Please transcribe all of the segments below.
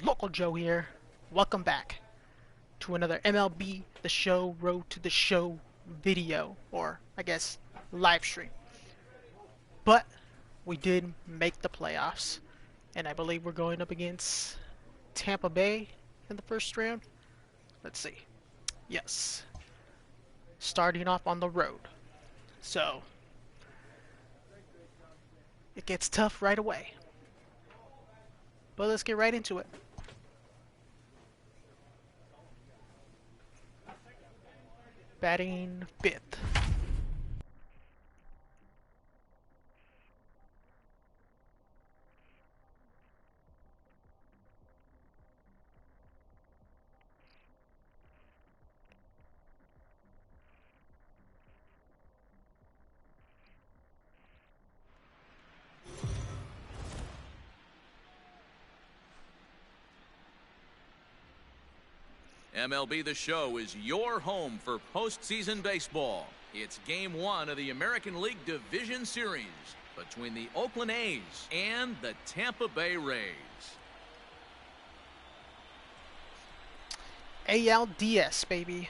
Local Joe here. Welcome back to another MLB The Show Road to the Show video, or I guess live stream. But we did make the playoffs, and I believe we're going up against Tampa Bay in the first round. Let's see. Yes. Starting off on the road. So it gets tough right away. But let's get right into it. Batting fifth. MLB The Show is your home for postseason baseball. It's Game 1 of the American League Division Series between the Oakland A's and the Tampa Bay Rays. RttS, baby.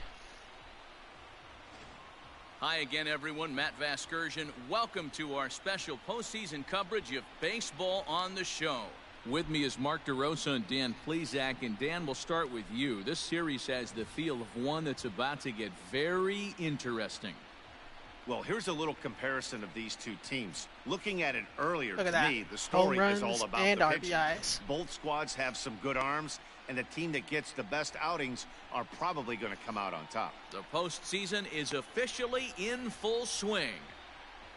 Hi again, everyone. Matt Vasgersian. Welcome to our special postseason coverage of baseball on the show. With me is Mark DeRosa and Dan Plesac. And Dan, we'll start with you. This series has the feel of one that's about to get very interesting. Well, here's a little comparison of these two teams. Looking at it earlier, Look at to that. me, the story is all about and the pitching. RBIs. Both squads have some good arms, and the team that gets the best outings are probably going to come out on top. The postseason is officially in full swing.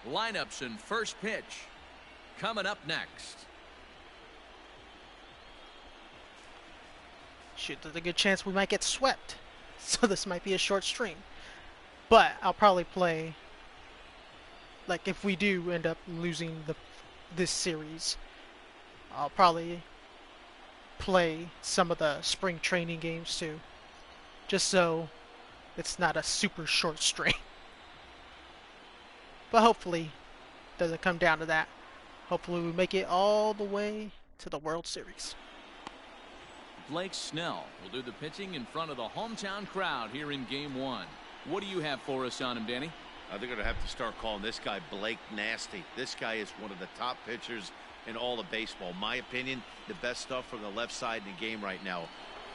Lineups and first pitch coming up next. Shoot, there's a good chance we might get swept. So this might be a short stream. But I'll probably play, like if we do end up losing this series, I'll probably play some of the spring training games too. Just so it's not a super short stream. But hopefully it doesn't come down to that. Hopefully we make it all the way to the World Series. Blake Snell will do the pitching in front of the hometown crowd here in Game 1. What do you have for us on him, Danny? They're going to have to start calling this guy Blake Nasty. This guy is one of the top pitchers in all of baseball. My opinion, the best stuff from the left side in the game right now.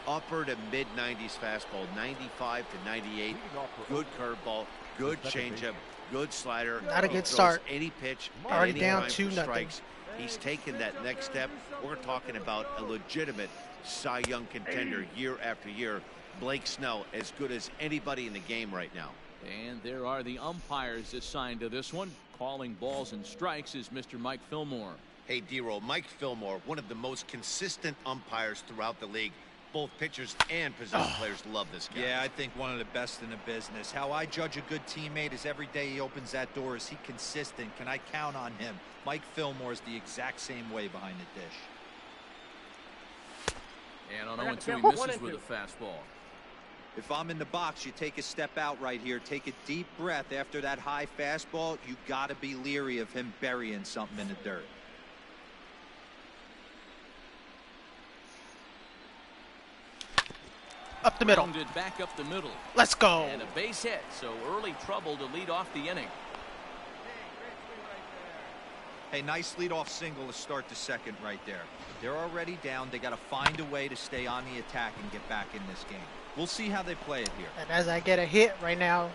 Upper to mid-90s fastball, 95 to 98. Good curveball, good changeup, good slider. Not a good start. Any pitch, Already any down time 2-0. for strikes. He's taken that next step. We're talking about a legitimate Cy Young contender year after year. Blake Snell, as good as anybody in the game right now. And there are the umpires assigned to this one. Calling balls and strikes is Mr. Mike Fillmore. Hey, D-Roll, Mike Fillmore, one of the most consistent umpires throughout the league. Both pitchers and position players love this guy. Yeah, I think one of the best in the business. How I judge a good teammate is every day he opens that door. Is he consistent? Can I count on him? Mike Fillmore is the exact same way behind the dish. And on 0-2, he misses with a fastball. If I'm in the box, you take a step out right here. Take a deep breath after that high fastball. You got to be leery of him burying something in the dirt. Up the middle. Rounded back up the middle. Let's go. And a base hit, so early trouble to lead off the inning. Hey, nice leadoff single to start the second right there. They're already down. They got to find a way to stay on the attack and get back in this game. We'll see how they play it here. And as I get a hit right now,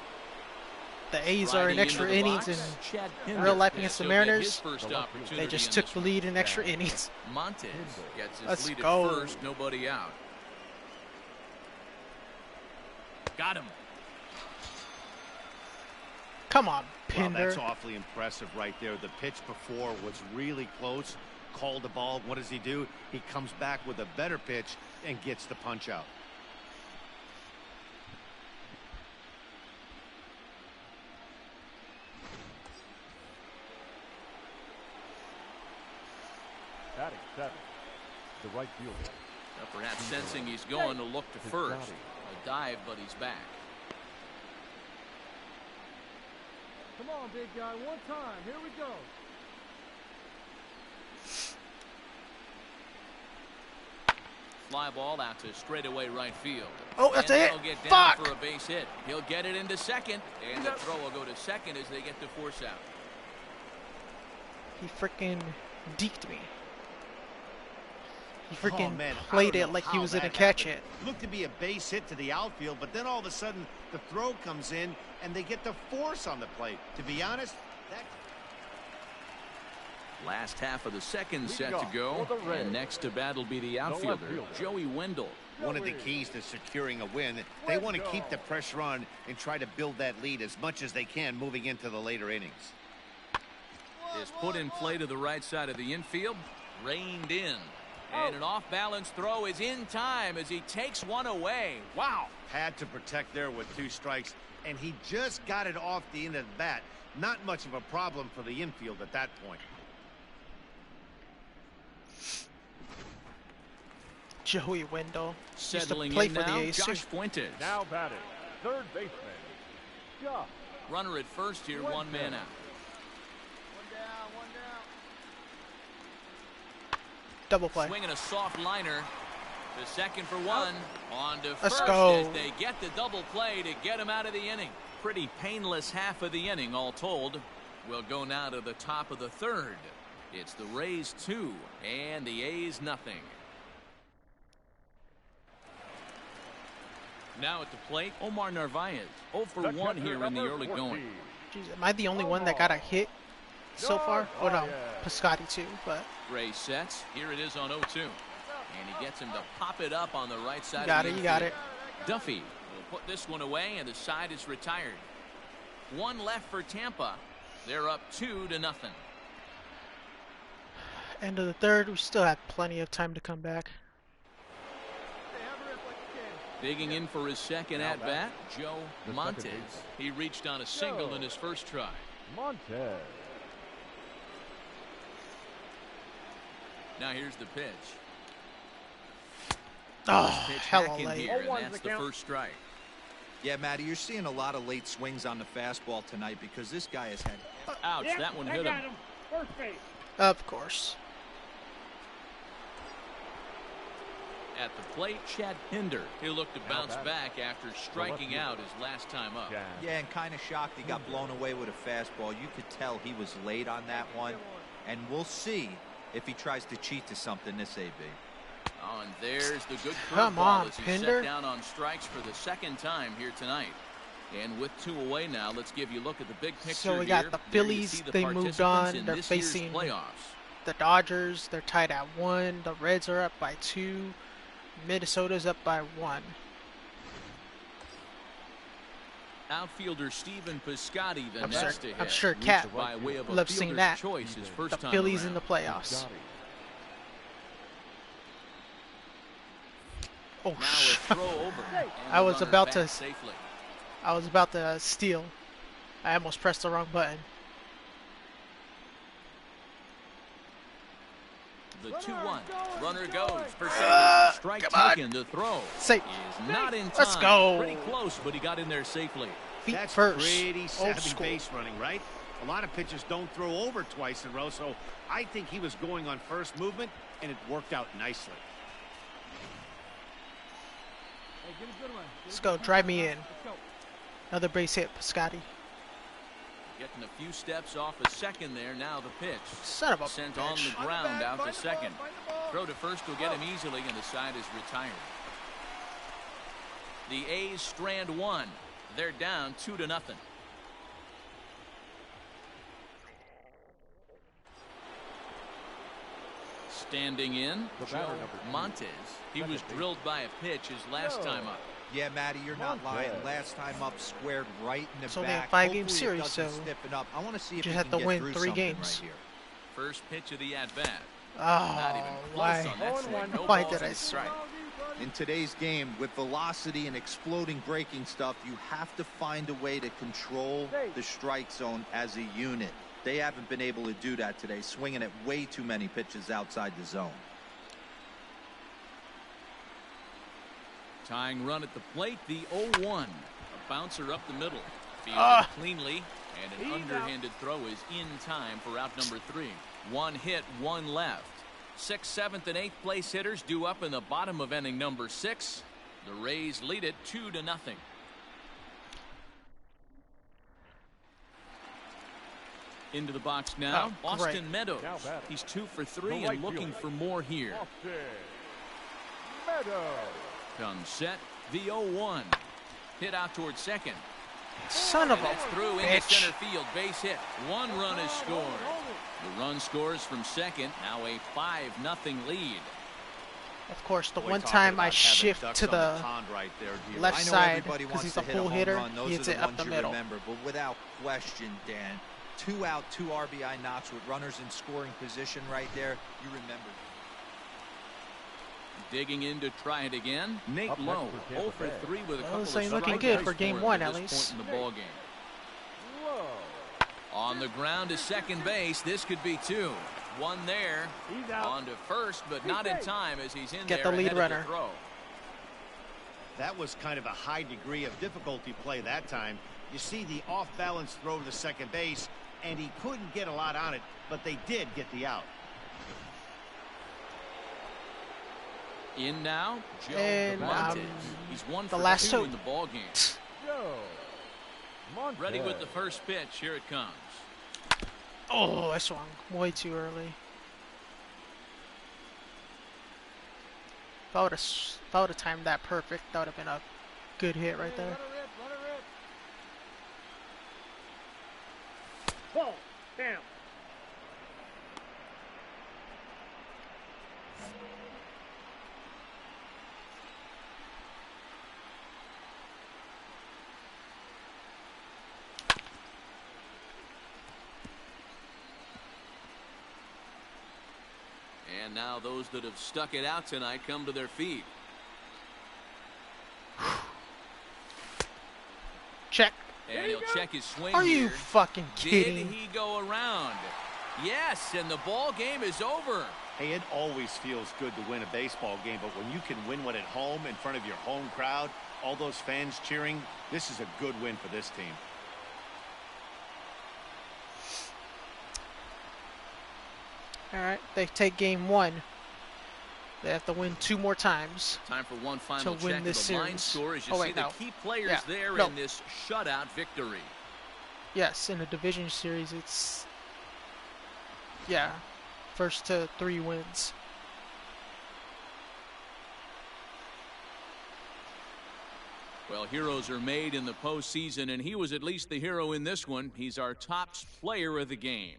the A's are in extra innings in real life against the Mariners. They just took the lead in extra innings. Montes gets his Let's lead go. at first, nobody out. Got him. Come on, Well, Pinder. that's awfully impressive right there. The pitch before was really close. Called the ball. What does he do? He comes back with a better pitch and gets the punch out. Batting seven, the right fielder. Perhaps sensing he's going to look to first. A dive, but he's back. Come on, big guy, one time. Here we go. fly ball out to straightaway right field. Oh, that's and it. They'll get down Fuck. for a base hit. He'll get it into second, and the throw will go to second as they get the force out. He freaking deked me. He freaking man, played I it don't know like he how was that gonna catch happened. it. Looked to be a base hit to the outfield, but then all of a sudden the throw comes in and they get the force on the plate. To be honest, that... Last half of the second set to go, and next to bat will be the outfielder, Joey Wendell. One of the keys to securing a win, they want to keep the pressure on and try to build that lead as much as they can moving into the later innings. Is put in play to the right side of the infield, reined in. And an off-balance throw is in time as he takes one away. Wow. Had to protect there with 2 strikes, and he just got it off the end of the bat. Not much of a problem for the infield at that point. Joey Wendell Settling used to play in for now, the A's. Josh Fuentes. Now batting, third baseman, Josh. Runner at first here, 1 man out. Double play. Swinging a soft liner. The second for 1. On to Let's first go. as they get the double play to get him out of the inning. Pretty painless half of the inning, all told. We'll go now to the top of the third. It's the Rays 2 and the A's nothing. Now at the plate, Omar Narvaez. 0 for 1 here in the early going. Jeez, am I the only one that got a hit so far? Oh no, Piscotti too, but Ray sets. Here it is on 0-2. And he gets him to pop it up on the right side. you got of it, the you got infield. it. Duffy will put this one away, and the side is retired. 1 left for Tampa. They're up 2-0. End of the third, we still have plenty of time to come back. Digging in for his second at-bat, Joe Montez. He reached on a single in his first try. Montez. Now here's the pitch. Oh, Pitch hella back in late. here, and that's the first strike. Yeah, Matty, you're seeing a lot of late swings on the fastball tonight because this guy has had... Ouch, that one hit him. First base. Of course. At the plate, Chad Pinder. He'll look to bounce back after striking out his last time up. Yeah, and kind of shocked he got blown away with a fastball. You could tell he was late on that one. And we'll see if he tries to cheat to something this AB. Oh, and there's the good Come curveball on, as he Pinder. set down on strikes for the second time here tonight. And with 2 away now, let's give you a look at the big picture. So we got here. the There you Phillies, see the they moved participants on. in They're this year's facing playoffs. the Dodgers. They're tied at 1. The Reds are up by 2. Minnesota's up by 1. Outfielder Stephen Piscotti, the next to hit. I'm sure Cat by way of a loves seeing fielder's that. choice his first The time Phillies around. in the playoffs. Oh, Now a throw over. and I the was runner about back to- safely. I was about to steal. I almost pressed the wrong button. The 2-1. Runner goes for Ah, safety. Strike come on. taken. The throw Safe. is not in time. Let's go. Pretty close, but he got in there safely. Feet That's first. pretty Old savvy school. base running, right? A lot of pitchers don't throw over twice in a row, so I think he was going on first movement, and it worked out nicely. Hey, get a good one. Let's go. Drive me in. Let's go. Another base hit, Piscotti. Getting a few steps off a second there. Now the pitch. Son of a Sent on bitch. the ground out to second. Throw to first will get him easily, and the side is retired. The A's strand 1. They're down 2-0. Standing in, Joe Montez. He was drilled by a pitch his last time up. Yeah, Matty, you're not lying. Last time up, squared right in the It's only a back. 5-game Hopefully series, it doesn't so stiffen up. I want to see if just he have can to get win through 3 something games. right here. First pitch of the at-bat. Oh, Not even close why? on that swing. No Why balls did I in strike. In today's game, with velocity and exploding breaking stuff, you have to find a way to control the strike zone as a unit. They haven't been able to do that today, swinging at way too many pitches outside the zone. Tying run at the plate, the 0-1. A bouncer up the middle. Fielded cleanly, and an underhanded throw is in time for out number 3. 1 hit, 1 left. Sixth, seventh, and eighth place hitters due up in the bottom of inning number 6. The Rays lead it 2-0. Into the box now, Austin Meadows. He's 2 for 3 and looking for more here. Comes set, the 0-1. Hit out towards second. Son of a That's through into bitch. center field. Base hit. 1 run is scored. The run scores from second. Now a 5-0 lead. Of course, the Boy, one talking time I about having shift ducks to on the pond right there, Gio. left I know side everybody because wants he's to a hit a full home hitter, run. Those he hits are it the up ones the you middle. remember, but without question, Dan, 2 out, 2 RBI knocks with runners in scoring position right there. You remember. Digging in to try it again. Nate Lowe, 0 for 3 with a couple of ain't looking strikeouts good for game him one, at at this least. point in the ball game. On the ground to second base. This could be 2. 1 there. On to first, but not in time as he's in Get there the lead ahead of runner. the throw. That was kind of a high degree of difficulty play that time. You see the off-balance throw to second base, and he couldn't get a lot on it, but they did get the out. In now, Joe And, Montes. He's 1 for last 2 two. in the ball game. Ready with the first pitch. Here it comes. Oh, I swung way too early. If I would have timed that perfect, that would have been a good hit right there. Ball. Damn. And now those that have stuck it out tonight come to their feet. Check. And he'll check his swing Are you here. fucking Did kidding? he go around? Yes, and the ball game is over. Hey, it always feels good to win a baseball game, but when you can win one at home in front of your home crowd, all those fans cheering, this is a good win for this team. All right, they take game 1. They have to win 2 more times. Time for one final To win check this of the line series. score as you Oh, see wait, the no. key players Yeah, there no. in this shutout victory. Yes, in the division series, it's first to 3 wins. Well, heroes are made in the postseason, and he was at least the hero in this one. He's our top player of the game.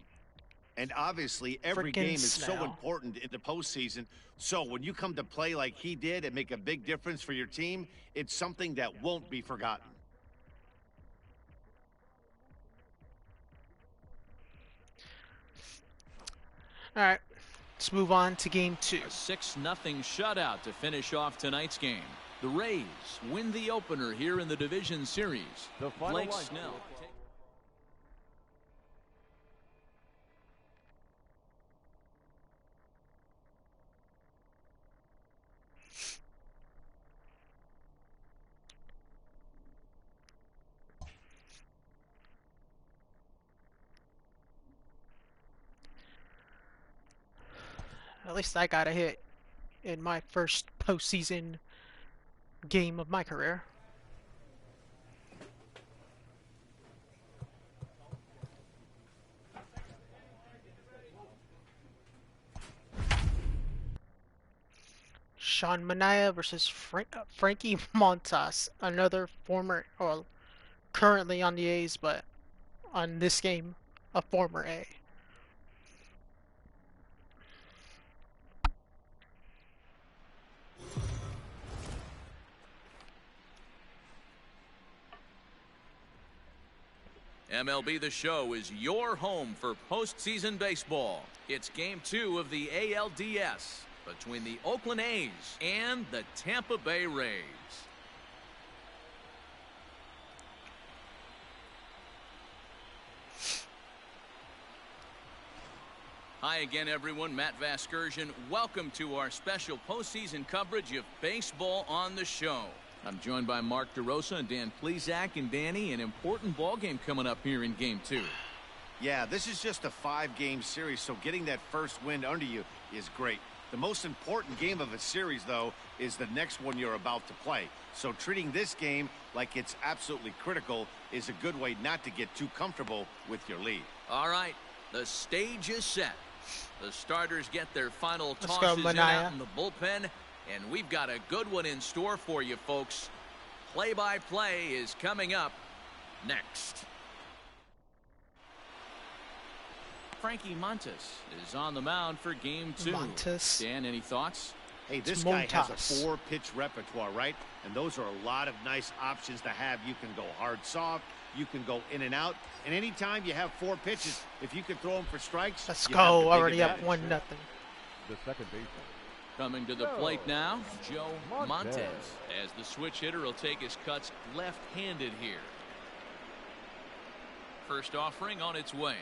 And obviously, every Frickin' game is so Snell. important in the postseason. So when you come to play like he did and make a big difference for your team, it's something that won't be forgotten. All right, let's move on to game 2. A 6-0 shutout to finish off tonight's game. The Rays win the opener here in the division series. The final Blake line Snell. At least I got a hit in my first postseason game of my career. Sean Manaea versus Frankie Montas, another former, or currently on the A's, but on this game, a former A. MLB The Show is your home for postseason baseball. It's game 2 of the ALDS between the Oakland A's and the Tampa Bay Rays. Hi again, everyone. Matt Vasgersian. Welcome to our special postseason coverage of baseball on the show. I'm joined by Mark DeRosa and Dan Plesac, and Danny, an important ball game coming up here in game 2. Yeah, this is just a 5-game series, so getting that first win under you is great. The most important game of a series, though, is the next one you're about to play. So treating this game like it's absolutely critical is a good way not to get too comfortable with your lead. All right, the stage is set. The starters get their final Let's tosses go, in out in the bullpen, and we've got a good one in store for you, folks. Play-by-play is coming up next. Frankie Montes is on the mound for game 2. Montes. Dan, any thoughts? Hey, this It's guy has a Montas. 4-pitch repertoire, right? And those are a lot of nice options to have. You can go hard, soft. You can go in and out. And anytime you have 4 pitches, if you can throw them for strikes, Let's you have the go. big Already up advantage. 1-0. The second baseman. Coming to the plate now, Joe Montes. Montes. As the switch hitter will take his cuts left-handed here. First offering on its way.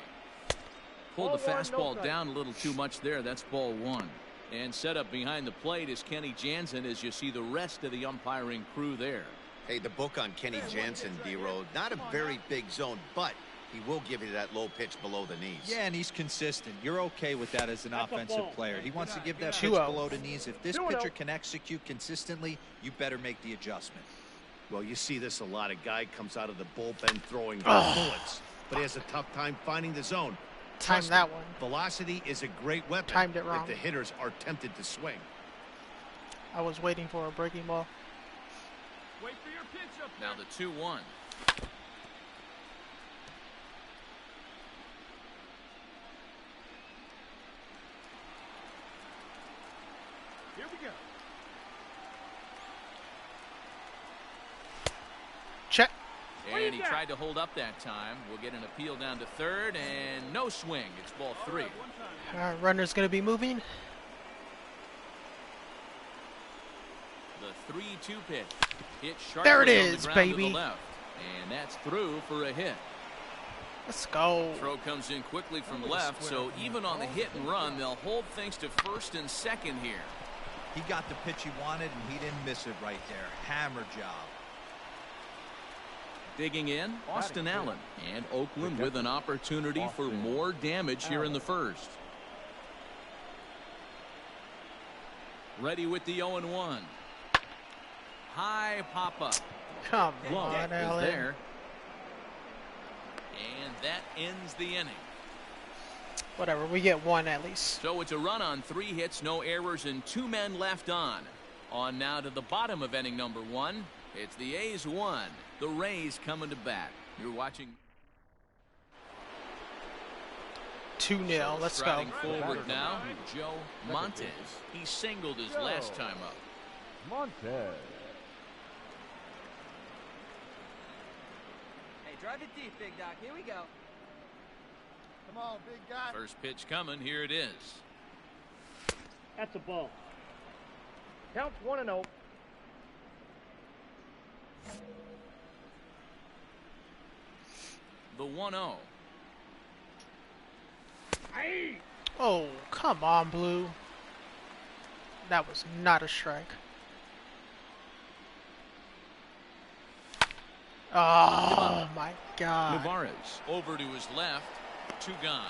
Pulled the Ball one, no fastball strike. down a little too much there. That's ball 1. And set up behind the plate is Kenny Jansen as you see the rest of the umpiring crew there. Hey, the book on Kenny Jansen, D-Road, not a very big zone, but he will give you that low pitch below the knees. Yeah, and he's consistent. You're okay with that as an offensive player. He wants to give that pitch 2-0. below the knees. If this 2-0. pitcher can execute consistently, you better make the adjustment. Well, you see this a lot. A guy comes out of the bullpen throwing bullets, but he has a tough time finding the zone. Timed Trust that him. one. Velocity is a great weapon Timed it wrong. if the hitters are tempted to swing. I was waiting for a breaking ball. Wait for your pitch up Now the 2-1. Here we go. Check. And he tried to hold up that time. We'll get an appeal down to third and no swing. It's ball 3. Runner's going to be moving. The 3-2 pitch. Hit sharply There it on the is, ground to the baby. left. And that's through for a hit. Let's go. Throw comes in quickly from left, so even on the hit and run, they'll hold things to first and second here. He got the pitch he wanted, and he didn't miss it right there. Hammer job. Digging in, Austin Allen. And Oakland with an opportunity for more damage here in the first. Ready with the 0-1. High pop-up. Come Glove on, is Allen. there. And that ends the inning. Whatever, we get 1 at least. So it's a run on 3 hits, no errors, and 2 men left on. On now to the bottom of inning number 1. It's the A's 1. The Rays coming to bat. You're watching. 2-0. Let's go. Striding forward now, Joe Montes. He singled his last time up. Montes. Hey, drive it deep, big doc. Here we go. Come on, big guy. First pitch coming. Here it is. That's a ball. Counts 1-0. The 1-0. Hey! Oh, come on, Blue. That was not a strike. Oh, my God. Navarez over to his left. 2 gone.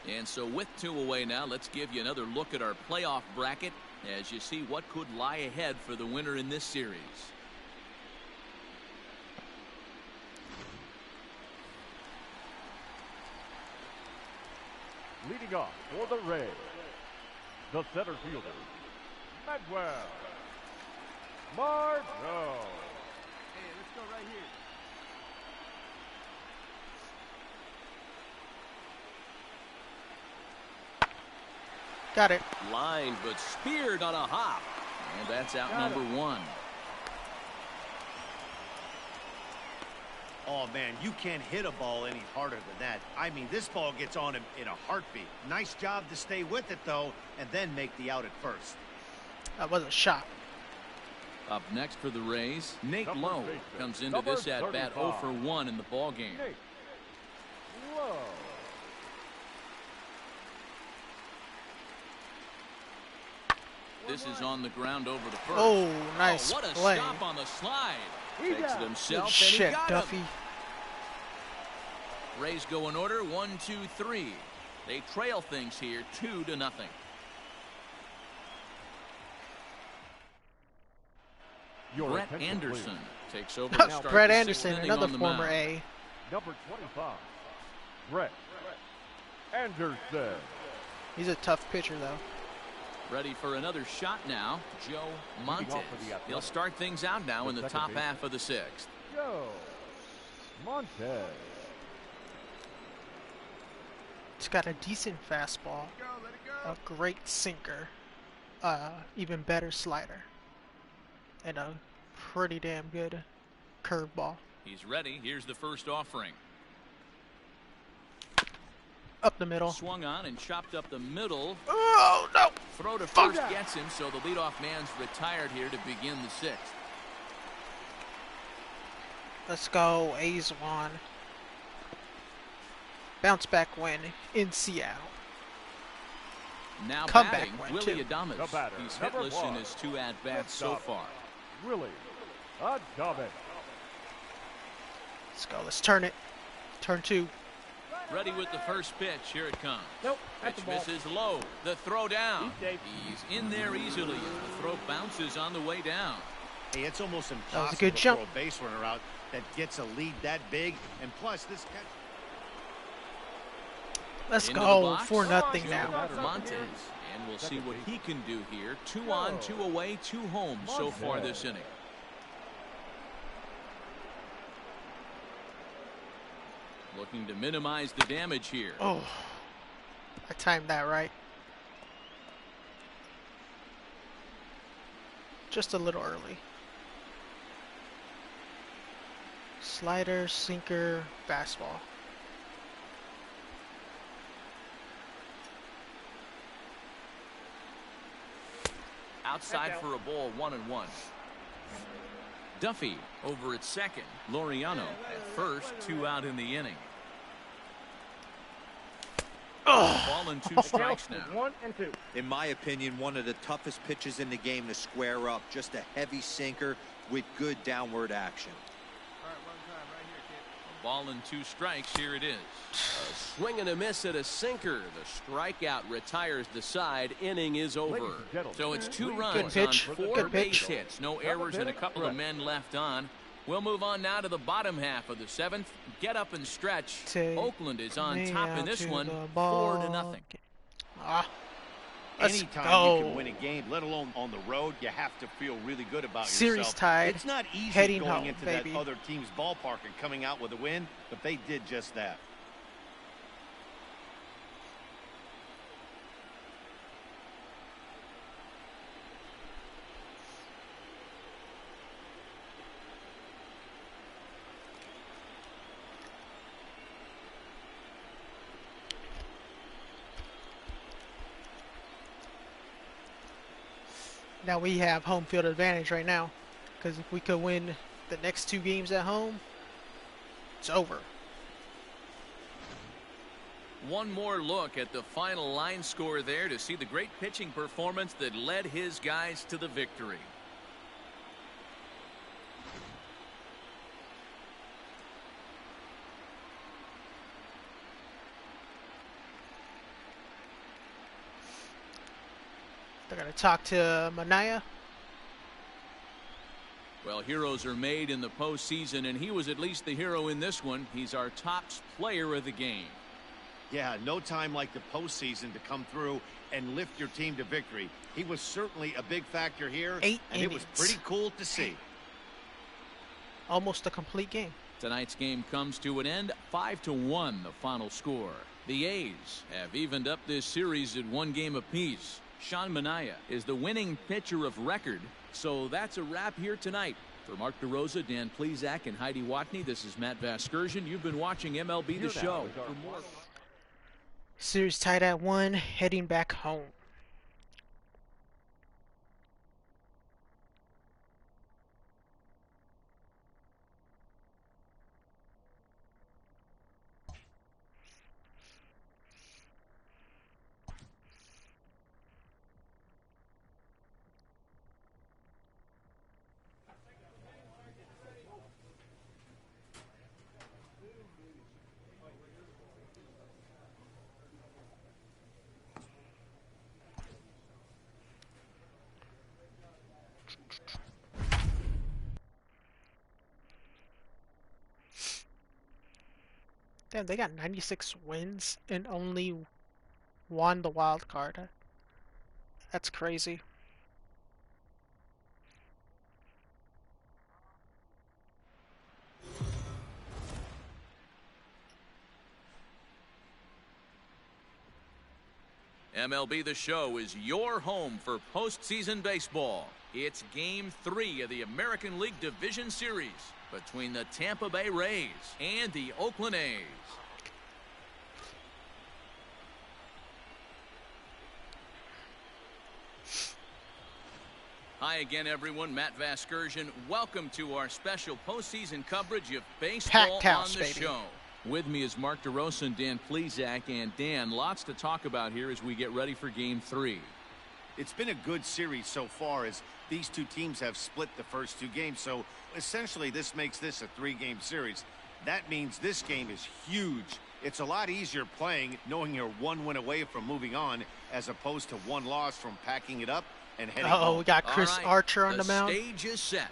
And so with 2 away now, let's give you another look at our playoff bracket as you see what could lie ahead for the winner in this series. Leading off for the Rays, the center fielder, Manuel Margot. Hey, let's go right here. Got it. Line, but speared on a hop. And that's out number 1. Oh, man, you can't hit a ball any harder than that. I mean, this ball gets on him in a heartbeat. Nice job to stay with it, though, and then make the out at first. That was a shot. Up next for the Rays, Nate Number Lowe baseman, comes into number this at bat 0 for 35. 1 in the ball game. Nate Lowe. This is on the ground over the first. Oh, nice what a play. stop on the slide. He Takes it got it. himself, Good shit, and he got Duffy. him. Rays go in order, 1, 2, 3. They trail things here, 2-0. Your Brett attention, Anderson please. takes over to start Brett the Anderson, 6th inning another on the former mound. A. Number 25, Brett Anderson. He's a tough pitcher, though. Ready for another shot now, Joe Montes. off for the Athletics. He'll start things out now The in the second top baseman. half of the 6th. Joe Montez. He's got a decent fastball, a great sinker, even better slider, and a pretty damn good curveball. He's ready. Here's the first offering. Up the middle. Swung on and chopped up the middle. Oh, no! Throw to Fuck. first gets him, so the leadoff man's retired here to begin the 6th. Let's go, A's won. Bounce back win in Seattle. Now Comeback batting, win, Willie too. Adames. The batter, He's number hitless in 1. his 2 at-bats so Shortstop. far. Willie Adames. Let's go, let's turn it. Turn 2. Ready with the first pitch. Here it comes. Nope, that's Pitch the ball. misses low. The throw down. He's safe. He's in there easily as the throw bounces on the way down. Hey, it's almost was a impossible good to jump. throw a base runner out that gets a lead that big. And plus, this catch. Let's Into the go, box. 4-0 Joe now. Montes. And we'll see what he can do here. 2 on, 2 away, 2 home so far this inning. Looking to minimize the damage here. Oh, I timed that right. Just a little early. Slider, sinker, fastball. Outside for a ball, 1-1. Duffy over at second. Laureano at first, 2 out in the inning. Ball and 2 strikes now. 1 and 2. In my opinion, one of the toughest pitches in the game to square up. Just a heavy sinker with good downward action. Ball and 2 strikes. Here it is. A swing and a miss at a sinker. The strikeout retires the side. Inning is over. Ladies and gentlemen, So it's 2 Good runs pitch. on 4 Good base pitch. hits. No errors and a couple of men left on. We'll move on now to the bottom half of the 7th. Get up and stretch. Take Oakland is on me top in out this to one, the 4-0. ball. Ah, let's Anytime go. you can win a game, let alone on the road, you have to feel really good about Series yourself. tied. It's not easy Heading going home, into baby. that other team's ballpark and coming out with a win, but they did just that. Now we have home field advantage right now, because if we could win the next 2 games at home, it's over. One more look at the final line score there to see the great pitching performance that led his guys to the victory. They're going to talk to Manaya. Well, heroes are made in the postseason, and he was at least the hero in this one. He's our top player of the game. Yeah, no time like the postseason to come through and lift your team to victory. He was certainly a big factor here, 8 and it was innings. pretty cool to see. Almost a complete game. Tonight's game comes to an end, 5-1 the final score. The A's have evened up this series at 1 game apiece. Sean Manaea is the winning pitcher of record. So that's a wrap here tonight. For Mark DeRosa, Dan Plesac, and Heidi Watney, this is Matt Vasgersian. You've been watching MLB The Show. For more Series tied at 1, heading back home. Damn, they got 96 wins and only won the wild card. That's crazy. MLB The Show is your home for postseason baseball. It's Game 3 of the American League Division Series between the Tampa Bay Rays and the Oakland A's. Hi again, everyone. Matt Vasgersian. Welcome to our special postseason coverage of baseball Packed house, on the baby. show. With me is Mark DeRosa and Dan Plesac. And Dan, lots to talk about here as we get ready for Game 3. It's been a good series so far as these two teams have split the first two games. So essentially this makes this a three-game series. That means this game is huge. It's a lot easier playing knowing you're one win away from moving on as opposed to one loss from packing it up and heading home. We got Chris All right, Archer on the mound. The stage is set.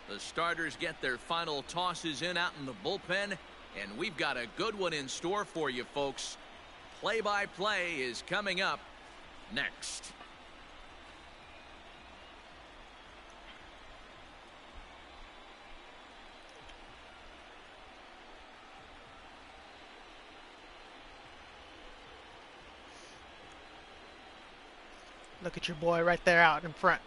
The starters get their final tosses in out in the bullpen, and we've got a good one in store for you, folks. Play-by-play is coming up next. Look at your boy right there out in front.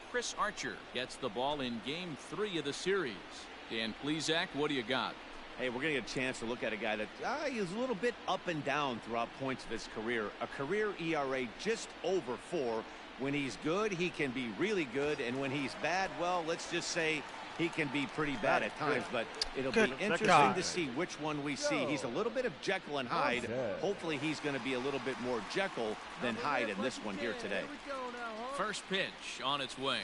Chris Archer gets the ball in Game 3 of the series. Dan Plesac, what do you got? Hey, we're going to get a chance to look at a guy that is a little bit up and down throughout points of his career. A career ERA just over 4. When he's good, he can be really good. And when he's bad, well, let's just say he can be pretty bad at times. But it'll be interesting to see which one we see. He's a little bit of Jekyll and Hyde. Hopefully he's going to be a little bit more Jekyll than Hyde in this one here today. First pitch on its way.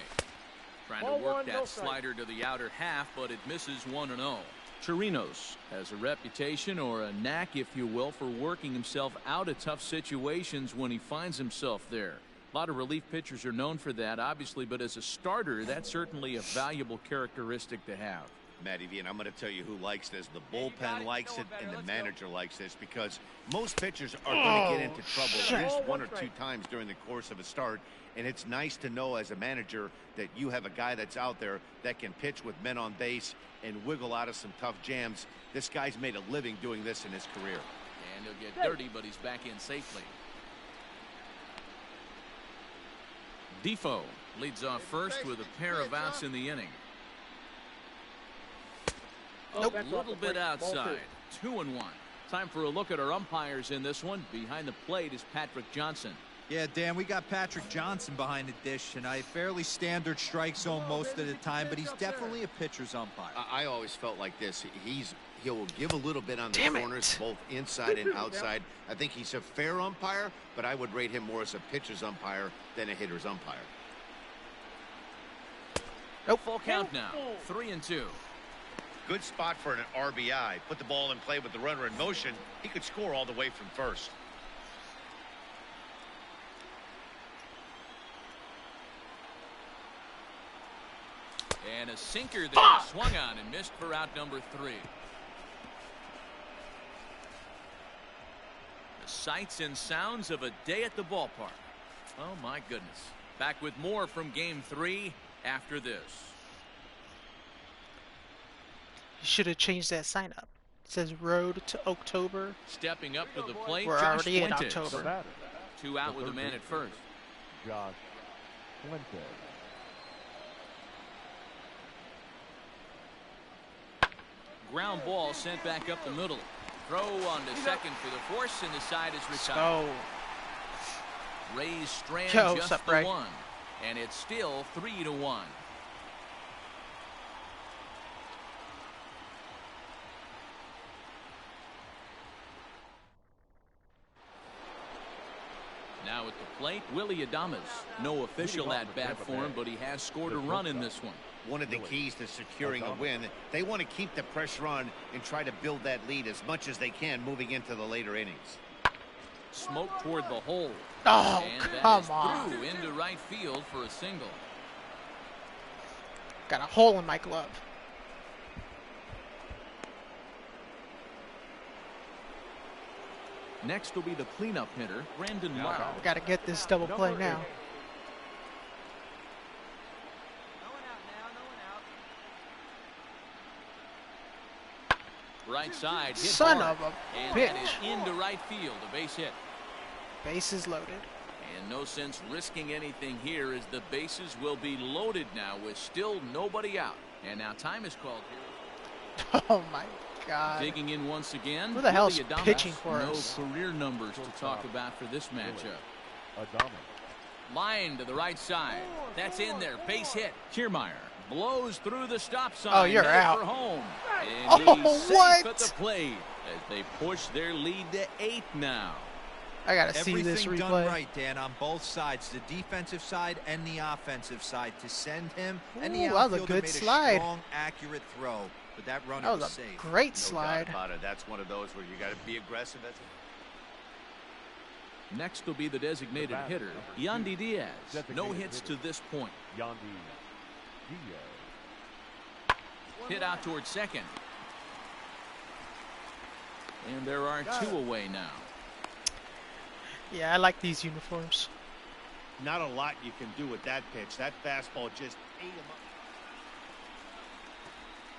Trying to work that slider to the outer half, but it misses 1-0. Chirinos has a reputation, or a knack, if you will, for working himself out of tough situations when he finds himself there. A lot of relief pitchers are known for that, obviously, but as a starter, that's certainly a valuable characteristic to have. Matty V, and I'm going to tell you who likes this. The bullpen likes it, and the manager likes this, because most pitchers are going to get into trouble at least 1 or 2 times during the course of a start. And it's nice to know as a manager that you have a guy that's out there that can pitch with men on base and wiggle out of some tough jams. This guy's made a living doing this in his career. And he'll get dirty, but he's back in safely. Defoe leads off first with a pair of outs in the inning. Nope. A little bit outside. 2-1. Time for a look at our umpires in this one. Behind the plate is Patrick Johnson. Yeah, Dan, we got Patrick Johnson behind the dish, and a fairly standard strike zone most of the time, but he's definitely a pitcher's umpire. I always felt like this. He'll give a little bit on the corners, both inside and outside. I think he's a fair umpire, but I would rate him more as a pitcher's umpire than a hitter's umpire. Nope. Full count now. 3-2. Good spot for an RBI. Put the ball in play with the runner in motion. He could score all the way from first. And a sinker there, swung on and missed for out number 3. The sights and sounds of a day at the ballpark. Oh my goodness. Back with more from Game 3 after this. You should have changed that sign up. It says Road to October. Stepping up to the plate, We're Josh already in Fuentes. October. 2 out with a man at first. Josh Fuentes. Ground ball sent back up the middle. Throw on to second for the force, and the side is retired. Oh, Rays strand Yo, just sup, the Ray? one, and it's still 3-1. Now at the plate, Willie Adames. No official at bat for him, but he has scored a run in this one. One of the keys to securing a win, they want to keep the pressure on and try to build that lead as much as they can moving into the later innings. Smoke toward the hole. Oh, And that come is on. through into right field for a single. Got a hole in my glove. Next will be the cleanup hitter, Brandon Lau. We got to get this double play now. No one out now, no one out. Right side, hit Son hard. of a And bitch. that is into right field, a base hit. Bases loaded. And no sense risking anything here as the bases will be loaded now with still nobody out. And now time is called here. Oh my God. Digging in once again. Who the hell's Willie Adames. pitching for no us? career numbers to talk about for this matchup. Adames. Line to the right side. That's in there. Base hit. Kiermaier blows through the stop sign. Oh, you're headed out. For home. And Oh, he's safe what? at the plate as they push their lead to 8 now. I got to see this Everything done replay. right, Dan, on both sides, the defensive side and the offensive side, to send him. And the Ooh, that was a outfielder good made slide. a strong, accurate throw, but that runner That was was a safe. great No slide. doubt about it. That's one of those where you got to be aggressive. Next will be the designated The batter, hitter, number 2, Yandy Diaz. No designated hits hitter. to this point. Yandy Diaz. Hit out towards second. And there are 2 away now. Yeah, I like these uniforms. Not a lot you can do with that pitch. That fastball just ate him up.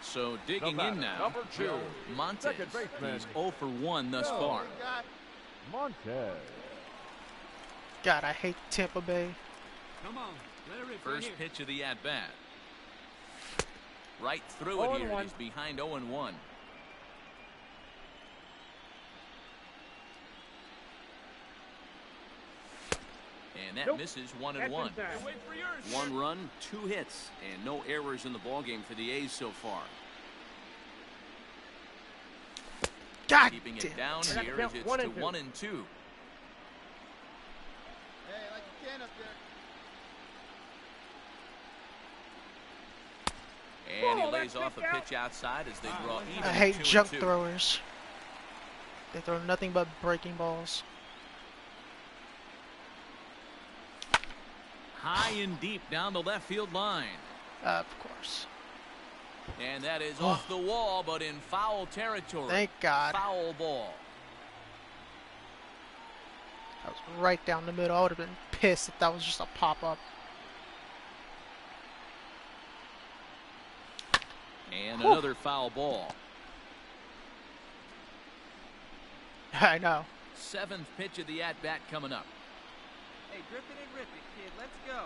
So digging The in batter, now, number 2, Joe Montes. second baseman. He's 0 for 1 thus far. Montez. God, I hate Tampa Bay. Come on, let it rip. First pitch of the at-bat. Right through it here. 0-1. He's behind 0-1. And that misses 1-1. 1 run, 2 hits, and no errors in the ballgame for the A's so far. God Keeping damn it down it. here as it's to 1 and 2. Hey, like you can up there. And he lays off a pitch outside as they draw even. I at hate 2 junk and 2. throwers. They throw nothing but breaking balls. High and deep down the left field line. Of course. And that is off the wall, but in foul territory. Thank God. Foul ball. That was right down the middle. I would have been pissed if that was just a pop-up. And another foul ball. I know. 7th pitch of the at-bat coming up. Hey, grip it and rip it, kid. Let's go.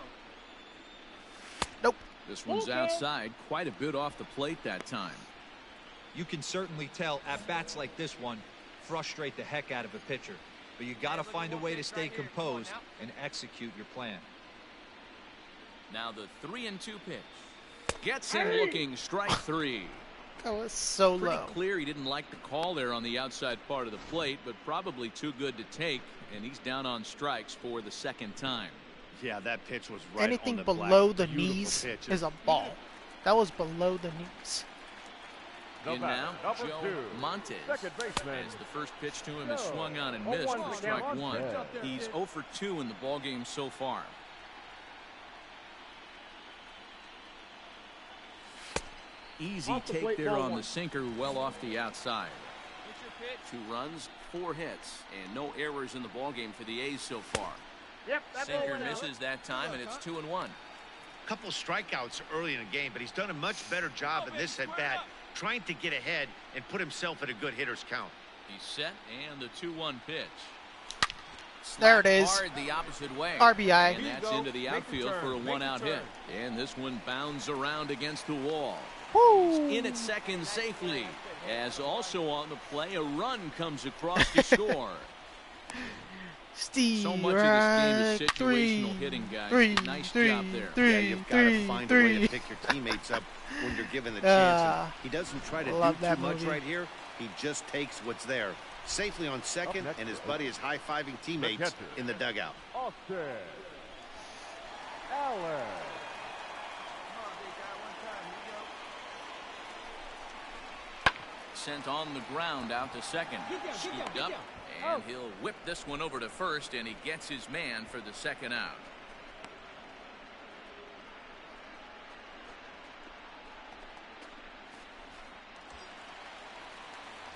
Nope. This one's outside, quite a bit off the plate that time. You can certainly tell at bats like this one frustrate the heck out of a pitcher, but you got to find a way to stay composed and execute your plan. Now the 3-2 pitch. Gets him looking, strike 3. That was so Pretty low. clear he didn't like the call there on the outside part of the plate, but probably too good to take, and he's down on strikes for the 2nd time. Yeah, that pitch was right Anything on the below black. the Beautiful knees pitch. is a ball. That was below the knees. In now, Number Joe 2, Montes. second baseman. As the first pitch to him is swung on and missed 0-1 for strike Montes. 1. Good job there, He's kid. 0 for 2 in the ballgame so far. Easy Off the take plate, there ball on 1. the sinker, well off the outside. What's your pitch? 2 runs, 4 hits, and no errors in the ballgame for the A's so far. Yep, that's all Sinker went out. misses that time, and it's 2-1. Couple strikeouts early in the game, but he's done a much better job in this at bat, trying to get ahead and put himself at a good hitter's count. He's set, and the 2-1 pitch. There it Slapped is. hard the opposite way. RBI. And that's into the outfield for a 1-out hit. And this one bounds around against the wall. Woo! In at second safely. As also on the play, a run comes across to score. Steve, So much of this game is situational three, hitting, guys. three, Nice three, job there. Yeah, three, you've got to three, find a way three. to pick your teammates up when you're given the chance. Ah, And he doesn't try to do love too that much movie. right here. He just takes what's there. Safely on second, next and his is buddy is high-fiving teammates catcher. in the dugout. Austin Allen. Come on, big guy. One time. Here sent on the ground out to second. Scooped up, and he'll whip this one over to first, and he gets his man for the second out.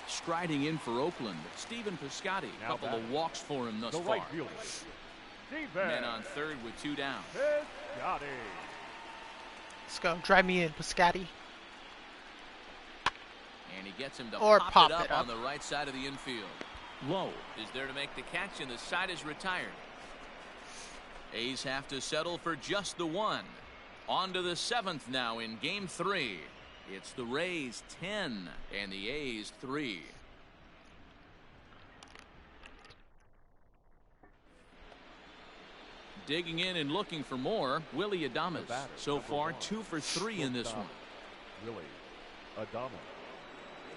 Striding in for Oakland, Stephen Piscotty. A couple of walks for him thus far. Men on third with 2 down. Let's go. Drive me in, Piscotty. And he gets him to Or pop it up on the right side of the infield. Lowe is there to make the catch, and the side is retired. A's have to settle for just the one. On to the 7th now in Game 3. It's the Rays 10 and the A's 3. Digging in and looking for more, Willie Adames. So far 2 for 3 in this one. Willie Adames.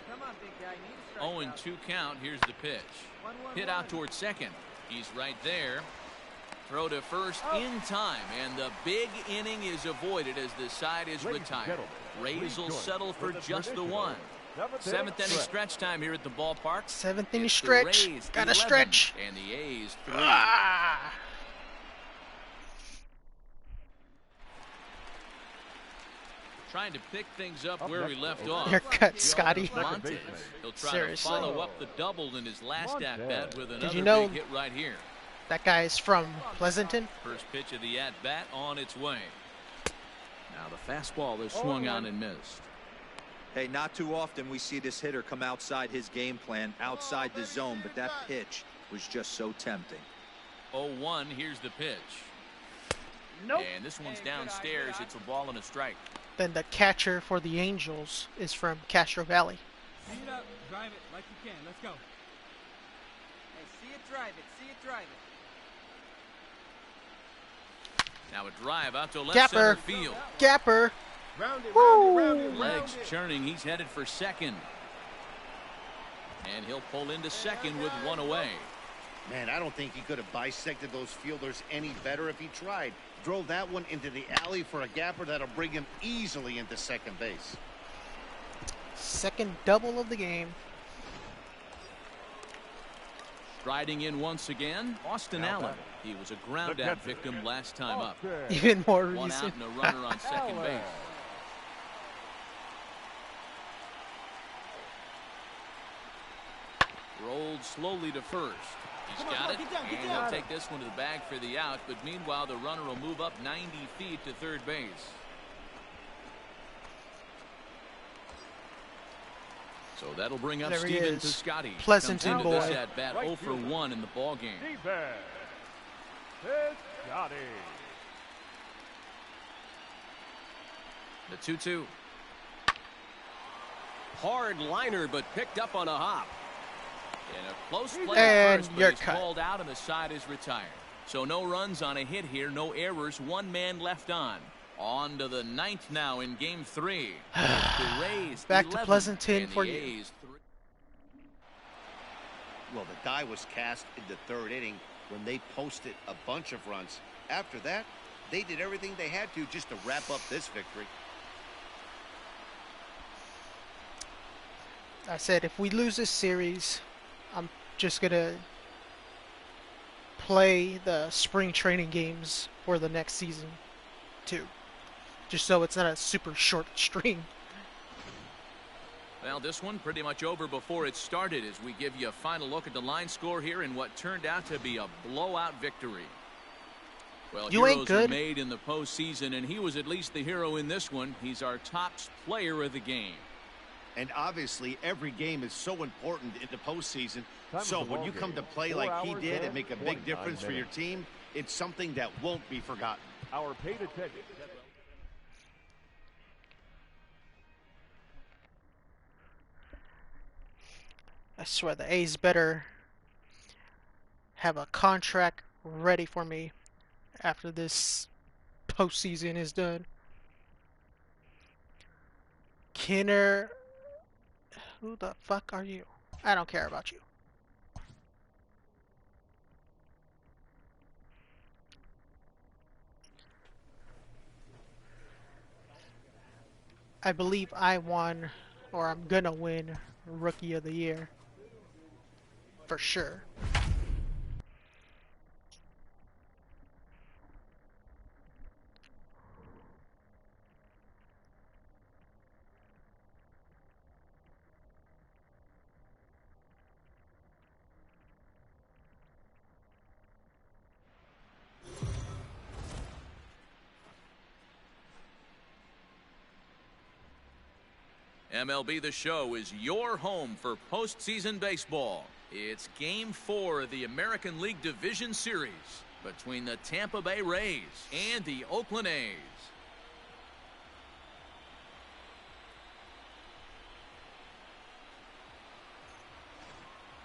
Come on, big guy. Need a strikeout. 0-2 count. Here's the pitch. Hit out towards second. He's right there. Throw to first in time, and the big inning is avoided as the side is retired. Rays will settle for just the one. 7th inning stretch time here at the ballpark. 7th inning stretch. Gotta stretch. And the A's 3. Trying to pick things up where we left off. Your cut, Scotty. Montes. He'll try Seriously. to follow up the double in his last at-bat with another you know big hit right here. That guy is from Pleasanton. First pitch of the at-bat on its way. Now the fastball is swung on and missed. Hey, not too often we see this hitter come outside his game plan, outside the zone, but that pitch was just so tempting. 0-1, here's the pitch. And this one's downstairs. It's a ball and a strike. Then the catcher for the Angels is from Castro Valley. Hang it up. Drive it like you can. Let's go. Hey, see it, drive it. See it, drive it. Now a drive out to left Gapper. center field. Gapper. Legs churning. He's headed for second. And he'll pull into second with one away. Man, I don't think he could have bisected those fielders any better if he tried. Drove that one into the alley for a gapper that'll bring him easily into second base. Second double of the game. Striding in once again, Austin Allen. He was a ground out victim last time up. Even more One reason. out and a runner on second base. Rolled slowly to first. He's got it, and he'll take this one to the bag for the out, but meanwhile the runner will move up 90 feet to third base. So that'll bring up There he Stephen is. Piscotty. Pleasanton Comes into this boy. at bat 0 for 1 in the ball game. The 2-2. Hard liner, but picked up on a hop. In a close play And at first, you're but he's cut. called out and the side is retired. So no runs on a hit here, no errors, one man left on. On to the 9th now in Game 3. The Rays Back to 11, Pleasanton and for the you. A's 3. Well, the die was cast in the 3rd inning when they posted a bunch of runs. After that, they did everything they had to just to wrap up this victory. I said if we lose this series, I'm just going to play the spring training games for the next season too. Just so it's not a super short string. Well, this one pretty much over before it started as we give you a final look at the line score here in what turned out to be a blowout victory. Well, You ain't heroes good. are made in the postseason, and he was at least the hero in this one. He's our top player of the game. And obviously, every game is so important in the postseason. So when you come to play like he did and make a big difference for your team, it's something that won't be forgotten. Our paid attendance. I swear the A's better have a contract ready for me after this postseason is done. Kinner, who the fuck are you? I don't care about you. I believe I won or I'm gonna win Rookie of the Year. For sure. MLB The Show is your home for postseason baseball. It's Game 4 of the American League Division Series between the Tampa Bay Rays and the Oakland A's.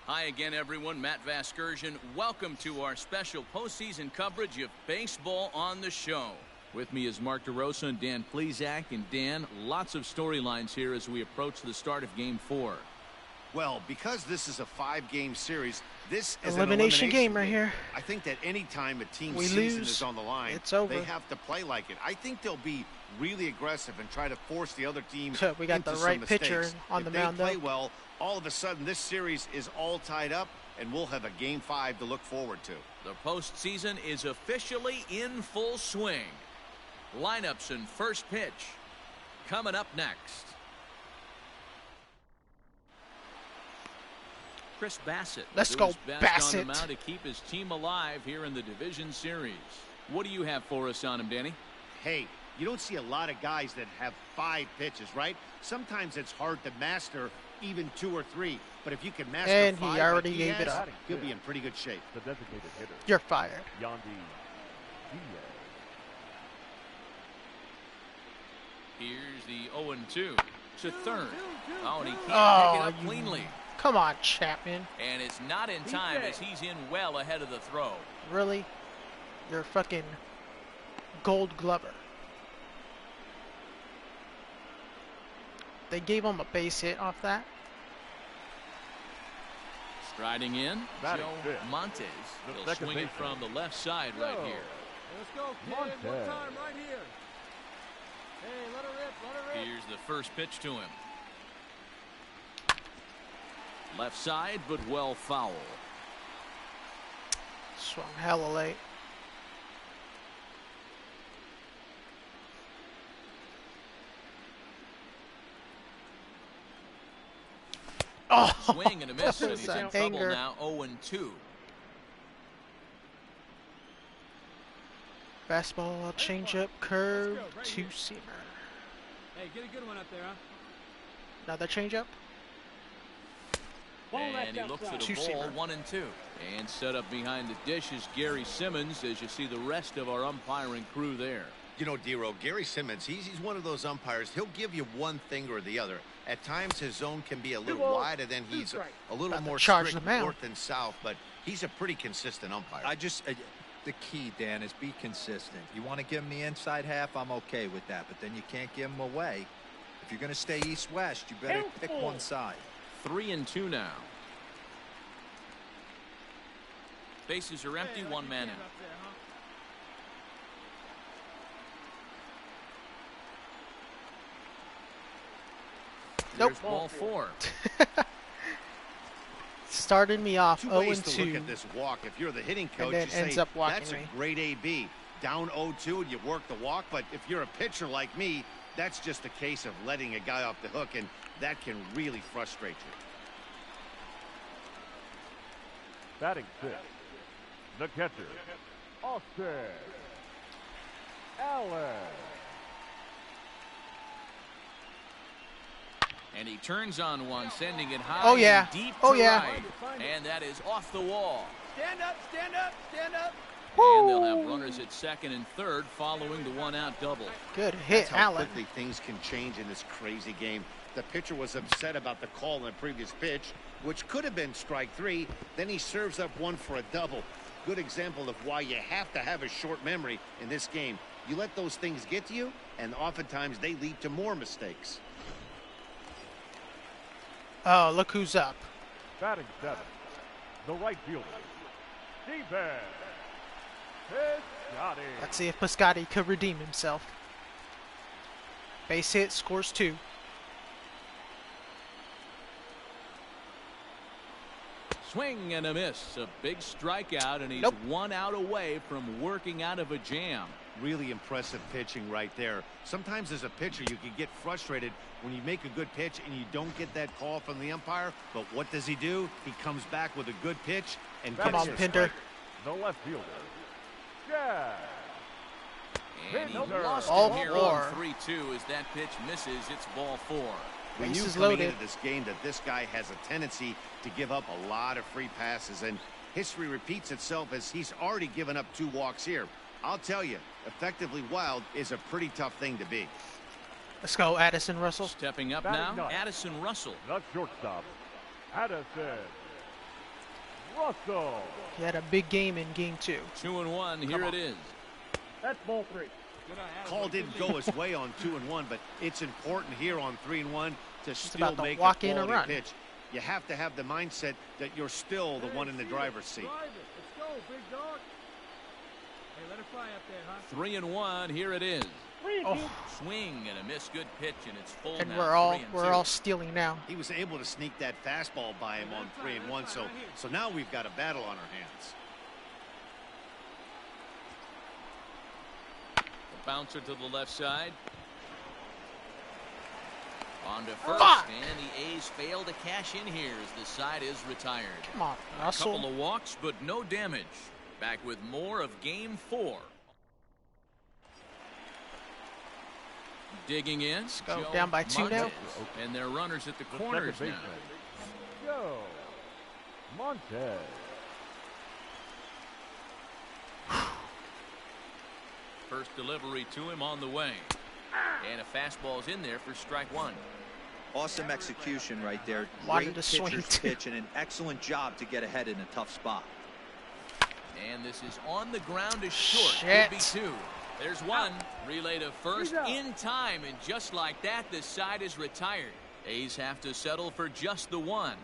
Hi again, everyone. Matt Vasgersian. Welcome to our special postseason coverage of Baseball on the Show. With me is Mark DeRosa and Dan Plesac. And Dan, lots of storylines here as we approach the start of Game 4. Well, because this is a 5-game series, this is Elimination an elimination game right here. I think that any time a team's We season lose, is on the line, it's over. they have to play like it. I think they'll be really aggressive and try to force the other team So we got into the some right mistakes. pitcher on the mound, If they play though. well, all of a sudden this series is all tied up, and we'll have a Game 5 to look forward to. The postseason is officially in full swing. Lineups and first pitch coming up next. Chris Bassett. Let's doing go, his best Bassett. on the mound to keep his team alive here in the division series. What do you have for us on him, Danny? Hey, you don't see a lot of guys that have 5 pitches, right? Sometimes it's hard to master even 2 or 3. But if you can master And 5 he already like gave it has, up. you'll be in pretty good shape. The designated hitter, You're fired. Yandy Diaz. Here's the 0-2 to third. Oh, and he can't Oh, pick it up you- cleanly. Come on, Chapman. And it's not in time as he's in well ahead of the throw. Really? You're a fucking Gold Glover. They gave him a base hit off that. Striding in, Batting Joe fifth, Montes. the He'll second swing it baseman. from the left side right here. Let's go, kid. Montez. One time right here. Hey, let her rip, let her rip. Here's the first pitch to him. Left side, but well foul. Swung hella late. Oh, Swing and a miss, and was he's in that trouble anger. now. 0-2. Fastball, changeup, curve, two-seamer. Hey, get a good one up there, huh? Another changeup. And he looks at a Two-seamer. ball, 1-2. And set up behind the dish is Gary Simmons, as you see the rest of our umpiring crew there. You know, Dero, Gary Simmons, he's one of those umpires. He'll give you one thing or the other. At times, his zone can be a little wide, and then he's a little About to more charge strict the mound. north and south, but he's a pretty consistent umpire. The key, Dan, is be consistent. You want to give him the inside half, I'm okay with that, but then you can't give him away. If you're going to stay east-west, you better pick one side. 3-2 now. Bases are empty, Hey, one man kid out. up there, huh? Nope. There's ball 4. Started me off Two ways to 0-2. look at this walk. If you're the hitting coach, then you say, ends up walking that's me. a great AB. Down 0-2 and you work the walk, but if you're a pitcher like me, that's just a case of letting a guy off the hook, and that can really frustrate you. Batting fifth, the catcher, Austin Allen. And he turns on one, sending it high Oh, yeah. and deep Oh, to yeah. right. And that is off the wall. Stand up, stand up, stand up. And they'll have runners at second and third following the one-out double. Good That's hit, how Allen. quickly things can change in this crazy game. The pitcher was upset about the call in the previous pitch, which could have been strike 3. Then he serves up one for a double. Good example of why you have to have a short memory in this game. You let those things get to you, and oftentimes they lead to more mistakes. Oh, look who's up. Batting seventh, the right fielder, defense, Piscotty. Let's see if Piscotty could redeem himself. Base hit, scores 2. Swing and a miss. A big strikeout, and he's Nope. 1 out away from working out of a jam. Really impressive pitching right there. Sometimes as a pitcher you can get frustrated when you make a good pitch and you don't get that call from the umpire. But what does he do? He comes back with a good pitch and Come gets on, a Pinder. strike. The left fielder, Jack. And he Pinder. lost Ball it here four. on 3-2 as that pitch misses. It's ball 4. We knew Bases coming loaded. into this game that this guy has a tendency to give up a lot of free passes, and history repeats itself as he's already given up 2 walks here. I'll tell you, effectively wild is a pretty tough thing to be. Let's go, Addison Russell. Stepping up Batting now, ninth. Addison Russell. The shortstop, Addison Russell. He had a big game in game 2. 2-1. Here Come on. it is. That's ball 3. Good eye, Adam. Call didn't go his way on 2-1, but it's important here on 3-1 to still about to make walk a in and quality run. pitch. You have to have the mindset that you're still the one in the driver's seat. Drive it. Let's go, big dog. Hey, let it fly up there, huh? 3-1. Here it is. Oh, Swing and a miss. Good pitch, and it's full and now. we're all stealing now. He was able to sneak that fastball by him on 3-1, so now we've got a battle on our hands. The bouncer to the left side. On to first, Fuck! and the A's fail to cash in here as the side is retired. Come on, A Russell. couple of walks, but no damage. Back with more of game 4. Digging in. Let's go. Joe Down by 2 now. Montez. And their runners at the The corners second now. baseman, Joe Montez. First delivery to him on the way. And a fastball's in there for strike 1. Awesome execution right there. Wanted Great to swing pitcher's too. pitch and an excellent job to get ahead in a tough spot. And this is on the ground is short. Shit. Could be 2. There's 1. Relay to first He's out. in time, and just like that, the side is retired. A's have to settle for just the 1.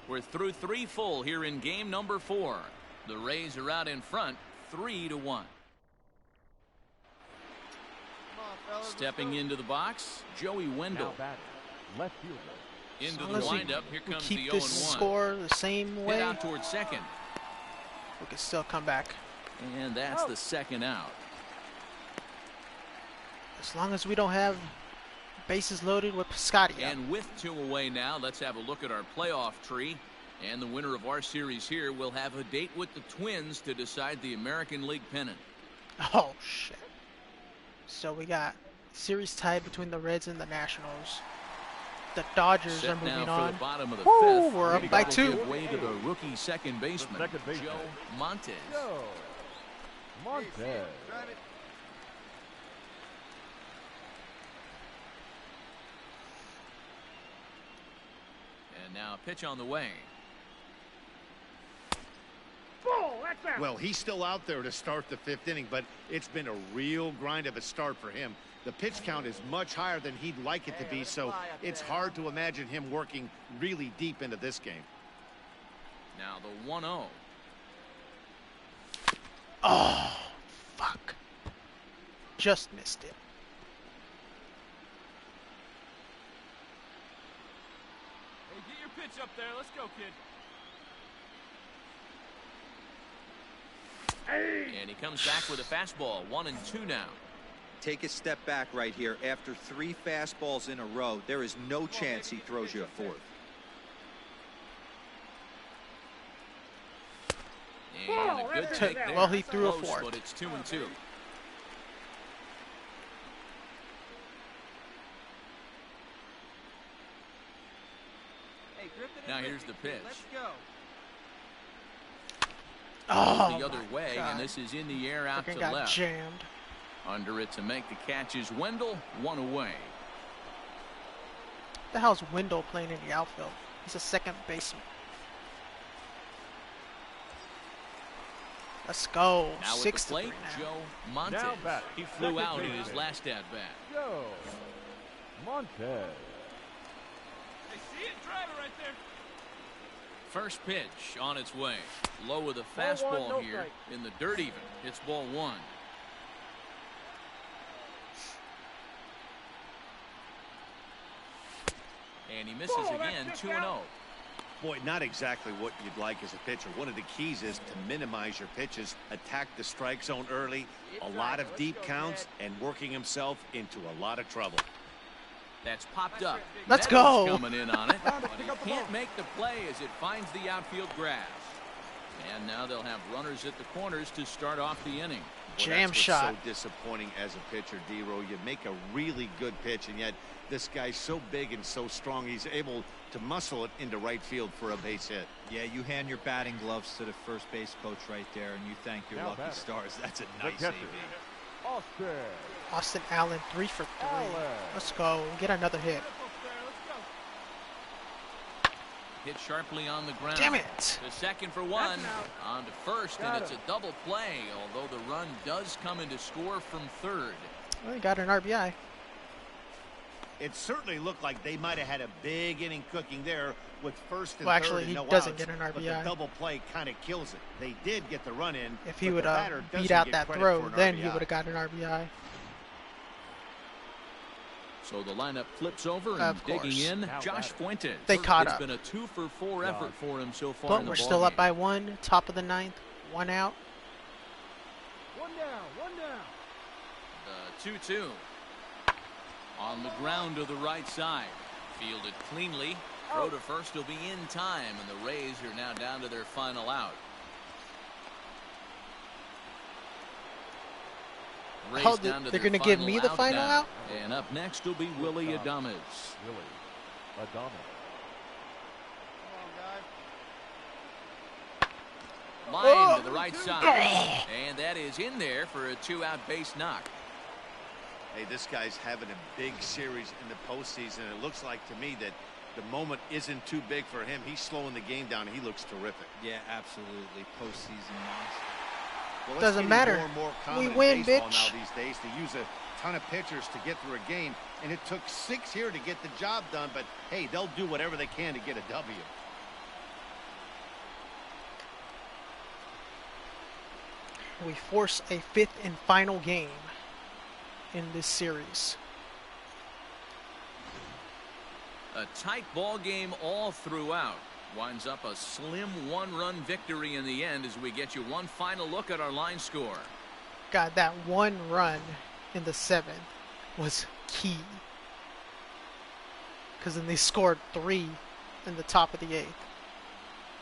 We're through 3 full here in game number 4. The Rays are out in front, 3-1. Stepping into the box, Joey Now Wendell. batting, left fielder, Into As the long as windup. Here we comes the keep 0-1. this score the same Hit way, out towards second. we can still come back. And that's the second out. As long as we don't have bases loaded with Piscotty. And with 2 away now, let's have a look at our playoff tree. And the winner of our series here will have a date with the Twins to decide the American League pennant. Oh, shit. So we got series tied between the Reds and the Nationals. The Dodgers Set are now moving for on. the bottom of the Woo, 5th. we're up That'll by give 2. way to the rookie second baseman, second baseman. Joe Montez. Joe Montez. Drive it. And now a pitch on the way. Well, he's still out there to start the 5th inning, but it's been a real grind of a start for him. The pitch count is much higher than he'd like it to be, so it's hard to imagine him working really deep into this game. Now the 1-0. Oh, fuck. Just missed it. Hey, get your pitch up there. Let's go, kid. And he comes back with a fastball. 1-2 now. Take a step back right here. After 3 fastballs in a row, there is no chance he throws you a 4th. And a good take there. Well, he threw a Close, 4th. but it's 2-2. Hey, grip it in Now quick, here's the kid. pitch. Let's go. Oh, The other my way, God. and this is in the air out Fucking to got left. jammed. Under it to make the catch is Wendell. 1 away. What the hell's Wendell playing in the outfield? He's a second baseman. Let's go. Now at 6 the to 3 plate, now. Joe Montez. Now batting, He flew second out in his baseman. last at bat. Joe Montez. Hey, see it? Drive it right there. First pitch on its way. Low with a Ball 1, fastball no here strike. in the dirt even. It's ball 1. And he misses again. 2-0. Boy, not exactly what you'd like as a pitcher. One of the keys is to minimize your pitches, attack the strike zone early, a lot of deep counts, and working himself into a lot of trouble. That's popped up. Let's Meadows go. coming in on it, but he can't make the play as it finds the outfield grass. And now they'll have runners at the corners to start off the inning. Well, Jam that's shot. what's so disappointing as a pitcher, D-Row. You make a really good pitch, and yet this guy's so big and so strong, he's able to muscle it into right field for a base hit. Yeah, you hand your batting gloves to the first base coach right there, and you thank your Now lucky batting. stars. That's a The nice catcher, AB. Austin. Austin Allen 3 for 3. Allen. Let's go. Get another hit. Hit sharply on the ground. Damn it. The second for one. On to first, and it's a double play, although the run does come in to score from third. Well, he got an RBI. It certainly looked like they might have had a big inning cooking there with first and Well, actually, third and he no doesn't outs, get an but the RBI. double play kind of kills it. They did get the run in. If he but would the batter beat doesn't out get that credit throw, for an then he RBI. would have got an RBI. So the lineup flips over and Of digging course. in, Now Josh batting. Fuentes. They caught It's up. been a 2-for-4 effort for him so far But in the we're ball still up game. by 1. Top of the 9th. 1 out. One down, one down. The 2-2. On the ground to the right side. Fielded cleanly. Throw to first will be in time, and the Rays are now down to their final out. Rays Oh, down to they're their gonna give me the final now. out? And up next will be Willie Adames. Willie Adames. Line to the right side. And that is in there for a 2-out base knock. Hey, this guy's having a big series in the postseason. It looks like to me that the moment isn't too big for him. He's slowing the game down. He looks terrific. Yeah, absolutely. Postseason monster. Well, Doesn't getting matter. More and more We common in win, baseball bitch. now these days to use a ton of pitchers to get through a game, and it took 6 here to get the job done. But hey, they'll do whatever they can to get a W. We force a 5th and final game in this series. A tight ball game all throughout. Winds up a slim 1-run victory in the end as we get you one final look at our line score. God, that 1 run in the 7th was key. Because then they scored 3 in the top of the 8th.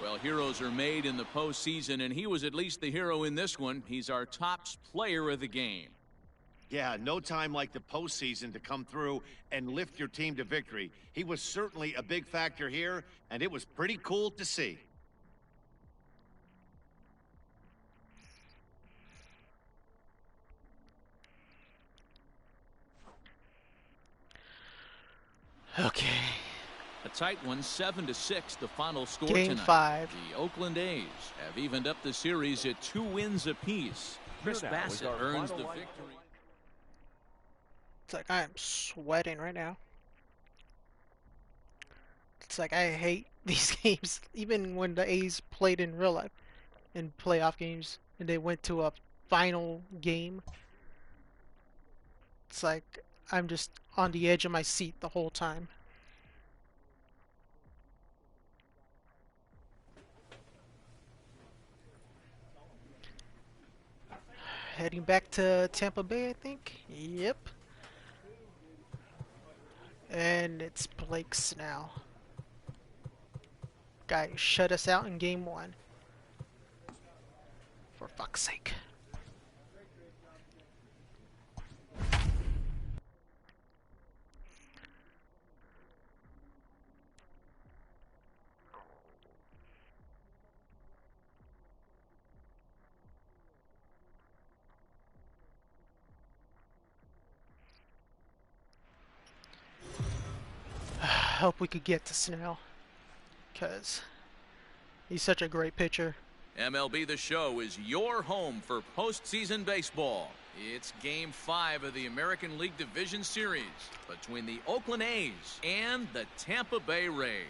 Well, heroes are made in the postseason, and he was at least the hero in this one. He's our top player of the game. Yeah, no time like the postseason to come through and lift your team to victory. He was certainly a big factor here, and it was pretty cool to see. Okay. A tight one, 7-6, the final score Game tonight. 5. The Oakland A's have evened up the series at 2 wins apiece. Chris Here now is Bassett our earns the final line. victory. It's like I am sweating right now. It's like I hate these games. Even when the A's played in real life, in playoff games, and they went to a final game. It's like I'm just on the edge of my seat the whole time. Heading back to Tampa Bay, I think. Yep. And it's Blake Snell. Guy who shut us out in game 1. For fuck's sake. I hope we could get to Snell, because he's such a great pitcher. MLB The Show is your home for postseason baseball. It's Game 5 of the American League Division Series between the Oakland A's and the Tampa Bay Rays.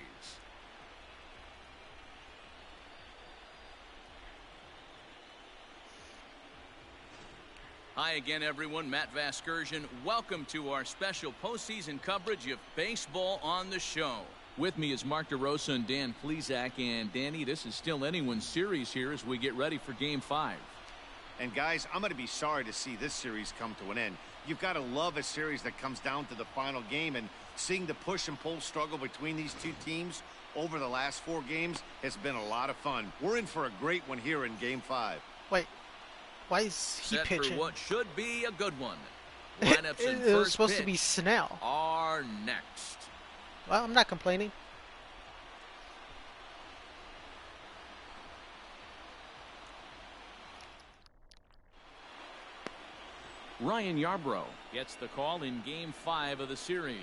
Hi again, everyone. Matt Vasgersian. Welcome to our special postseason coverage of Baseball on the Show. With me is Mark DeRosa and Dan Plesac. And Danny, this is still anyone's series here as we get ready for Game 5. And guys, I'm going to be sorry to see this series come to an end. You've got to love a series that comes down to the final game, and seeing the push and pull struggle between these two teams over the last 4 games has been a lot of fun. We're in for a great one here in Game 5. Wait, why is he Set pitching? for what should be a good one. Lineups in It was first supposed to be pitch Snell. are next. Well, I'm not complaining. Ryan Yarbrough gets the call in Game 5 of the series.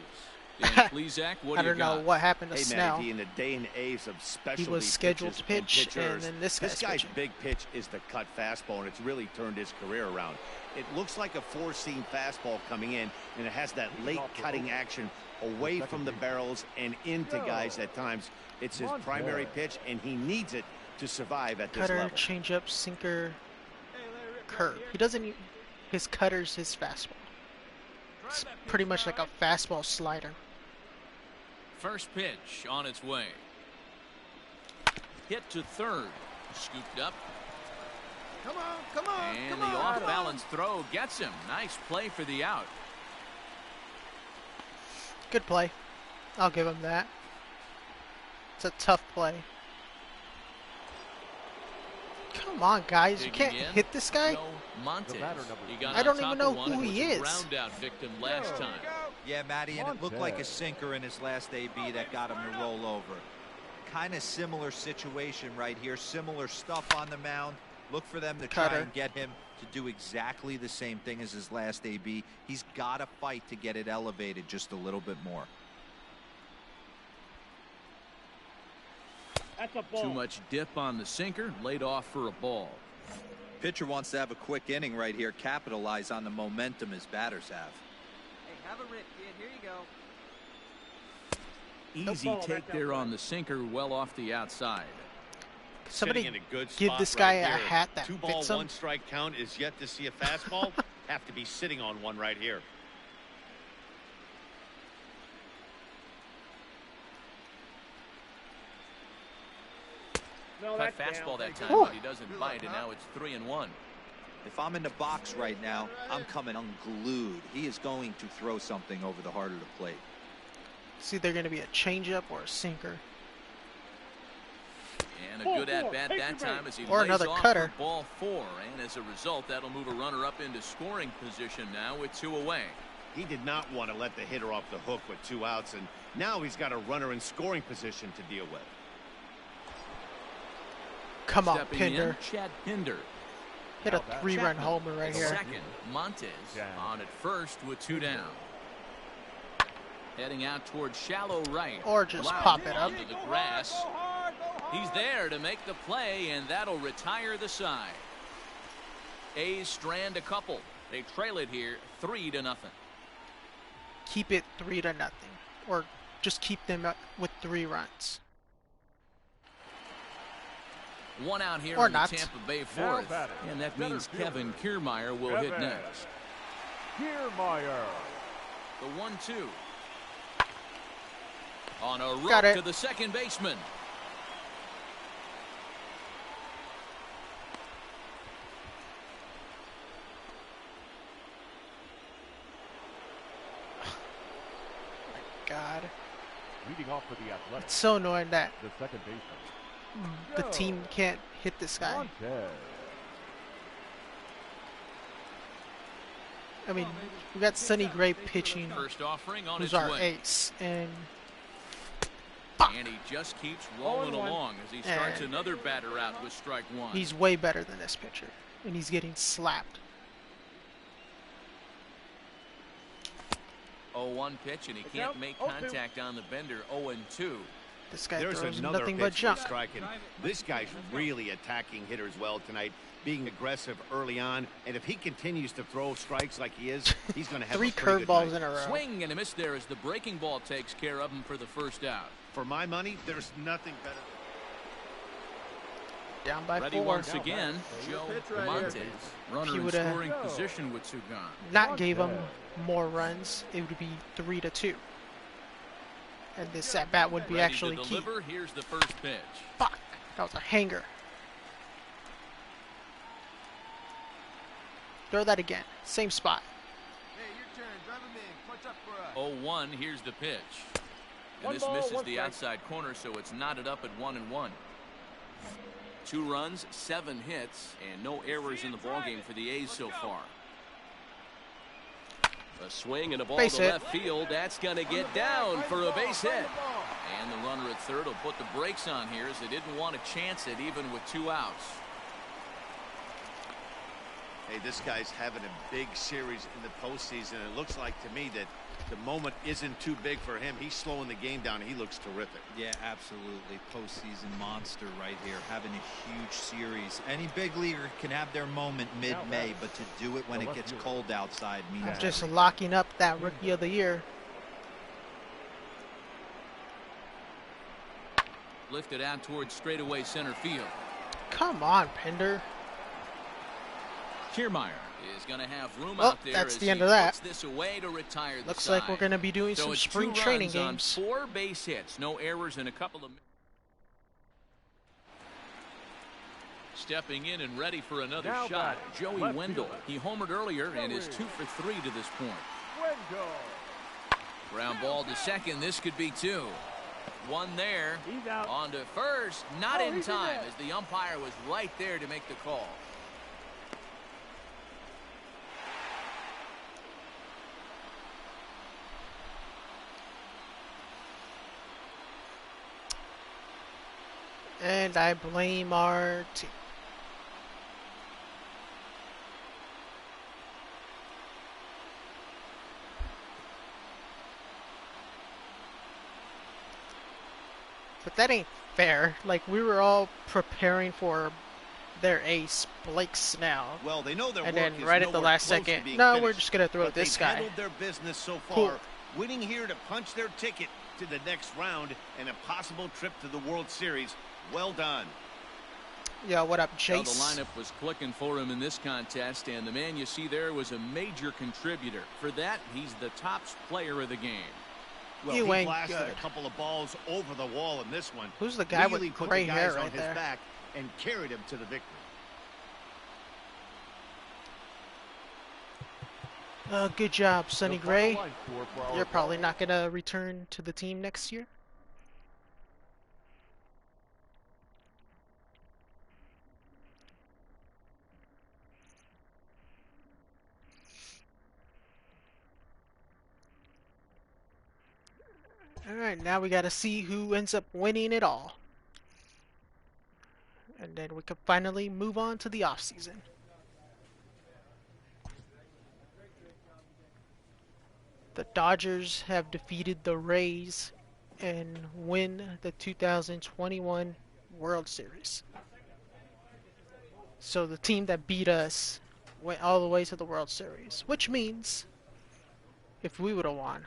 Dan Plesac, what I do you don't know got? what happened to Hey, Snell. Matty, in the day and age of specialty He was scheduled pitches to pitch, and pitchers, then this guy's pitching. big pitch is the cut fastball, and it's really turned his career around. It looks like a 4-seam fastball coming in, and it has that late cutting action away from the barrels and into guys at times. It's his primary pitch, and he needs it to survive at this Cutter, level. changeup, sinker, curve. He doesn't need his cutter's his fastball. It's pretty much like a fastball slider. First pitch on its way. Hit to third. Scooped up. Come on, And the off-balance throw gets him. Nice play for the out. Good play. I'll give him that. It's a tough play. Come on, guys. You Digging can't in, hit this guy? Joe Montes. He got I on don't top even of know one who and he was a is. ground-out victim last time. Yeah, Matty, and it looked like a sinker in his last AB that got him to roll over. Kind of similar situation right here. Similar stuff on the mound. Look for them to try Cutter. and get him to do exactly the same thing as his last AB. He's got to fight to get it elevated just a little bit more. That's a ball. Too much dip on the sinker. Laid off for a ball. Pitcher wants to have a quick inning right here. Capitalize on the momentum his batters have. Hey, have a rip, kid. Here you go. Easy take there on the sinker, well off the outside. Somebody Sitting in a good give spot this guy right a here. hat that 2 ball, fits him. 1 strike count is yet to see a fastball. Have to be sitting on one right here. No, Cut that's fastball down. that time, Whew. but he doesn't bite, and now it's 3-1. If I'm in the box right now, I'm coming unglued. He is going to throw something over the heart of the plate. It's either going to be a changeup or a sinker. And a good at-bat that time as he Or lays another off cutter. for ball 4. And as a result, that'll move a runner up into scoring position now with 2 away. He did not want to let the hitter off the hook with 2 outs, and now he's got a runner in scoring position to deal with. Come on, Stepping Pinder. in, Chad Pinder. Hit a 3-run homer right here. Second, Montes on at first with 2 down. Heading out towards shallow right. Or just Loud pop it up. onto the grass. He's there to make the play, and that'll retire the side. A's strand a couple. They trail it here 3-0. Keep it 3-0. Or just keep them up with 3 runs. 1 out here Or in not. the Tampa Bay Now 4th. batting, And that center means fielder, Kevin Kiermaier will hit Kevin next. Kiermaier. The 1-2. On a Got rope it. to the second baseman. God. Leading off for the Athletics, It's so annoying that the second baseman, the team can't hit this guy. Montez. I mean, we got Sonny Gray pitching, First offering on who's its our way. ace, and And he just keeps rolling 0-1. along as he starts And another batter out with strike 1. he's way better than this pitcher, and he's getting slapped. 0-1 pitch, and he can't make contact on the bender. 0-2. This guy There's throws another nothing pitch but for junk. striking. This guy's really attacking hitters well tonight, being aggressive early on, and if he continues to throw strikes like he is, he's going to have 3 a pretty good curveballs night. in a row. Swing and a miss there as the breaking ball takes care of him for the first out. For my money, there's nothing better. Down by Ready 4. once again, Joe Montes. Runner He in would've scoring position with 2 gone. Not gave him more runs, it would be 3-2. And this at bat would be Ready actually to key. deliver. Here's the first pitch. Fuck! That was a hanger. Throw that again. Same spot. Hey, your turn. Drive him in. Clutch up for us. 0-1. Here's the pitch. And One this ball, misses one the strike. outside corner, so it's knotted up at 1-1. 2 runs, 7 hits, and no errors in the ballgame for the A's so far. A swing and a ball Base to hit. left field. That's going to get down for a base hit. And the runner at third will put the brakes on here as they didn't want to chance it even with 2 outs. Hey, this guy's having a big series in the postseason. It looks like to me that the moment isn't too big for him. He's slowing the game down. He looks terrific. Yeah, absolutely. Postseason monster right here, having a huge series. Any big leaguer can have their moment mid-May, but to do it when it gets cold outside means Just everything. locking up that Rookie of the Year. Lifted out towards straightaway center field. Come on, Pender. Kiermaier is going to have room Well, out there that's as the he end of that. puts this away to retire the Looks side. like we're going to be doing So some it's spring 2 training runs games. on 4 base hits, no errors in a couple of. Stepping in and ready for another Now shot, batting, Joey left Wendell. fielder. He homered earlier and is Joey. 2 for 3 to this point. Wendell. Ground ball to second. This could be 2. 1 there. He's out. On to first. Not Oh, in he's in time there. as the umpire was right there to make the call. And I blame our team. But that ain't fair. Like, we were all preparing for their ace, Blake Snell. Well, they know their And work then is right at the nowhere last close to second, being no, finished, we're just going to throw but this they've guy. handled their business so far, Cool. winning here to punch their ticket to the next round and a possible trip to the World Series. Well done. Yo, what up, Well, the Chase? lineup was clicking for him in this contest, and the man you see there was a major contributor. For that, he's the top player of the game. Well, You he ain't blasted good. a couple of balls over the wall in this one. Who's the guy really with put gray the hair guys on right his there? back and carried him to the victory. Good job, Sonny The Gray. final line score for our You're probably not going to return to the team next year. Alright, now we got to see who ends up winning it all. And then we can finally move on to the offseason. The Dodgers have defeated the Rays and win the 2021 World Series. So the team that beat us went all the way to the World Series, which means if we would have won,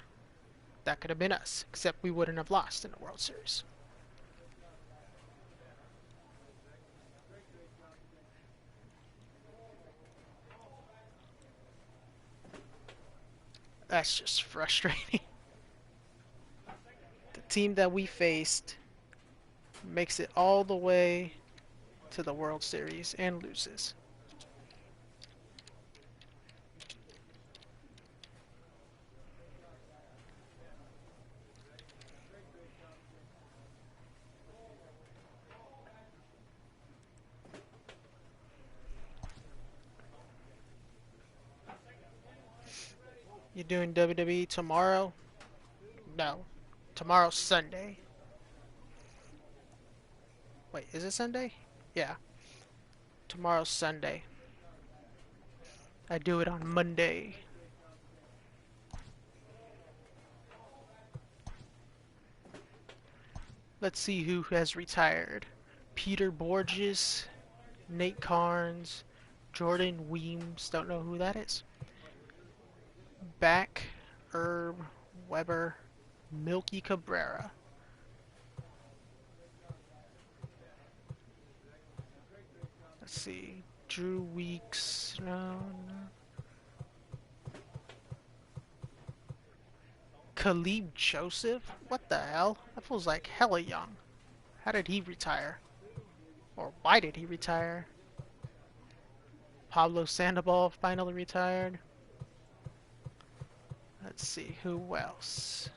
that could have been us, except we wouldn't have lost in the World Series. That's just frustrating. The team that we faced makes it all the way to the World Series and loses. You doing WWE tomorrow? No. Tomorrow's Sunday. Wait, is it Sunday? Yeah. Tomorrow's Sunday. I do it on Monday. Let's see who has retired. Peter Borges, Nate Carnes, Jordan Weems, don't know who that is. Back, Herb, Weber, Milky Cabrera. Let's see. Drew Weeks. No. Khalib Joseph? What the hell? That feels like hella young. How did he retire? Or why did he retire? Pablo Sandoval finally retired. Let's see, who else?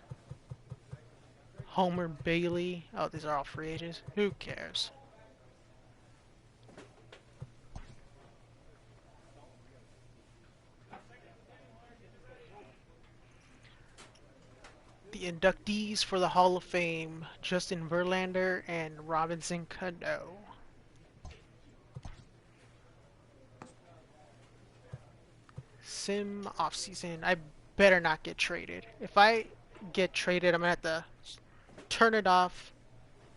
Homer Bailey. Oh, these are all free agents. Who cares? The inductees for the Hall of Fame: Justin Verlander and Robinson Cano. Sim offseason. I better not get traded. If I get traded, I'm gonna have to turn it off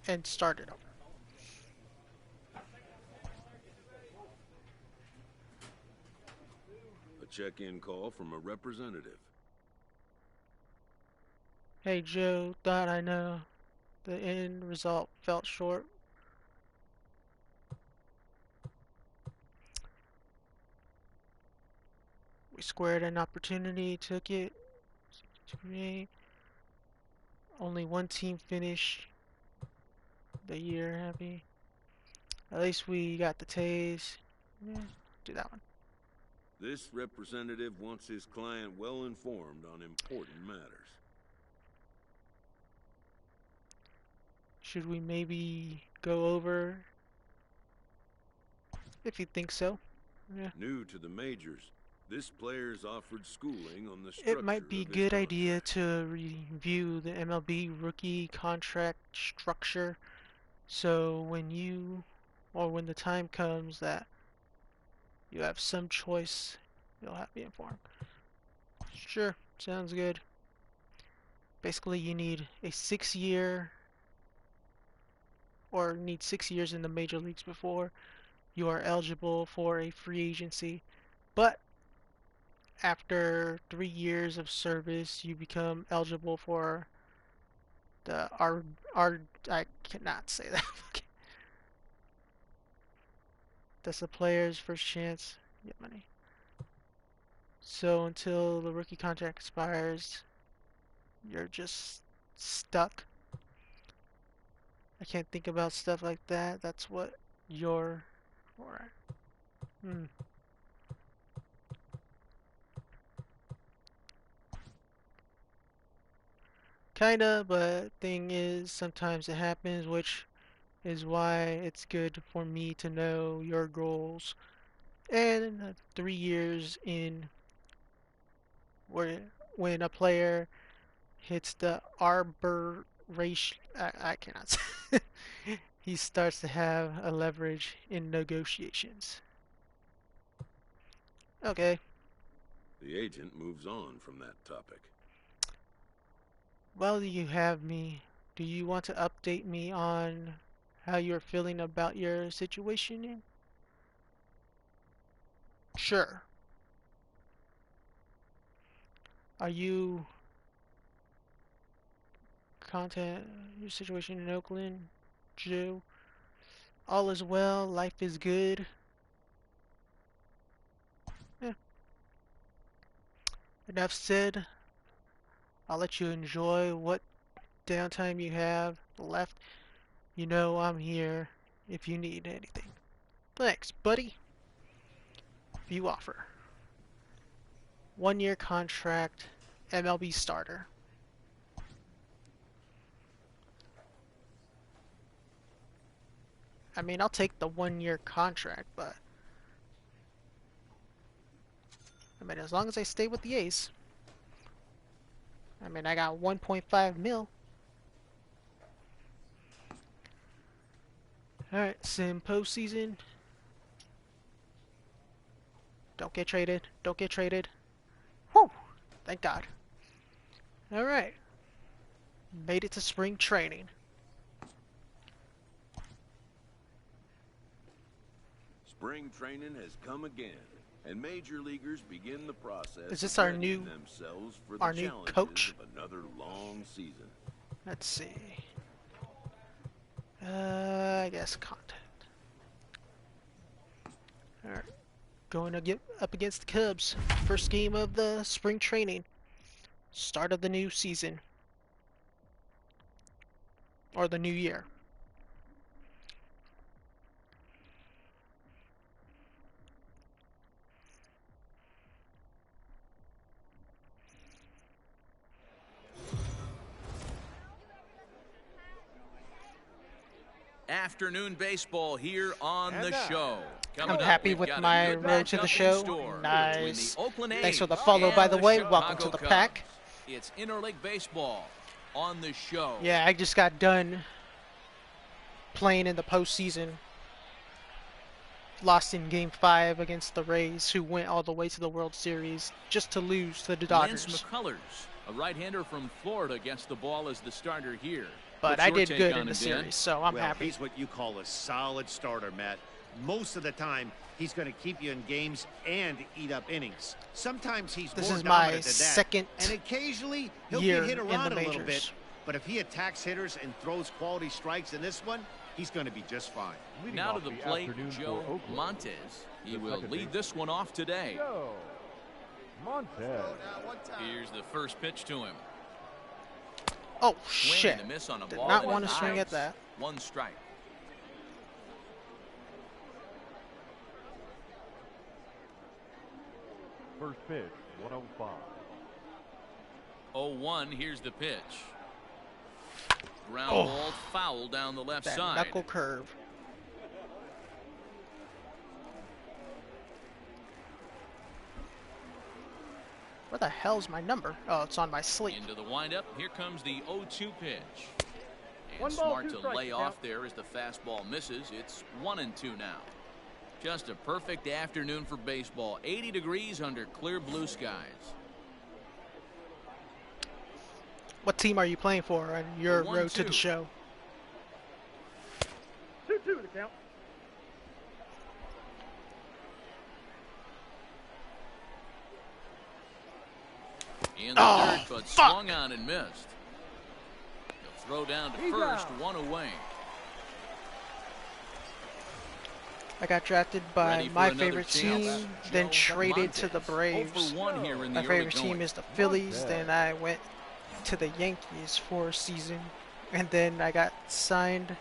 and start it over. A check-in call from a representative. Hey Joe, thought I know. The end result felt short. We squared an opportunity, took it. Only one team finished the year happy. At least we got the Tays. Yeah, do that one. This representative wants his client well informed on important matters. Should we maybe go over? If you think so. Yeah. New to the majors, this player's offered schooling on the structure It might be a of his good contract. idea to review the MLB rookie contract structure, so when the time comes that you have some choice, you'll have to be informed. Sure, sounds good. Basically, you need a 6-year, or need 6 years in the major leagues before you are eligible for a free agency. But after 3 years of service, you become eligible for the I cannot say that. That's the player's first chance to get money. So until the rookie contract expires, you're just stuck. I can't think about stuff like that. That's what you're for. Kinda, but thing is, sometimes it happens, which is why it's good for me to know your goals. And 3 years in, where when a player hits the arbitration, I cannot say. He starts to have a leverage in negotiations. Okay. The agent moves on from that topic. Well, you have me. Do you want to update me on how you're feeling about your situation? Sure. Are you content your situation in Oakland, Joe? All is well, life is good. Yeah. Enough said. I'll let you enjoy what downtime you have left. You know I'm here if you need anything. Thanks, buddy. View offer. 1-year contract, MLB starter. I mean, I'll take the 1-year contract, but I mean, as long as I stay with the A's. I mean, I got 1.5 mil. Alright, sim postseason. Don't get traded. Don't get traded. Whew! Thank God. Alright. Made it to spring training. Spring training has come again, and major leaguers begin the process. Is this of our readying new themselves for our the new challenges coach? of another long season. Let's see. I guess content. Alright. Going to get up against the Cubs. First game of the spring training. Start of the new season. Or the new year. Afternoon baseball here on the show. I'm happy with my road to the show. Nice. Thanks for the follow, by the way. Welcome to the pack. It's interleague baseball on the show. Yeah, I just got done playing in the postseason. Lost in Game 5 against the Rays, who went all the way to the World Series just to lose to the Dodgers. Lance McCullers, a right-hander from Florida, gets the ball as the starter here. But I did good in the series, so I'm happy. He's what you call a solid starter, Matt. Most of the time, he's going to keep you in games and eat up innings. Sometimes he's more dominant than that. This is my second and occasionally he'll year get hit around in the a little bit. majors. But if he attacks hitters and throws quality strikes in this one, he's going to be just fine. Now to the plate, Joe Montez. He will lead this one off today. Joe Montez. Here's the first pitch to him. Oh, Swing shit. and a miss on a Did ball not that want to swing at dives. that. One strike. First pitch, 105. 0-1, here's the pitch. Ground Oh. ball foul down the left That side. knuckle curve. Where the hell's my number? Oh, it's on my sleeve. Into the windup. Here comes the 0-2 pitch. And 1 ball, smart 2 to strikes, lay count. off there as the fastball misses. It's 1-2 now. Just a perfect afternoon for baseball. 80 degrees under clear blue skies. What team are you playing for on your The road to 1-2. the show? 2-2 to count. In the dirt, but fuck. swung on and missed. He'll throw down to He's first, out. one away. I got drafted by Ready for my another favorite chance. team, then Joe traded to the Montez. Braves. 0 for 1 here in the My early favorite team going. is the Phillies. Montez. Then I went to the Yankees for a season, and then I got signed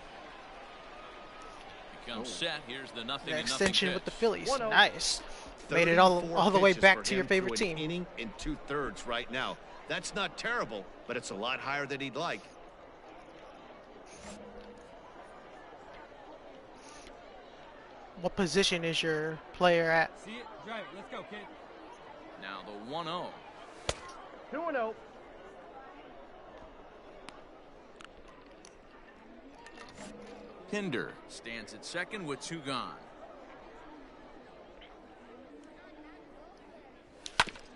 Becomes set. Here's the nothing an and nothing extension pitch. with the Phillies. 1-0. Nice. Made it all 34 the way pitches back for to your him favorite through an team. inning in 2/3 right now. That's not terrible, but it's a lot higher than he'd like. What position is your player at? See it, drive it. Let's go, kid. Now the 1-0. 2-0. Pinder stands at second with 2 gone.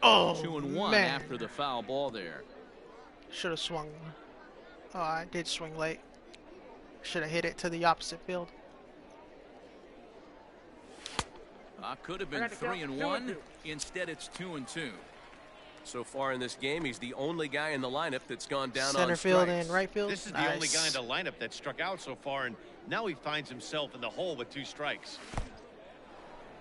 Oh, 2-1 man. after the foul ball there. Should have swung. Oh, I did swing late. Should have hit it to the opposite field. Could have been I got to count. 3-1. 2-2. Instead, it's 2-2. So far in this game, he's the only guy in the lineup that's gone down Center on field strikes. and right field. This is Nice. the only guy in the lineup that struck out so far, and now he finds himself in the hole with 2 strikes.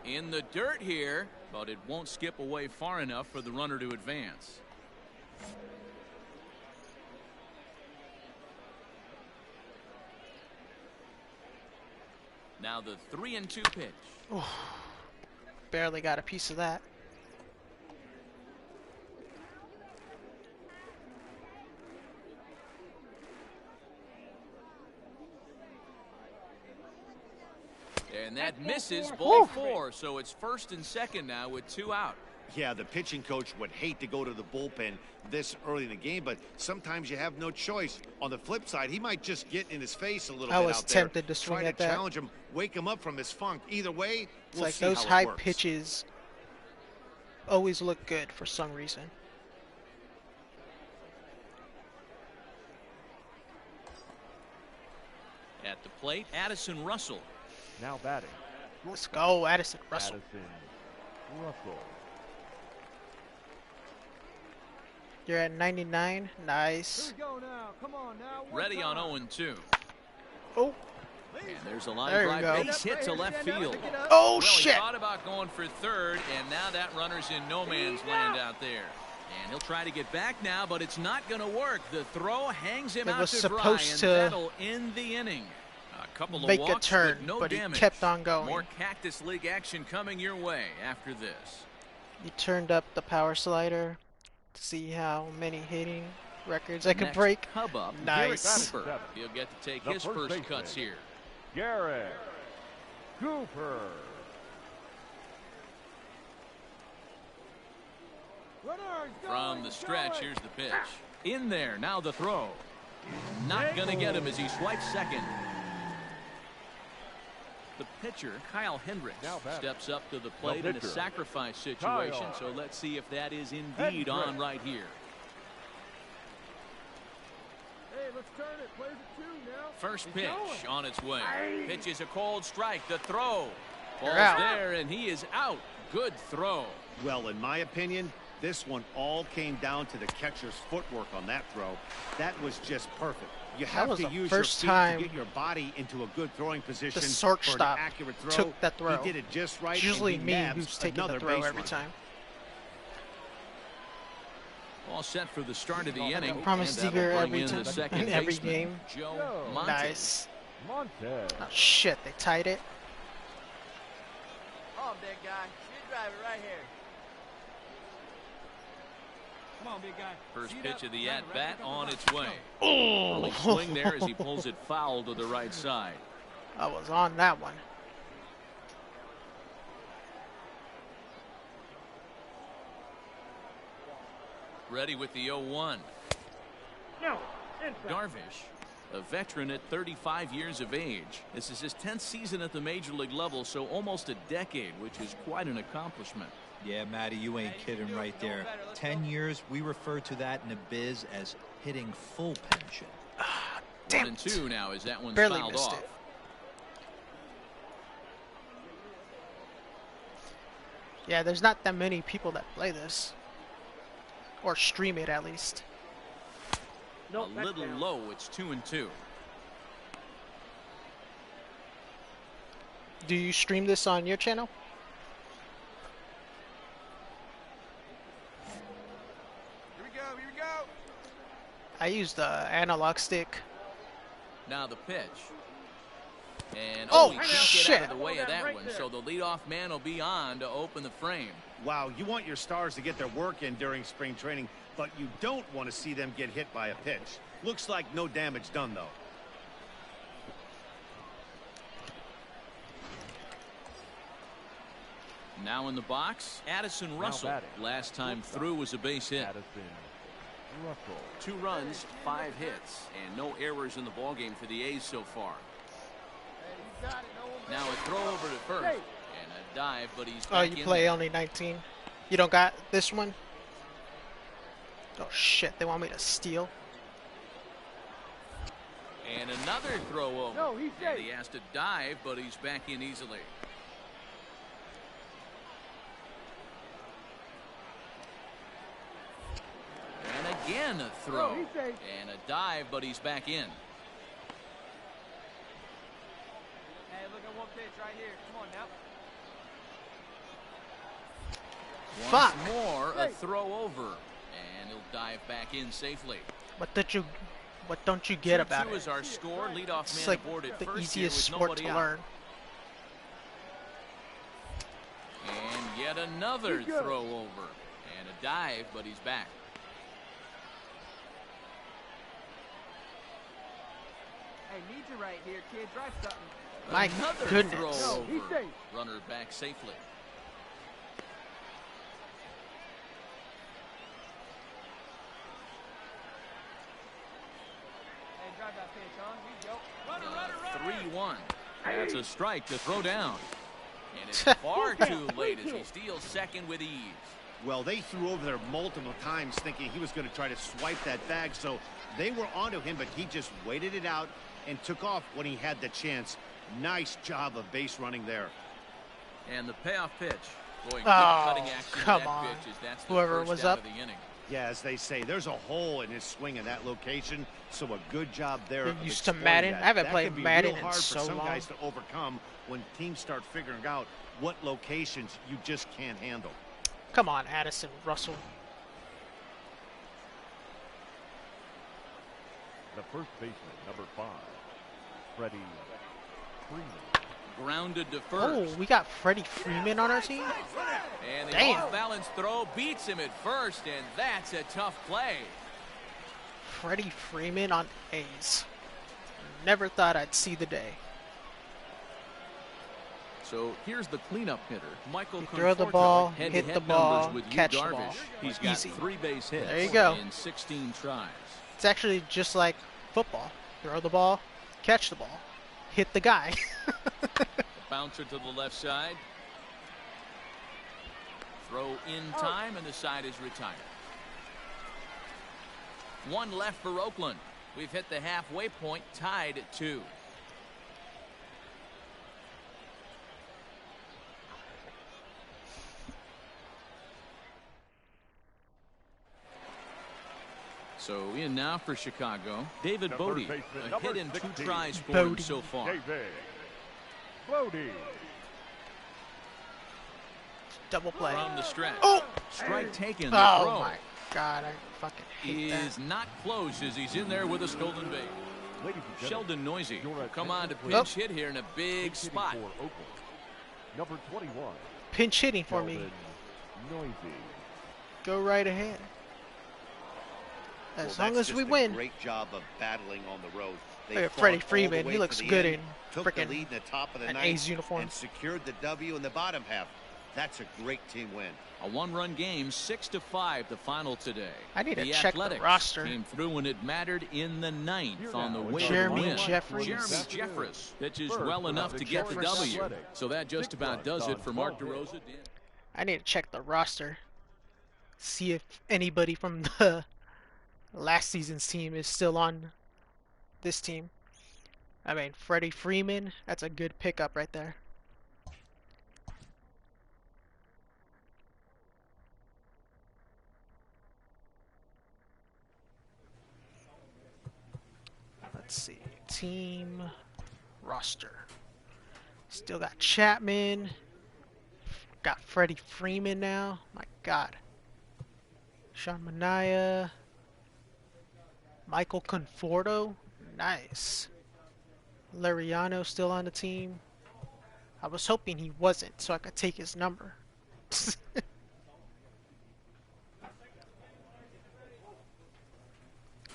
In the dirt here, but it won't skip away far enough for the runner to advance. Now the 3-2 pitch. Barely got a piece of that. And that misses ball 4, so it's first and second now with 2 out. Yeah, the pitching coach would hate to go to the bullpen this early in the game, but sometimes you have no choice. On the flip side, he might just get in his face a little I bit was out there. tempted to swing Try at to that. challenge him, wake him up from his funk. Either way, It's we'll like see those how it high works. pitches always look good for some reason. At the plate, Addison Russell. Now batting. Let's go, Addison Russell. Addison Russell. You're at 99. Nice. Here we go now. Come on now. One Ready on time. 0-2. Oh, And there's a line There you drive go. base hit to left field. oh Well, shit. he thought about going for third, and now that runner's in no man's land out there. And he'll try to get back now, but it's not going to work. The throw hangs him It out was to dry, supposed and to that'll end the inning. A couple make of a walks, turn, but no but he damage. kept on going. More Cactus League action coming your way after this. He turned up the power slider to see how many hitting records I could Next break. Cub up, Nice. Garrett Cooper. He'll get to take The his first first baseman. cuts here. Garrett Cooper. From the stretch, here's the pitch. In there, now the throw. Not going to get him as he swipes second. The pitcher, Kyle Hendricks, Now batting. steps up to the plate in a pitcher, sacrifice situation, Kyle so let's see if that is indeed on Hendricks. right here. Hey, let's turn it. Plays it 2 now. First pitch on its way. Pitch is a cold strike. The throw. You're Ball's out. there, and he is out. Good throw. Well, in my opinion, this one all came down to the catcher's footwork on that throw. That was just perfect. You have was to the use first your feet time to get your body into a good throwing position The for shortstop an accurate throw. took that throw. He did it just right. It's and usually he me nabs who's taking another the throw base every run. time. All set for the start of the inning. Promise and that'll Seager bring every in time the second in every baseman, game. Joe Montes. Nice. Montez. Oh shit, they tied it. Come on, big guy. You drive it right here. Come on, big guy. First Seat pitch up, of the drive it at right bat back on the its box. way. Oh, Early swing there as he pulls it foul to the right side. I was on that one. Ready with the 0-1. Darvish, a veteran at 35 years of age. This is his 10th season at the major league level, so almost a decade, which is quite an accomplishment. Yeah, Matty, you ain't kidding right there. 10 years, we refer to that in the biz as hitting full pension. Damn 1-2 now as that one's Barely fouled missed off. it. Yeah, there's not that many people that play this. Or stream it at least. A little low, it's 2-2. Do you stream this on your channel? Here we go. Here we go. I use the analog stick. Now the pitch. And Oh, he can't get shit. out of the way of that one, so the leadoff man will be on to open the frame. Wow, you want your stars to get their work in during spring training, but you don't want to see them get hit by a pitch. Looks like no damage done, though. Now in the box, Addison Russell. batting. Last time through was a base hit. Addison Russell. 2 runs, 5 hits, and no errors in the ballgame for the A's so far. Hey, you got it. No one Now a throw over to first. And a dive, but he's Oh, back you in play there. only 19? You don't got this one? Oh shit, they want me to steal? And another throw over. No, he's and safe. he has to dive, but he's back in easily. And again a throw. Oh, he's safe. And a dive, but he's back in. Hey, look at one pitch right here. Come on now. Once Fuck. more, a throw over. And he'll dive back in safely. What don't you get about 2-2 it? is our score. Leadoff It's man like aboard at the first here easiest with sport nobody to out. learn. And yet another throw over. And a dive, but he's back. Hey, need you right here, kid. Drive something. My Another goodness. throw No, he's over. safe. Runner back safely. Hey, drive that pitch, huh? Here you go. Runner. 3-1. That's a strike to throw down. And it's far too late as he steals second with ease. Well, they threw over there multiple times thinking he was going to try to swipe that bag, so they were onto him, but he just waited it out and took off when he had the chance. Nice job of base running there. And the payoff pitch. Boy, good Oh, cutting action come that on. pitch as that's the Whoever first was out up. of the inning. Yeah, as they say, there's a hole in his swing in that location, so a good job there. You're of used to exploiting Madden? that. I haven't That played can be Madden real in hard so for some long. guys to overcome when teams start figuring out what locations you just can't handle. Come on, Addison Russell. the first baseman, number 5, Freddy Freeman. Grounded to Oh, first. we got Freddy Freeman on our team? And the Damn. off-balance throw beats him at first, and that's a tough play. Freddy Freeman on A's. Never thought I'd see the day. So here's the cleanup hitter, Michael You throw the Conforto. ball, Head-to-head hit the ball, numbers with catch Yu the Darvish. ball. He's got Easy. 3 base hits There you go. in 16 tries. It's actually just like football. Throw the ball, catch the ball, hit the guy. Bouncer to the left side. Throw in time, and the side is retired. 1 left for Oakland. We've hit the halfway point, tied at 2. So in now for Chicago, David The Bodie. third baseman, A number hit in 2 16. tries for him Bodie. so far. David Bodie. Double play. From the stretch. Oh! Strike taken. The Oh throw my God, I fucking hate that. is not close as he's in there with a stolen base. Ladies and gentlemen, Sheldon Noisy your come on to attention, pinch please. hit here in a big Hitting spot. for Oakland, number 21, Pinch hitting for me. Sheldon Noisy. Go right ahead. As long as we win. Great job of battling on the road. They Look at fought Freddie all the Freeman. way He to looks the good end, in took the freaking lead in the top of the an ninth A's uniform. and secured the W in the bottom half. That's a great team win. A 1-run game, 6-5, the final today. I need to the check the Athletics roster. came through when it mattered in the 9th on the way Jeremy to win. Jeffries. Jeremy Jeffries pitches First well for enough the to get the Jeffries W. Athletics. So that just about does it for Mark DeRosa. I need to check the roster. See if anybody from the last season's team is still on this team. I mean, Freddie Freeman, that's a good pickup right there. Let's see. Team roster. Still got Chapman. Got Freddie Freeman now. My God. Sean Manaea. Michael Conforto. Nice. Lariano still on the team. I was hoping he wasn't so I could take his number.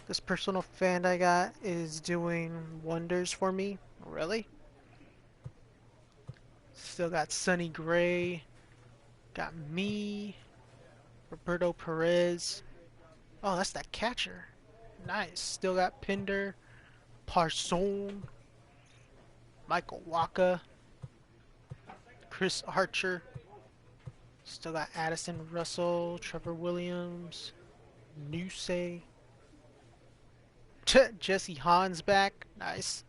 This personal fan I got is doing wonders for me. Really? Still got Sonny Gray. Got me. Roberto Perez. Oh, that's that catcher. Nice. Still got Pinder. Parson. Michael Waka. Chris Archer. Still got Addison Russell. Trevor Williams. Nusay. Jesse Hahn's back. Nice.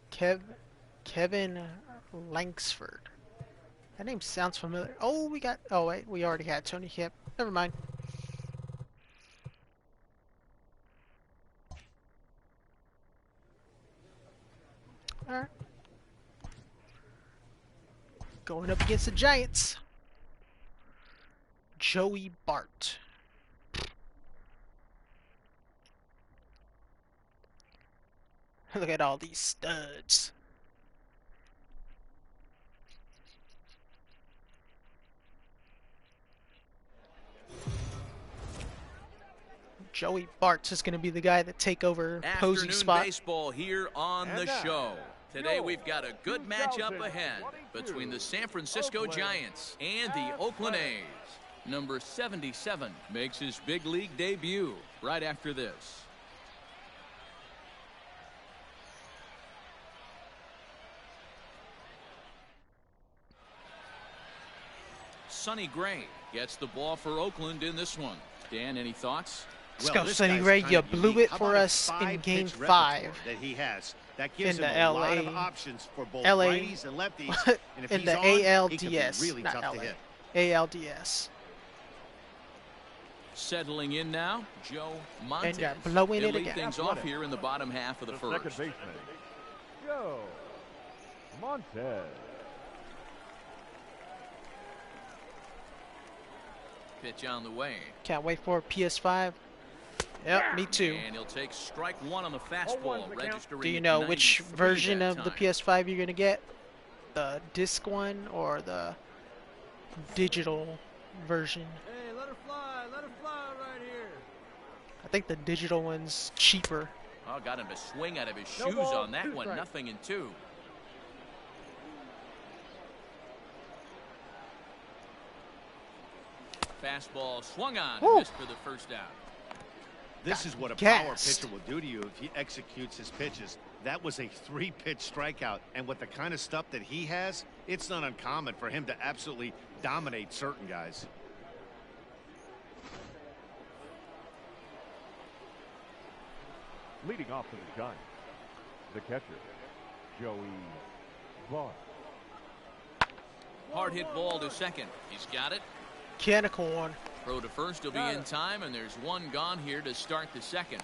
Kevin Langsford. That name sounds familiar. Oh, we got... Oh, wait. We already had Tony Hip. Never mind. Alright. Going up against the Giants. Joey Bart. Look at all these studs. Joey Bart's is going to be the guy that take over Posey's Afternoon spot. baseball here on the show. Today we've got a good matchup ahead between the San Francisco Giants and the Oakland A's. Number 77 makes his big league debut right after this. Sonny Gray gets the ball for Oakland in this one. Dan, any thoughts? Let's go, Sonny Gray. You blew it for us in Game 5 that he has. That gives in him the a lot of LA options for both LA righties and lefties. And if in he's the on, he can be ALDS, really not tough LA. to hit. ALDS. Settling in now, Joe Montez. And you're blowing He'll it lead again. things off here in the bottom half of the Second first. baseman, Joe Montez. Pitch on the way. Can't wait for PS5. Yep, me too. And he'll take strike one on the fastball, registering. Do you know which 93 version that of the time. PS5 you're gonna get? The disc one or the digital version? Hey, let her fly right here. I think the digital one's cheaper. Oh, got him to swing out of his No shoes ball, on that 2 one. strikes. 0-2. Fastball swung on, Woo. missed for the first out. This is what a gassed. power pitcher will do to you if he executes his pitches. That was a 3-pitch strikeout, and with the kind of stuff that he has, it's not uncommon for him to absolutely dominate certain guys. Leading off for the Giants, the catcher, Joey Vaughn. Hard hit ball to second. He's got it. Mechanical one. Throw to first will be in time, and there's one gone here to start the second.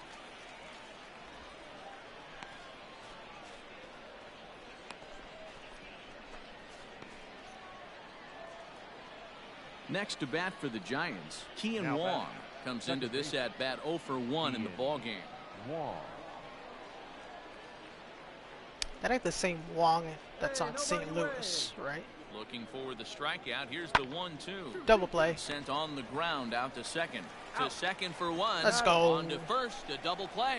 Next to bat for the Giants, Kean Now Wong batting. comes into this at bat 0 for 1 in the ball game. Wong. That ain't the same Wong that's on St. Louis, right? Looking for the strikeout. Here's the 1-2. Double play. Sent on the ground out to second. To second for one. Let's go. On to first, a double play.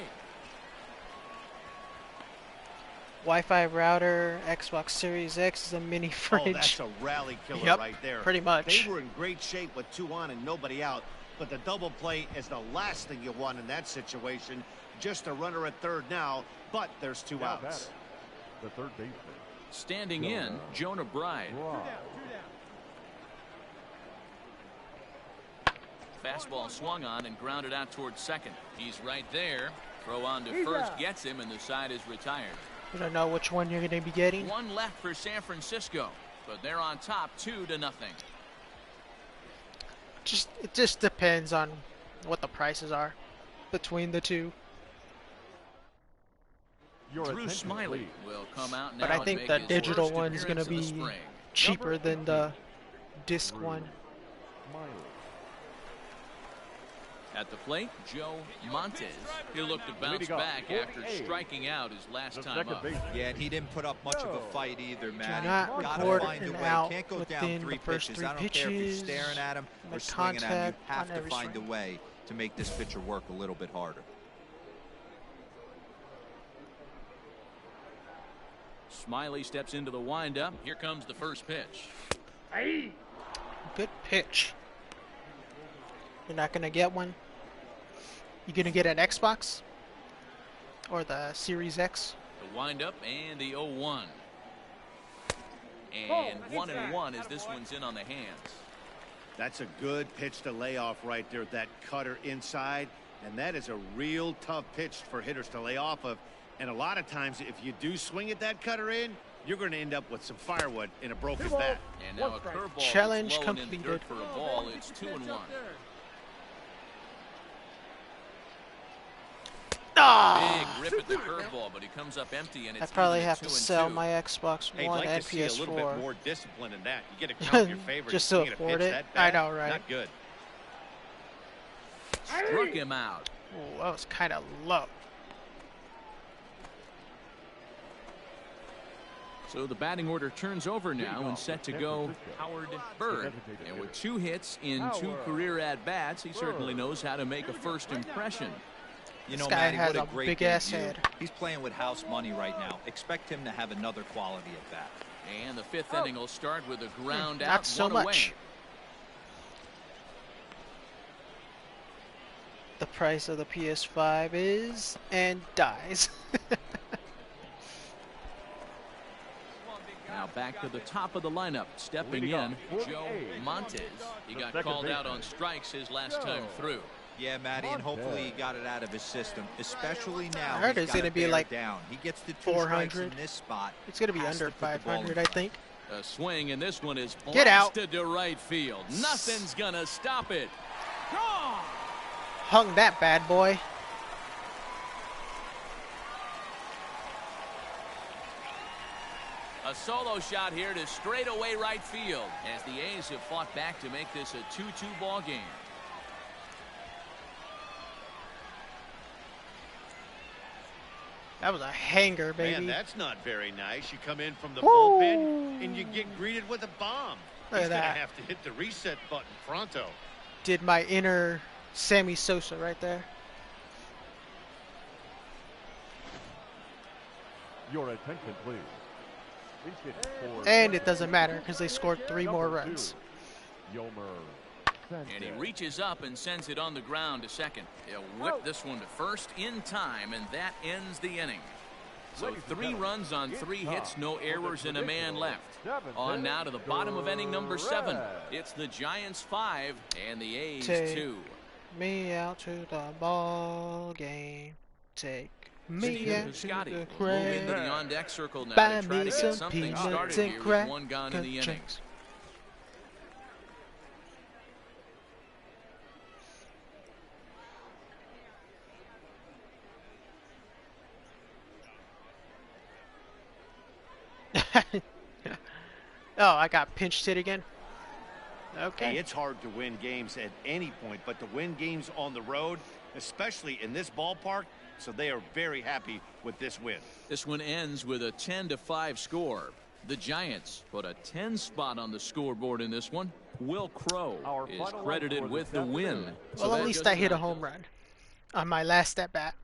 Wi-Fi router, Xbox Series X is a mini Oh, fridge. that's a rally killer Yep, right there. pretty much. They were in great shape with 2 on and nobody out, but the double play is the last thing you want in that situation. Just a runner at third now, but there's 2 Now outs. batting, the third baseman, Standing in, Jonah Bride. Bride. Fastball swung on and grounded out towards second. He's right there. Throw on to first gets him, and the side is retired. You don't know which one you're going to be getting. One left for San Francisco, but they're on top 2-0. It just depends on what the prices are between the two. Your Drew attention, Smiley please. will come out now. But I and think make the his digital first one's going to appearance of the be spring. cheaper than the disc one. Smiley. At the plate, Joe Montes. He'll look to bounce Leading off, back after 48. striking out his last The time second up. baseman. Yeah, and he didn't put up much of a fight either, Matty. not Gotta record find a an way. out Can't go down within 3 the first pitches. 3 I don't care if you're pitches. staring at him or Make swinging at him. You contact have on to every find a swing. way to make this pitcher work a little bit harder. Smiley steps into the windup. Here comes the first pitch. Good pitch. You're not going to get one? You going to get an Xbox? Or the Series X? The windup and the 0-1. And 1-1 as this one's in on the hands. That's a good pitch to lay off right there, that cutter inside, and that is a real tough pitch for hitters to lay off of. And a lot of times, if you do swing at that cutter in, you're going to end up with some firewood in a broken bat. And now a curveball Challenge that's low and in the completed. dirt for a ball. It's 2-1. Ah! Big rip at the curveball, but he comes up empty, and I it's probably even have at to 2-2. sell my Xbox Hey, I'd One like and to see a little bit PS4 more discipline in that. You get to count your favorite. just to afford it. I know, right? Not good. Struck him out. Oh, that was kind of low. So the batting order turns over now and set to go Howard Bird. And with 2 hits in 2 career at-bats, he certainly knows how to make a first impression. You This know, guy Matty, has what a a great big-ass debut. head. He's playing with house money right now. Expect him to have another quality at bat. And the 5th inning will start with a ground out, Not so 1 much. away. The price of the PS5 is and dies. Now back to the top of the lineup. Stepping Leading in, off, Joe 48. Montes. He The got second called out baseman. on strikes his last time through. Yeah, Matty, and hopefully he got it out of his system, especially now. I heard he's it's gotta gonna be bear like down. He gets the 2 strikes 400. in this spot. It's going to be Has under to put the ball in 500, I play. think. A swing, and this one is Get out. blasted to right field. Nothing's gonna stop it. Gone! Hung that bad boy. A solo shot here to straightaway right field as the A's have fought back to make this a 2-2 ball game. That was a hanger, baby. Man, that's not very nice. You come in from the Woo! bullpen and you get greeted with a bomb. Look He's at going to that. have to hit the reset button pronto. Did my inner Sammy Sosa right there. Your attention, please. Please hit for And it doesn't matter because they scored 3 more number runs. 2, Yomer And he Sanchez. reaches up and sends it on the ground to second. He'll whip this one to first in time, and that ends the inning. So 3 runs on 3 hits, no errors, and a man left. On now to the bottom of inning number 7. It's the Giants 5 and the A's Take 2. Me out to the ball game. Take me Steven out to Piscotty the will move into crib. the on-deck circle now Buy to try to me get some something peanuts started and here crack with 1 gone in the inning. jokes. Oh, I got pinched hit again. Okay. Hey, it's hard to win games at any point, but to win games on the road, especially in this ballpark, so they are very happy with this win. This one ends with a 10-5 score. The Giants put a 10 spot on the scoreboard in this one. Will Crow Our is final credited line with for the this win. afternoon. Well, at least I hit a home run on my last at bat.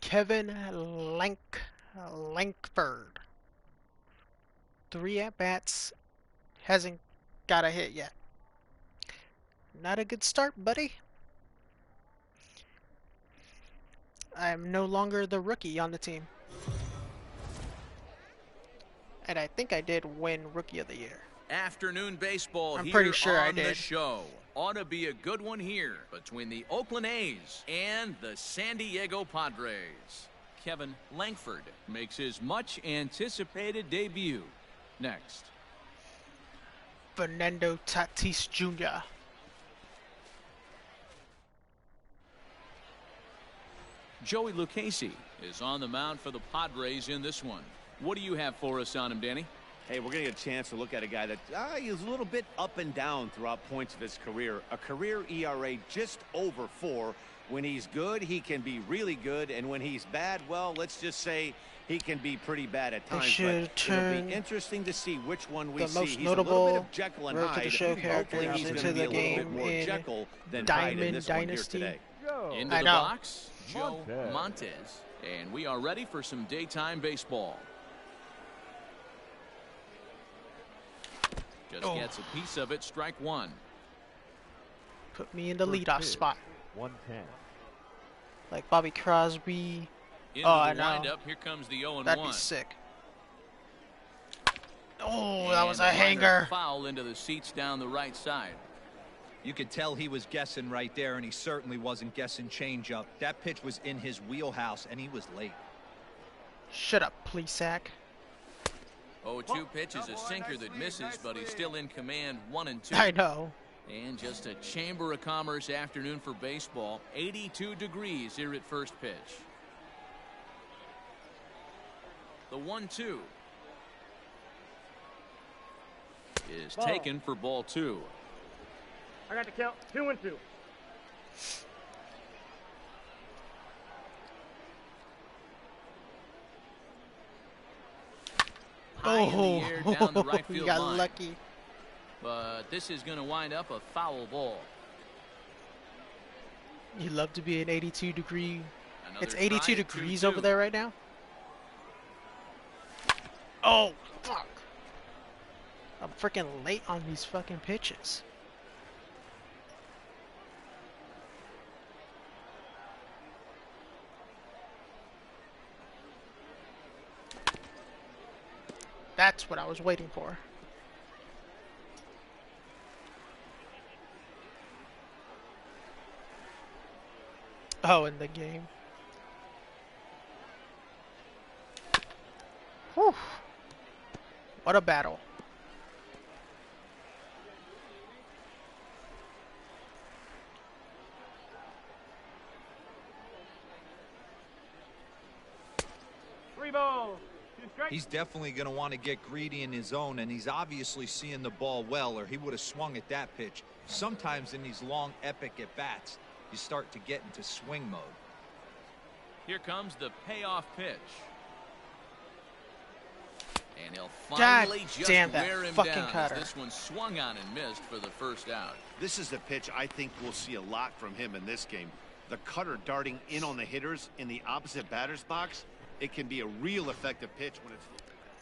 Kevin Lankford. 3 at bats, hasn't got a hit yet. Not a good start, buddy. I am no longer the rookie on the team. And I think I did win Rookie of the Year. Afternoon baseball I'm here pretty sure I on the did. show. Ought to be a good one here between the Oakland A's and the San Diego Padres. Kevin Lankford makes his much anticipated debut. Next. Fernando Tatis Jr. Joey Lucchesi is on the mound for the Padres in this one. What do you have for us on him, Danny? Hey, we're going to get a chance to look at a guy that is a little bit up and down throughout points of his career. A career ERA just over 4. When he's good, he can be really good. And when he's bad, well, let's just say he can be pretty bad at times. should But it'll turn be interesting to see which one we the see. most He's a little bit notable of Jekyll and Road to Hyde. the Show Hopefully characters he's going into to be the a little bit game more in Jekyll than Hyde in Diamond this one here Dynasty. today. Into I the know. box, Joe Montes. And we are ready for some daytime baseball. Just gets a piece of it, strike 1. Put me in the First leadoff pitch, spot. 110. Like Bobby Crosby. Into Oh, the I know. windup, here comes the 0-1. That'd be sick. Oh, that And was the a liner hanger. foul into the seats down the right side. You could tell he was guessing right there, and he certainly wasn't guessing changeup. That pitch was in his wheelhouse, and he was late. Shut up, Plesac. 0-2 pitch is a sinker that misses, but he's still in command 1-2. I know. And just a Chamber of Commerce afternoon for baseball. 82 degrees here at first pitch. The 1-2 is taken for ball 2. I got the count. 2-2. High in the air down the right you field got line. lucky. But this is going to wind up a foul ball. You love to be an 82 degree. Another It's try 82 at degrees 2-2. over there right now. Oh, fuck. I'm freaking late on these fucking pitches. That's what I was waiting for. Oh, in the game. Whew. What a battle. He's definitely going to want to get greedy in his zone, and he's obviously seeing the ball well, or he would have swung at that pitch. Sometimes in these long, epic at-bats, you start to get into swing mode. Here comes the payoff pitch. And he'll finally just wear him down as this one swung on and missed for the first out. This is the pitch I think we'll see a lot from him in this game. The cutter darting in on the hitters in the opposite batter's box. It can be a real effective pitch when it's...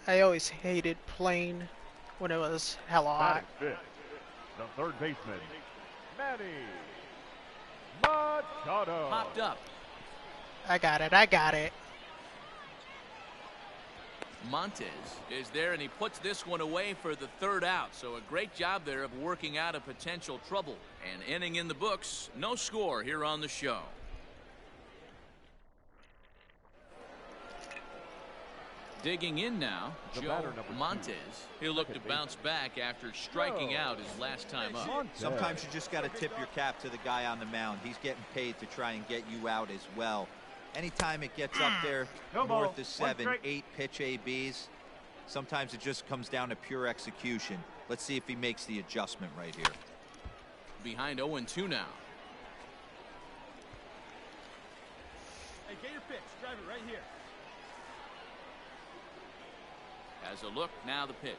I always hated playing when it was hella hot. The third baseman, Manny Machado. Popped up. I got it. I got it. Montes is there, and he puts this one away for the third out. So a great job there of working out a potential trouble. And inning in the books, no score here on the show. Digging in now, Joe Montes. He'll look to bounce back after striking out his last time up. Sometimes you just got to tip your cap to the guy on the mound. He's getting paid to try and get you out as well. Anytime it gets up there north of 7, 8 pitch ABs, sometimes it just comes down to pure execution. Let's see if he makes the adjustment right here. Behind 0-2 now. Hey, get your pitch. Drive it right here. As a look, now the pitch.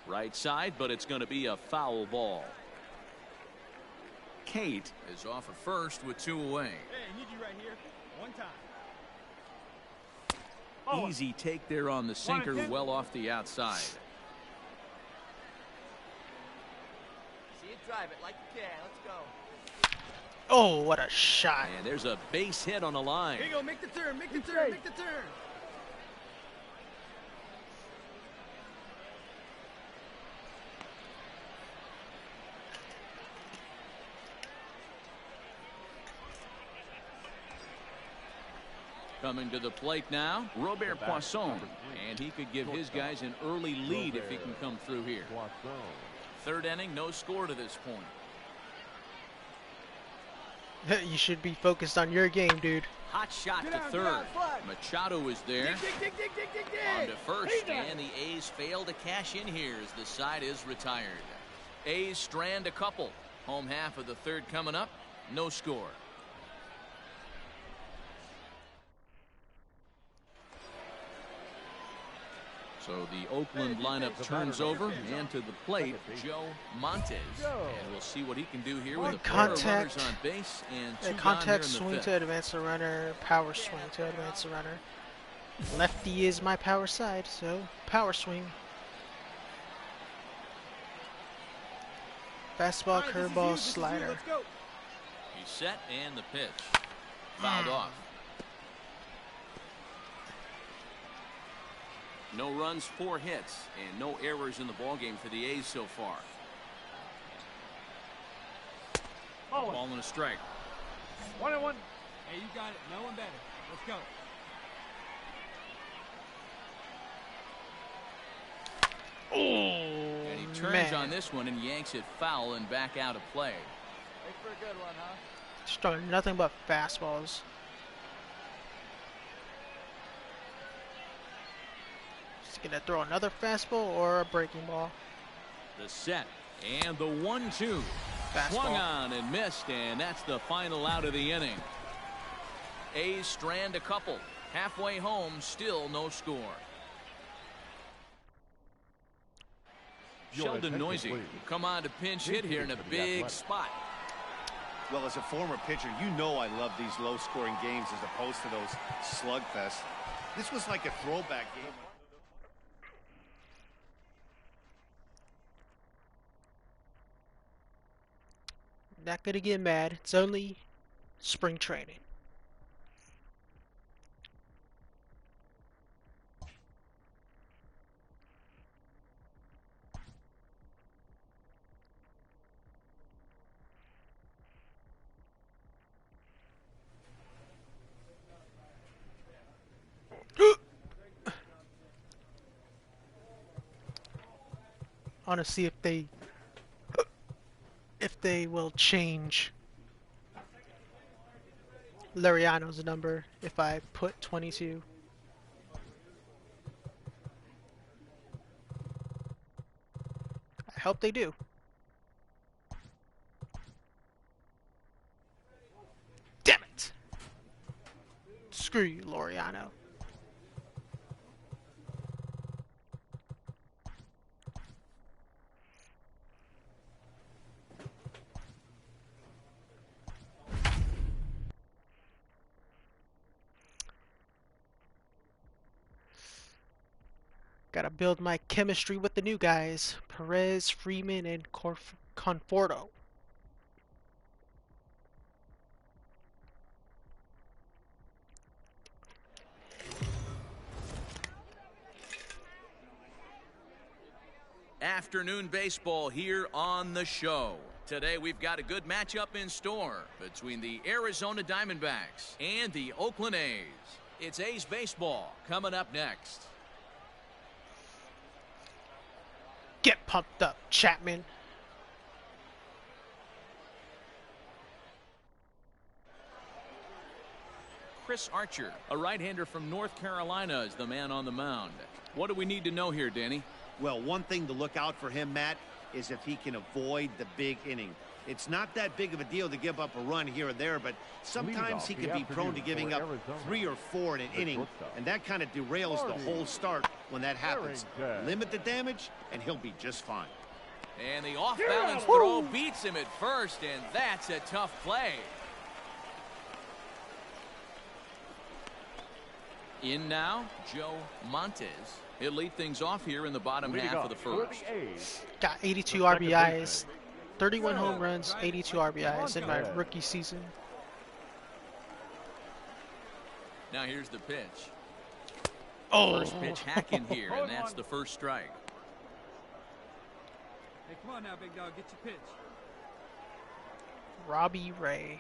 Right side, but it's going to be a foul ball. Kate is off at first with 2 away. Hey, I need you right here. One time. Easy take there on the sinker, well off the outside. See it, drive it like you can. Let's go. Oh, what a shot. And there's a base hit on the line. Here you go. Make the turn. Make the turn. Make the turn. Coming to the plate now, Robert Poisson, and he could give his guys an early lead if he can come through here. Third inning, no score to this point. You should be focused on your game, dude. Hot shot to third. Machado is there. On to first, and the A's fail to cash in here as the side is retired. A's strand a couple. Home half of the third coming up, no score. So the Oakland lineup turns over, and to the plate, Joe Montes. And we'll see what he can do here with a pair of runners on base and 2 contact gone swing here in the to advance the runner, power swing to advance the runner. Lefty is my power side, so power swing. Fastball, curveball, slider. He's set, and the pitch. Fouled off. No runs, 4 hits, and no errors in the ballgame for the A's so far. Ball and a strike. 1-1. Hey, you got it. No one better. Let's go. And he turns on this one and yanks it foul and back out of play. Thanks for a good one, huh? Just throwing nothing but fastballs. Gonna throw another fastball or a breaking ball. The set and the 1-2. Swung on and missed, and that's the final out of the inning. A's strand a couple. Halfway home, still no score. Sheldon Noisy will come on to pinch hit here in a big spot. Well, as a former pitcher, you know I love these low-scoring games as opposed to those slugfests. This was like a throwback game. Not gonna get mad. It's only spring training. I want to see if they will change Laureano's number if I put 22. I hope they do. Damn it! Screw you, Laureano. Gotta build my chemistry with the new guys. Perez, Freeman, and Conforto. Afternoon baseball here on the show. Today we've got a good matchup in store between the Arizona Diamondbacks and the Oakland A's. It's A's baseball coming up next. Get pumped up, Chapman. Chris Archer, a right-hander from North Carolina, is the man on the mound. What do we need to know here, Danny? Well, one thing to look out for him, Matt, is if he can avoid the big inning. It's not that big of a deal to give up a run here or there, but sometimes he can be prone to giving up 3 or 4 in an inning, and that kind of derails the whole start when that happens. Limit the damage, and he'll be just fine. And the off-balance throw beats him at first, and that's a tough play. In now, Joe Montes. He'll lead things off here in the bottom half of the first. Got 82 RBIs, 31 home runs, 82 RBIs in my rookie season. Now here's the pitch. Oh. First pitch hacking here, and that's the first strike. Hey, come on now, big dog. Get your pitch. Robbie Ray.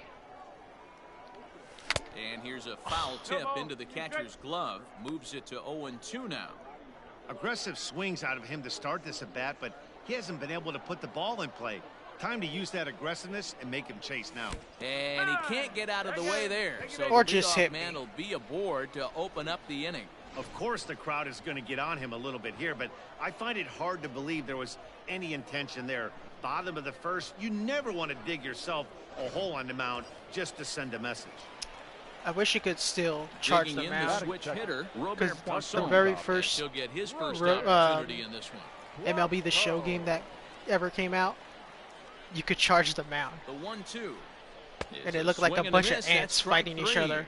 And here's a foul tip into the catcher's glove. Moves it to 0-2 now. Aggressive swings out of him to start this at bat, but he hasn't been able to put the ball in play. Time to use that aggressiveness and make him chase now. And he can't get out of the way there. So or the just hit man will be aboard to open up the inning. Of course the crowd is going to get on him a little bit here, but I find it hard to believe there was any intention there. Bottom of the first, you never want to dig yourself a hole on the mound just to send a message. I wish you could still charge Digging them in out. the switch hitter, Robert The very first he'll get his first opportunity in this one. MLB The Show game that ever came out, you could charge the mound. The 1-2. And it looked like a bunch of ants fighting each other.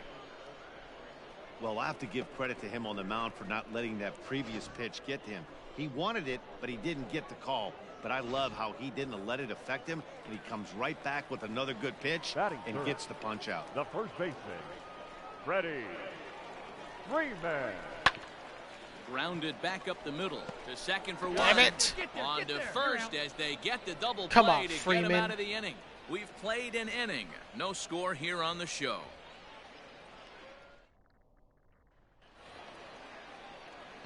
Well, I have to give credit to him on the mound for not letting that previous pitch get to him. He wanted it, but he didn't get the call. But I love how he didn't let it affect him, and he comes right back with another good pitch and gets the punch out. The first baseman, Freddy Freeman. Grounded back up the middle to second for one. Damn it. On to first as they get the double Come play on, to get Freeman. him out of the inning. We've played an inning. No score here on the show.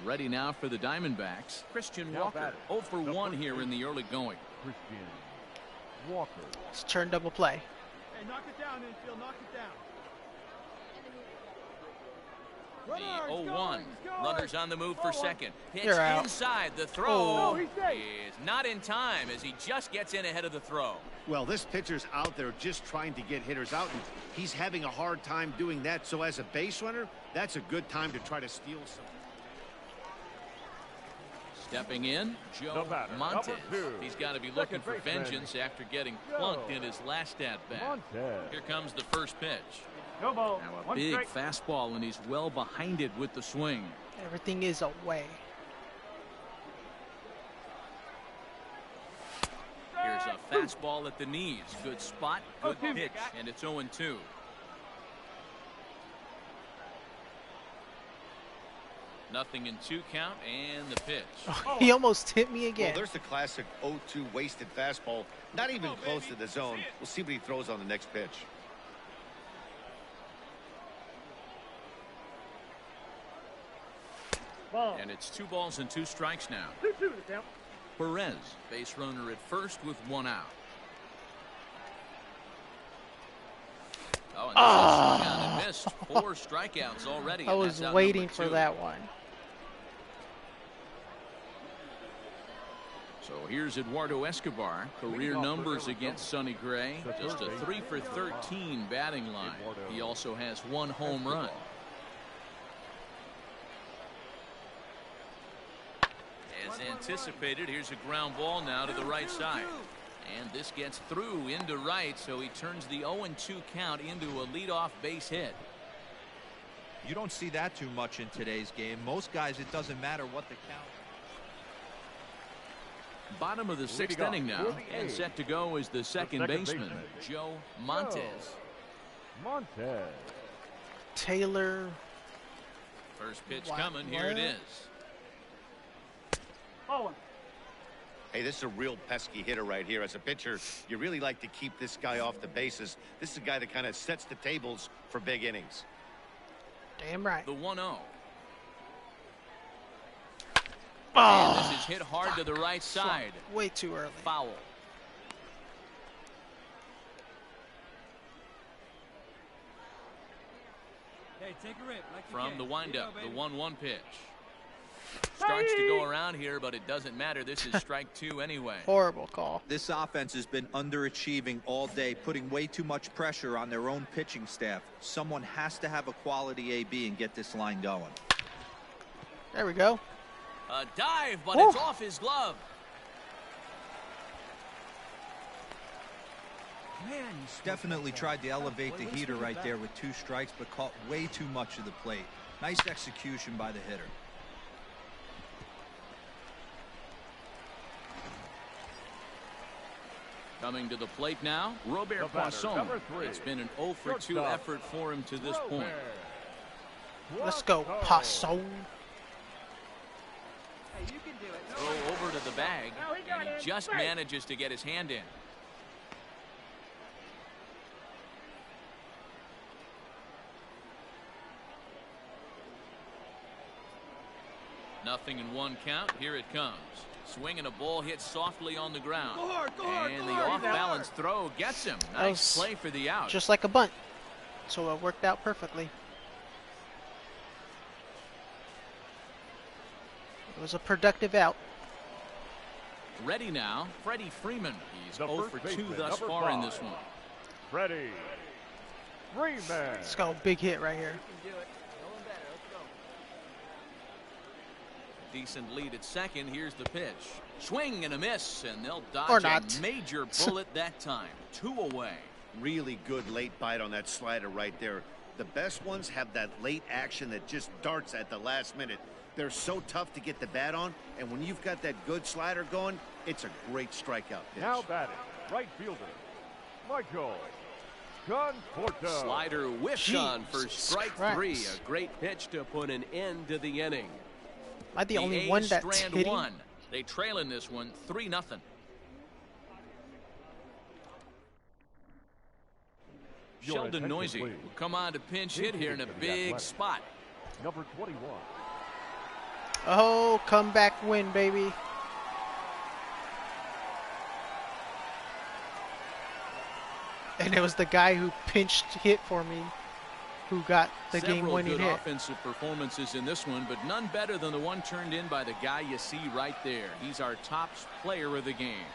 Ready now for the Diamondbacks. Christian Walker, 0 for 1 here in the early going. Christian Walker. It's turn double play. Hey, knock it down, infield. Knock it down. The 0-1. Runners on the move for second. Pitch You're out. inside. The throw Oh. is not in time as he just gets in ahead of the throw. Well, this pitcher's out there just trying to get hitters out, and he's having a hard time doing that. So as a base runner, that's a good time to try to steal some. Stepping in, Joe Montes. He's got to be looking for vengeance after getting plunked in his last at-bat. Here comes the first pitch. Now a big fastball, and he's well behind it with the swing. Everything is away. Here's a fastball at the knees. Good spot, good pitch, and it's 0-2. Nothing in 2 count, and the pitch. Oh, he almost hit me again. Well, there's the classic 0-2 wasted fastball. Not even close to the zone. We'll see what he throws on the next pitch. And it's 2 balls and 2 strikes now. Perez. Base runner at first with 1 out. Oh, and this is swung on and missed. 4 strikeouts already. I was waiting for that one. So here's Eduardo Escobar. Career numbers against Sonny Gray. Just a 3 for 13 batting line. He also has 1 home run. As anticipated, here's a ground ball now to the right side. And this gets through into right, so he turns the 0-2 count into a leadoff base hit. You don't see that too much in today's game. Most guys, it doesn't matter what the count. Bottom of the 6th inning now, and set to go is the second baseman, Joe Montez. Taylor. First pitch coming. Here it is. Hey, this is a real pesky hitter right here. As a pitcher, you really like to keep this guy off the bases. This is a guy that kind of sets the tables for big innings. Damn right. The 1-0. And this is hit hard to the right side. Way too early. Foul. Hey, take a rip. Like From the windup, the 1-1 pitch. Starts to go around here, but it doesn't matter. This is strike 2 anyway. Horrible call. This offense has been underachieving all day, putting way too much pressure on their own pitching staff. Someone has to have a quality AB and get this line going. There we go. A dive, but it's off his glove. Man, Definitely tried to elevate the heater right there with 2 strikes, but caught way too much of the plate. Nice execution by the hitter. Coming to the plate now, Robert Poisson. It's been an 0 for 2 effort for him to this point. Let's go, Poisson. Hey, you can do it. Throw over to the bag, and he just manages to get his hand in. Nothing in 1 count. Here it comes. Swinging a ball hit softly on the ground. And the off-balance throw gets him. Nice play for the out. Just like a bunt. So it worked out perfectly. It was a productive out. Ready now, Freddy Freeman. He's 0 for 2 thus far in this one. Freddy Freeman. Let's go. Big hit right here. Decent lead at second. Here's the pitch. Swing and a miss, and they'll Or dodge not. a major bullet that time. 2 away. Really good late bite on that slider right there. The best ones have that late action that just darts at the last minute. They're so tough to get the bat on, and when you've got that good slider going, it's a great strikeout pitch. Now batting, right fielder, Michael Conforto. Slider whiffed Jesus on for strike Christ. 3. A great pitch to put an end to the inning. Am I the only A's one that's strand hitting? 1. They trail in this one 3-0. Sheldon Noisy will come on to pinch hit here in a big spot. Number 21. Oh, comeback win, baby. And it was the guy who pinched hit for me who got the game-winning Several hit. good offensive performances in this one, but none better than the one turned in by the guy you see right there. He's our top player of the game.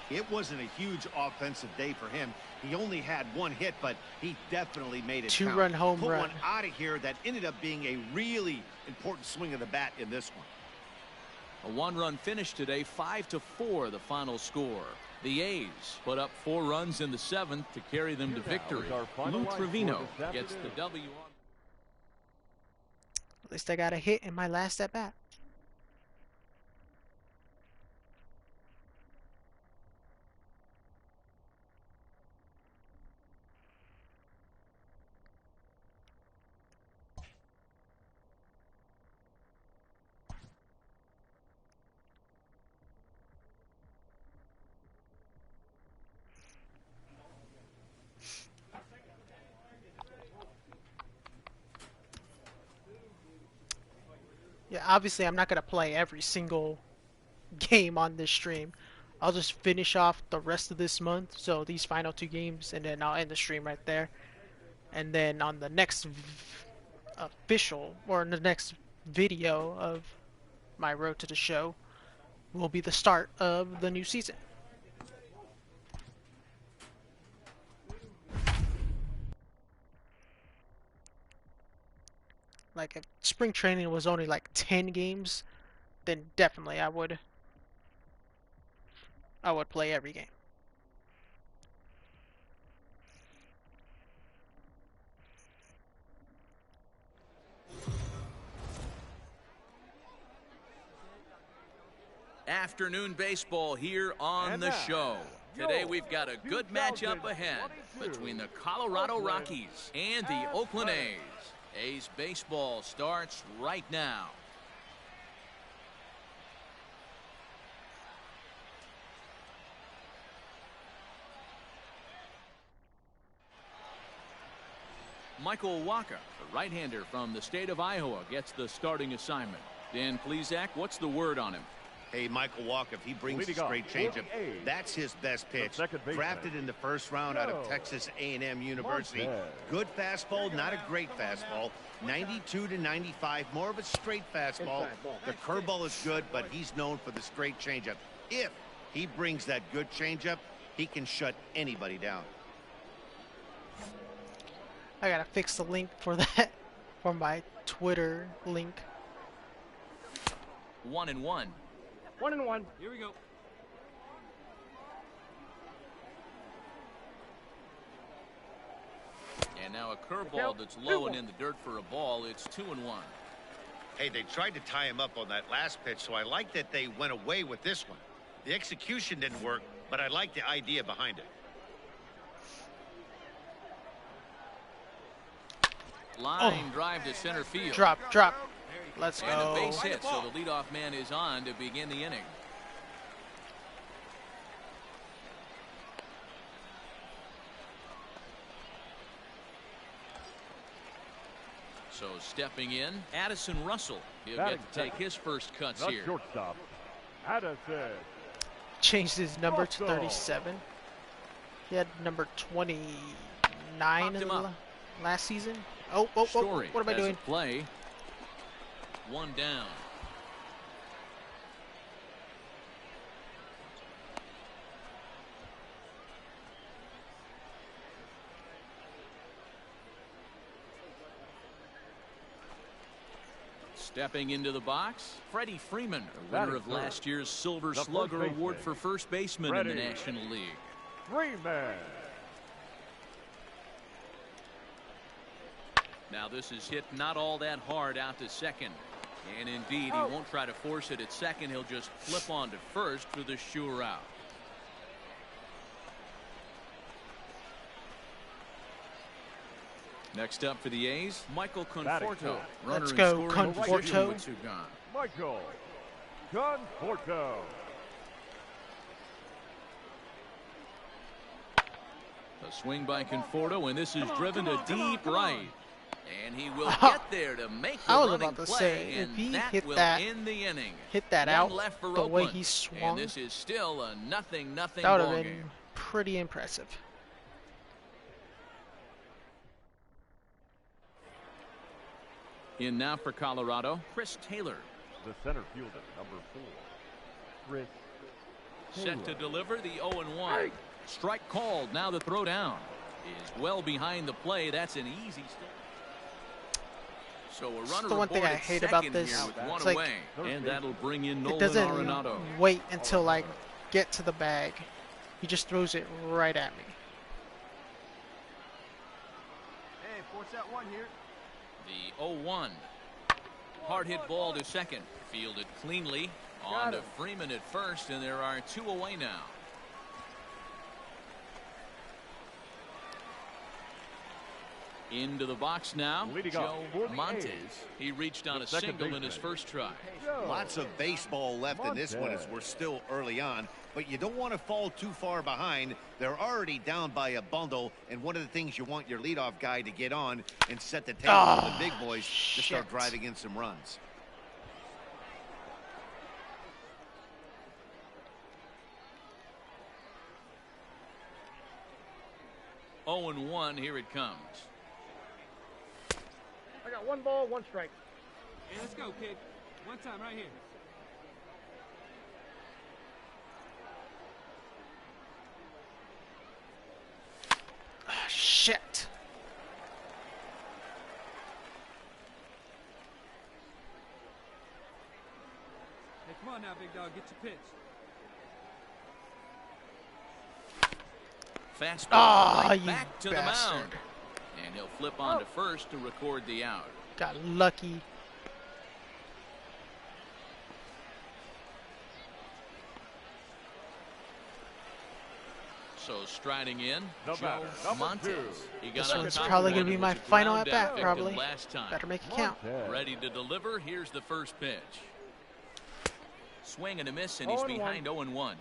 It wasn't a huge offensive day for him. He only had 1 hit, but he definitely made it count. 2-run home Put run. one out of here that ended up being a really important swing of the bat in this one. A 1-run finish today, 5-4 the final score. The A's put up 4 runs in the 7th to carry them to victory. Lou Trevino gets the W. At least I got a hit in my last at-bat. Yeah, obviously I'm not going to play every single game on this stream. I'll just finish off the rest of this month, so these final 2 games, and then I'll end the stream right there. And then on the next official, or in the next video of my road to the show, will be the start of the new season. Like, if spring training was only like 10 games, then definitely I would play every game. Afternoon baseball here on the show. Today we've got a good matchup ahead between the Colorado Rockies and the Oakland A's. A's baseball starts right now. Michael Wacha, the right-hander from the state of Iowa, gets the starting assignment. Dan Plesac, what's the word on him? Hey, Michael Wacha, if he brings a straight changeup, that's his best pitch. Drafted in the first round out of Texas A&M University. Good fastball, not a great fastball. 92 to 95, more of a straight fastball. The curveball is good, but he's known for the straight changeup. If he brings that good changeup, he can shut anybody down. I gotta fix the link for that, for my Twitter link. 1-1. 1-1. Here we go. And now a curveball that's low and in the dirt for a ball. It's 2-1. Hey, they tried to tie him up on that last pitch, so I like that they went away with this one. The execution didn't work, but I like the idea behind it. Line drive to center field. Drop. Let's go. And a base hit, so the leadoff man is on to begin the inning. So stepping in, Addison Russell. He'll get to take his first cuts here. Shortstop, Addison. Changed his number to 37. He had number 29 in the last season. Oh, what am I doing? Play. One down. Stepping into the box, Freddy Freeman, a winner of last year's Silver Slugger Award for first baseman in the National League. Freeman. Now this is hit not all that hard out to second. And indeed, he won't try to force it at second. He'll just flip on to first for the sure out. Next up for the A's, Michael Conforto. Let's go, Conforto. Michael Conforto. A swing by Conforto, and this is driven to deep right. And he will get there to make the running play, and that will end the inning. Hit that out the way he swung. And this is still a 0-0 that would ball have been game. pretty impressive. In now for Colorado, Chris Taylor. The center fielder, number 4, Chris Taylor. Set to deliver the 0-1. Strike called. Now the throw down is well behind the play. That's an easy start. So a runner the one thing I hate about this. It's like, away, and that'll bring in Nolan it doesn't Arenado. wait until I get to the bag. He just throws it right at me. Hey, force that one here. The 0-1. Hard hit ball to second. Fielded cleanly. On to Freeman at first, and there are 2 away now. Into the box now, Joe Montes. He reached on a single in his first try. Lots of baseball left in this one as we're still early on, but you don't want to fall too far behind. They're already down by a bundle, and one of the things you want your leadoff guy to get on and set the table for the big boys to start driving in some runs. 0-1. Here it comes. I got 1 ball, 1 strike. Hey, let's go, kid. One time right here. Shit. Hey, come on now, big dog. Get your pitch. Fastball Ah, right you back to the bastard. mound. And he'll flip on to first to record the out. Got lucky. So striding in, The Joe batter, number Montez. 2. He got This on one's top of probably one gonna be who my was a final ground at out bat, victim probably. last time. Better make it count. Montez. Ready to deliver. Here's the first pitch. Swing and a miss, and he's 0-1. behind 0-1.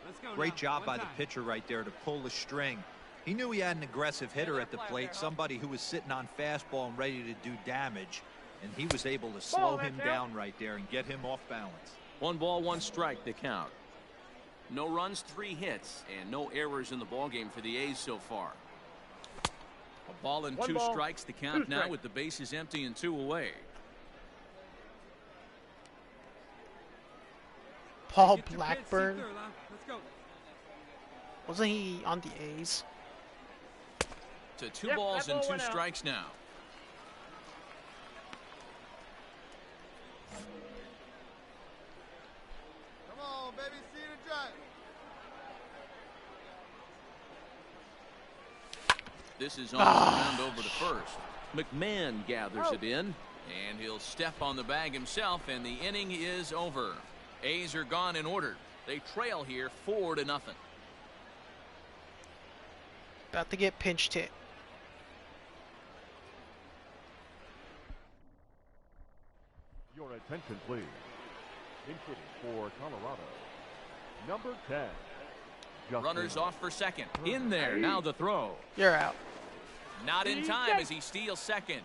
Let's go Great now. job One by the time. pitcher right there to pull the string. He knew he had an aggressive hitter at the plate, somebody who was sitting on fastball and ready to do damage, and he was able to slow him down right there and get him off balance. 1 ball, 1 strike, the count. No runs, 3 hits, and no errors in the ballgame for the A's so far. A ball and 1 2 ball, strikes to count 2 now strikes. with the bases empty and 2 away. Paul Get your pitch, Blackburn. see through, Lon. Let's go. Wasn't he on the A's? To 2 Yep, balls that and ball 2 went out. strikes now. Come on, baby, see the drive. This is on the ground over to first. McMahon gathers it in. And he'll step on the bag himself, and the inning is over. A's are gone in order. They trail here 4-0. About to get pinched hit. Your attention, please. Inputting for Colorado, number 10. Justin Runners off for second. In there. Now the throw. You're out. Not in time as he steals second.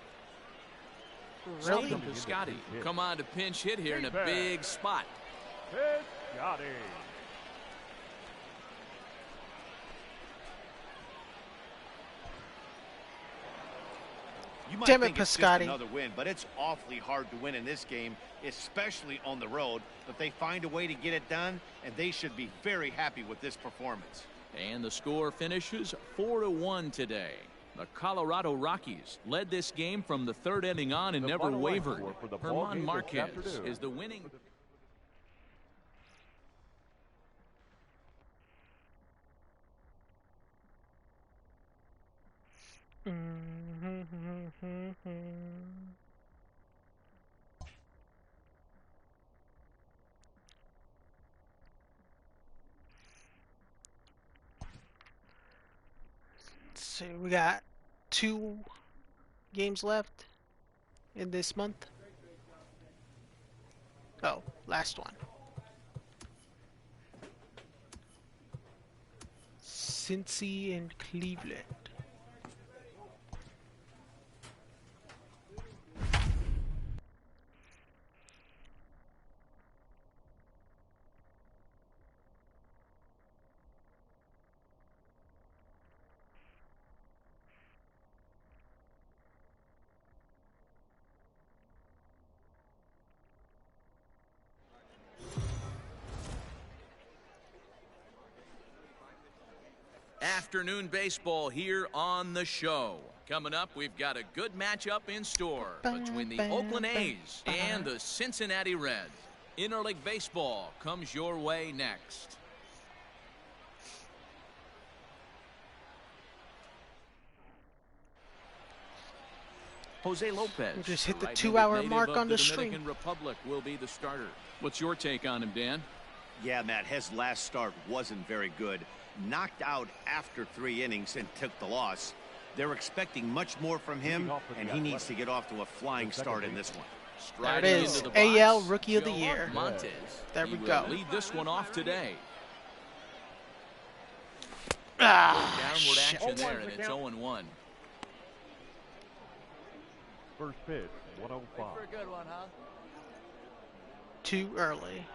Really? Stephen Piscotty come on to pinch hit here in a big spot. Piscotty. You might Damn it, think it's just Piscotty. another win, but it's awfully hard to win in this game, especially on the road. But they find a way to get it done, and they should be very happy with this performance. And the score finishes 4-1 today. The Colorado Rockies led this game from the 3rd inning on and The never final line wavered. score for the ball Herman game Marquez this afternoon. is the winning. So we got 2 games left in this month. Oh, last one. Cincy and Cleveland. Afternoon baseball here on the show. Coming up, we've got a good matchup in store between the Oakland A's and the Cincinnati Reds. Interleague baseball comes your way next. Jose Lopez, We just hit the right-handed 2-hour native mark of on the Dominican stream. Republic, will be the starter. What's your take on him, Dan? Yeah, Matt, his last start wasn't very good. Knocked out after 3 innings and took the loss. They're expecting much more from him, and he needs to get off to a flying start in this one. There it Striding is. into the box, AL Rookie of the Joe Year. Montez. There He we will go. Lead this one off today. Ah, Downward shit. action there, and it's 0-1. First pitch, 105. For a good one, huh? Too early.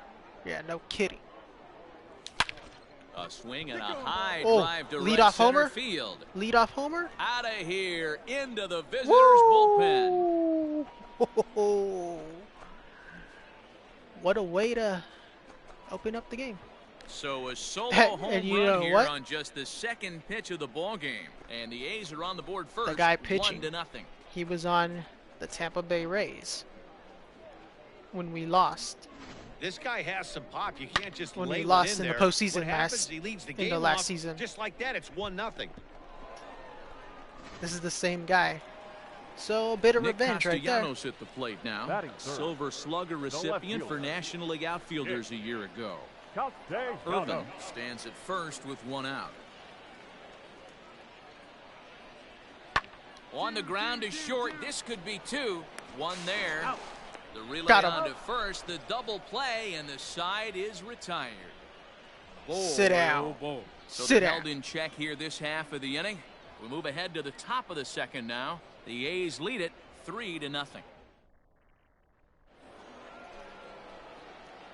Yeah, no kidding. A swing and a high Oh, drive to lead right off center homer? field. Lead off homer? Out of here, into the visitors' bullpen. Woo! What a way to open up the game. So a solo And home you run know here what? on just the second pitch of the ball game, and the A's are on the board first. The guy pitching, 1-0. he was on the Tampa Bay Rays when we lost. This guy has some pop. You can't just When lay we it lost in in the there. postseason What happens, last- he leads the in game the last off. season. Just like that, it's 1-0. This is the same guy. So a bit of Nick revenge right there. Castellanos at the plate now. Batting third. Silver Slugger recipient for fielder. National League outfielders a year ago. Irvin Castellanos. stands at first with one out. On the ground is short. This could be two. One there. The relay Got him. on to first. The double play, and the side is retired. Sit down. So Sit they're down. held in check here this half of the inning. We move ahead to the top of the second now. The A's lead it 3-0.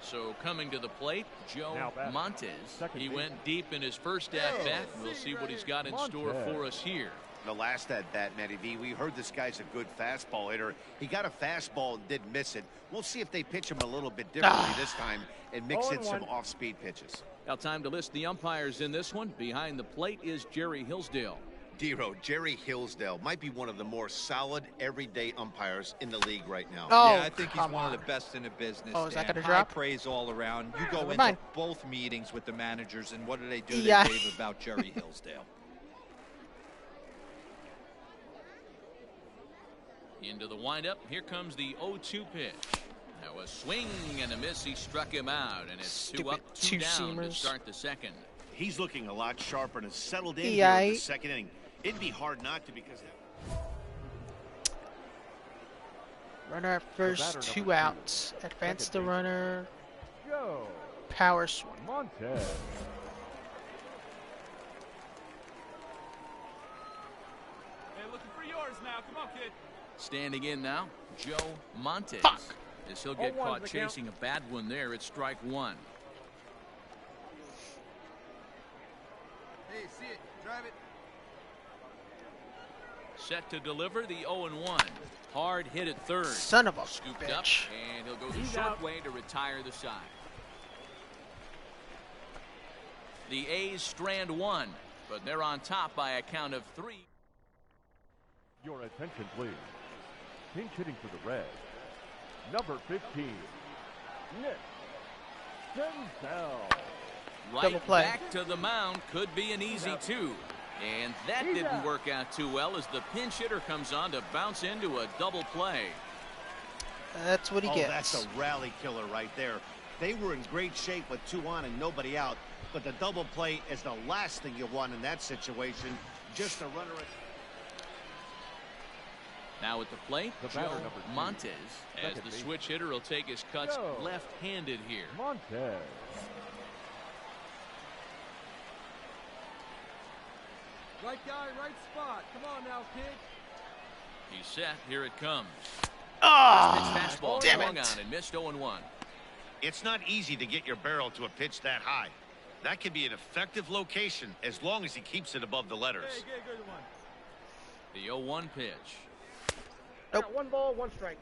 So coming to the plate, Joe Now batting. Montes. Second He base. went deep in his first at-bat. We'll see what he's got in store Montes. for us here. The last at-bat, Matty V, we heard this guy's a good fastball hitter. He got a fastball and didn't miss it. We'll see if they pitch him a little bit differently this time and mix in some 0-1. off-speed pitches. Now time to list the umpires in this one. Behind the plate is Jerry Hillsdale. Dero, Jerry Hillsdale might be one of the more solid everyday umpires in the league right now. Oh, Yeah, I think he's come one on. of the best in the business. Oh, is that Dan. gonna High drop? praise all around. You go Never into mind. both meetings with the managers, and what do? Yeah. They rave about Jerry Hillsdale. Into the windup. Here comes the 0-2 pitch. Now a swing and a miss. He struck him out, and it's two Stupid up, two down to two-seamers. start the second. He's looking a lot sharper and has settled in here Yeah, in the he- second inning. It'd be hard not to because Runner at first, batter, two number 2. outs. Advance the Second base. runner. Joe Power swing. Montes. Hey, looking for yours now. Come on, kid. Standing in now, Joe Montes. Fuck. As he'll get 0-1 caught the count. chasing a bad one there. It's strike one. Hey, see it. Drive it. Set to deliver the 0-1. Hard hit at third. Son of a Scooped up, bitch. and he'll go the He's short out. way to retire the side. The A's strand one, but they're on top by a count of 3. Your attention, please. Pinch hitting for the Reds. Number 15, Nick Snell. Double Right play. back to the mound. Could be an easy two. And that didn't work out too well as the pinch hitter comes on to bounce into a double play. That's what he oh, gets. that's a rally killer right there. They were in great shape with 2 on and nobody out, but the double play is the last thing you want in that situation. Just a runner. Now at the plate, The batter, Joe number 2, Montes, as second the base. switch hitter will take his cuts Joe. left-handed here. Montes. Right guy, right spot. Come on now, kid. He's set. Here it comes. Ah, Pitch fastball damn swung it. on and missed 0-1. It's not easy to get your barrel to a pitch that high. That can be an effective location as long as he keeps it above the letters. Hey, get a good one. The 0-1 pitch. Nope. 1 ball, 1 strike.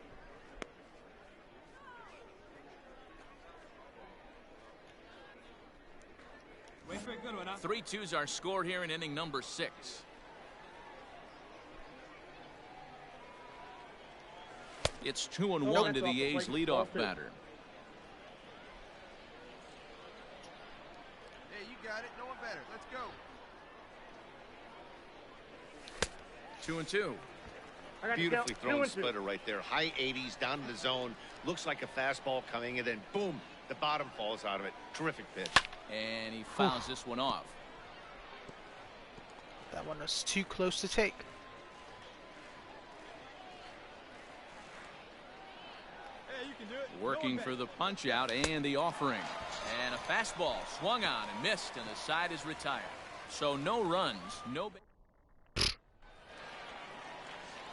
Wait for a good one, huh? 3-2's our score here in inning number 6. It's 2-1 to the A's leadoff batter. Hey, you got it. No one better. Let's go. 2-2. I got Beautifully to thrown count. 2 and 2. splitter right there. High 80s down in the zone. Looks like a fastball coming, and then boom, the bottom falls out of it. Terrific pitch. And he fouls this one off. That one was too close to take. Hey, you can do it. Working for the punch out and the offering. And a fastball swung on and missed, and the side is retired. So no runs, no.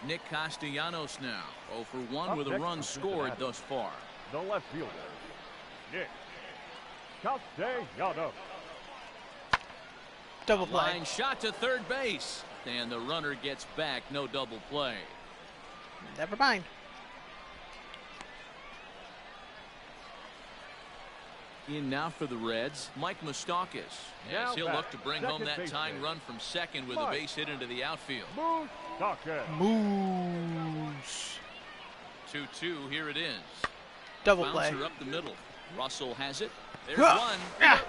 Nick Castellanos now 0 for 1 Up with a next run is scored Cincinnati. thus far. The left fielder, Nick Castellanos. Double play. Line shot to third base. And the runner gets back. No double play. Never mind. In now for the Reds, Mike Moustakas. As he'll look to bring home that tying run from second with a base hit into the outfield. Moose. 2-2, here it is. Double play. Bouncer up the middle. Russell has it. There's Huh. one. Yeah.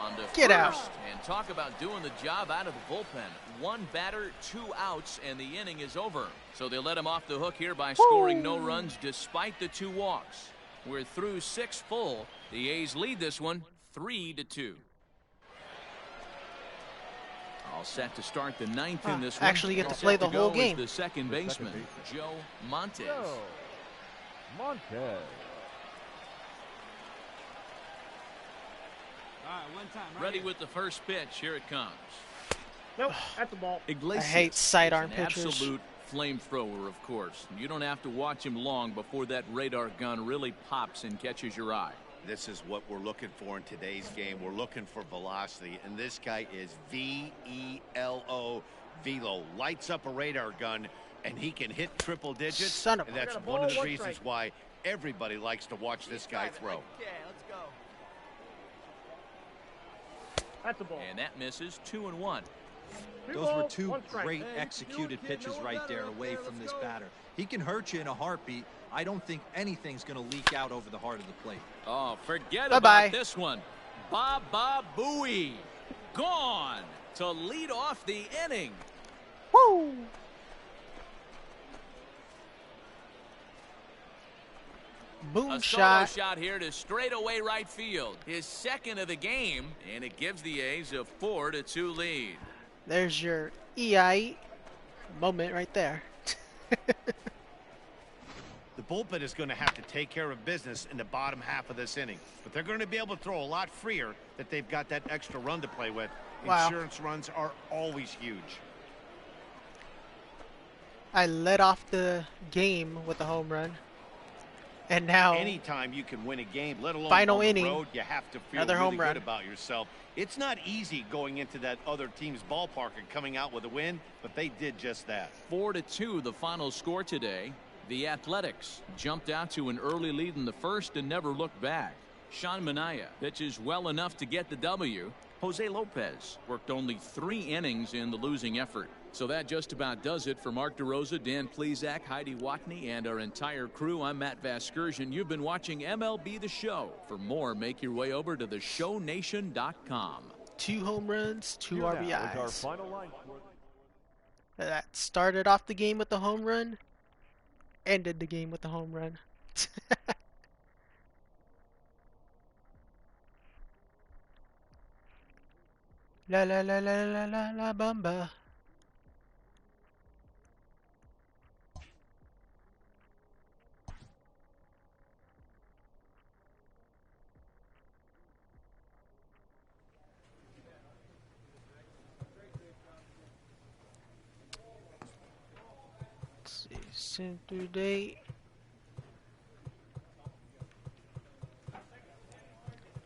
On to Get out. first. And talk about doing the job out of the bullpen. One batter, 2 outs, and the inning is over. So they let him off the hook here by scoring no runs despite the 2 walks. We're through 6 full. The A's lead this one 3-2. All set to start the 9th in this one. Actually get to Set play the whole go is game. The second baseman, Joe Montes. Montez. All right, one time. Right Ready here. with the first pitch. Here it comes. Nope, at the ball. Iglesias I hate sidearm is an pitchers. absolute flamethrower, of course. You don't have to watch him long before that radar gun really pops and catches your eye. This is what we're looking for in today's game. We're looking for velocity, and this guy is V-E-L-O, velo. Lights up a radar gun, and he can hit triple digits. Son of a- And that's I got a one of ball, the 1 reasons strike. why everybody likes to watch this guy throw. Yeah, let's go. At the ball. And that misses. 2-1. Those were 2 1 strike. great Hey, executed you kid, pitches no right better there up away there, from let's this go. batter. He can hurt you in a heartbeat. I don't think anything's going to leak out over the heart of the plate. Oh, forget Bye-bye. about this one. Baba Booey. Gone to lead off the inning. Woo! Boom A shot. solo shot here to straightaway right field. His second of the game, and it gives the A's a 4-2 lead. There's your EI moment right there. The bullpen is going to have to take care of business in the bottom half of this inning, but they're going to be able to throw a lot freer that they've got that extra run to play with. Wow. Insurance runs are always huge. I led off the game with a home run. And now Anytime you can win a game, let alone Final on the inning, road, you have to feel another really home run. good about yourself. It's not easy going into that other team's ballpark and coming out with a win, but they did just that. 4-2 the final score today. The Athletics jumped out to an early lead in the first and never looked back. Sean Manaea pitches well enough to get the W. Jose Lopez worked only 3 innings in the losing effort. So that just about does it for Mark DeRosa, Dan Plesac, Heidi Watney, and our entire crew. I'm Matt Vasgersian. You've been watching MLB The Show. For more, make your way over to theshownation.com. 2 home runs, 2 Here now is our RBIs. final line score. That started off the game with the home run, ended the game with the home run. La la la la la la la bamba. Let's see, center date.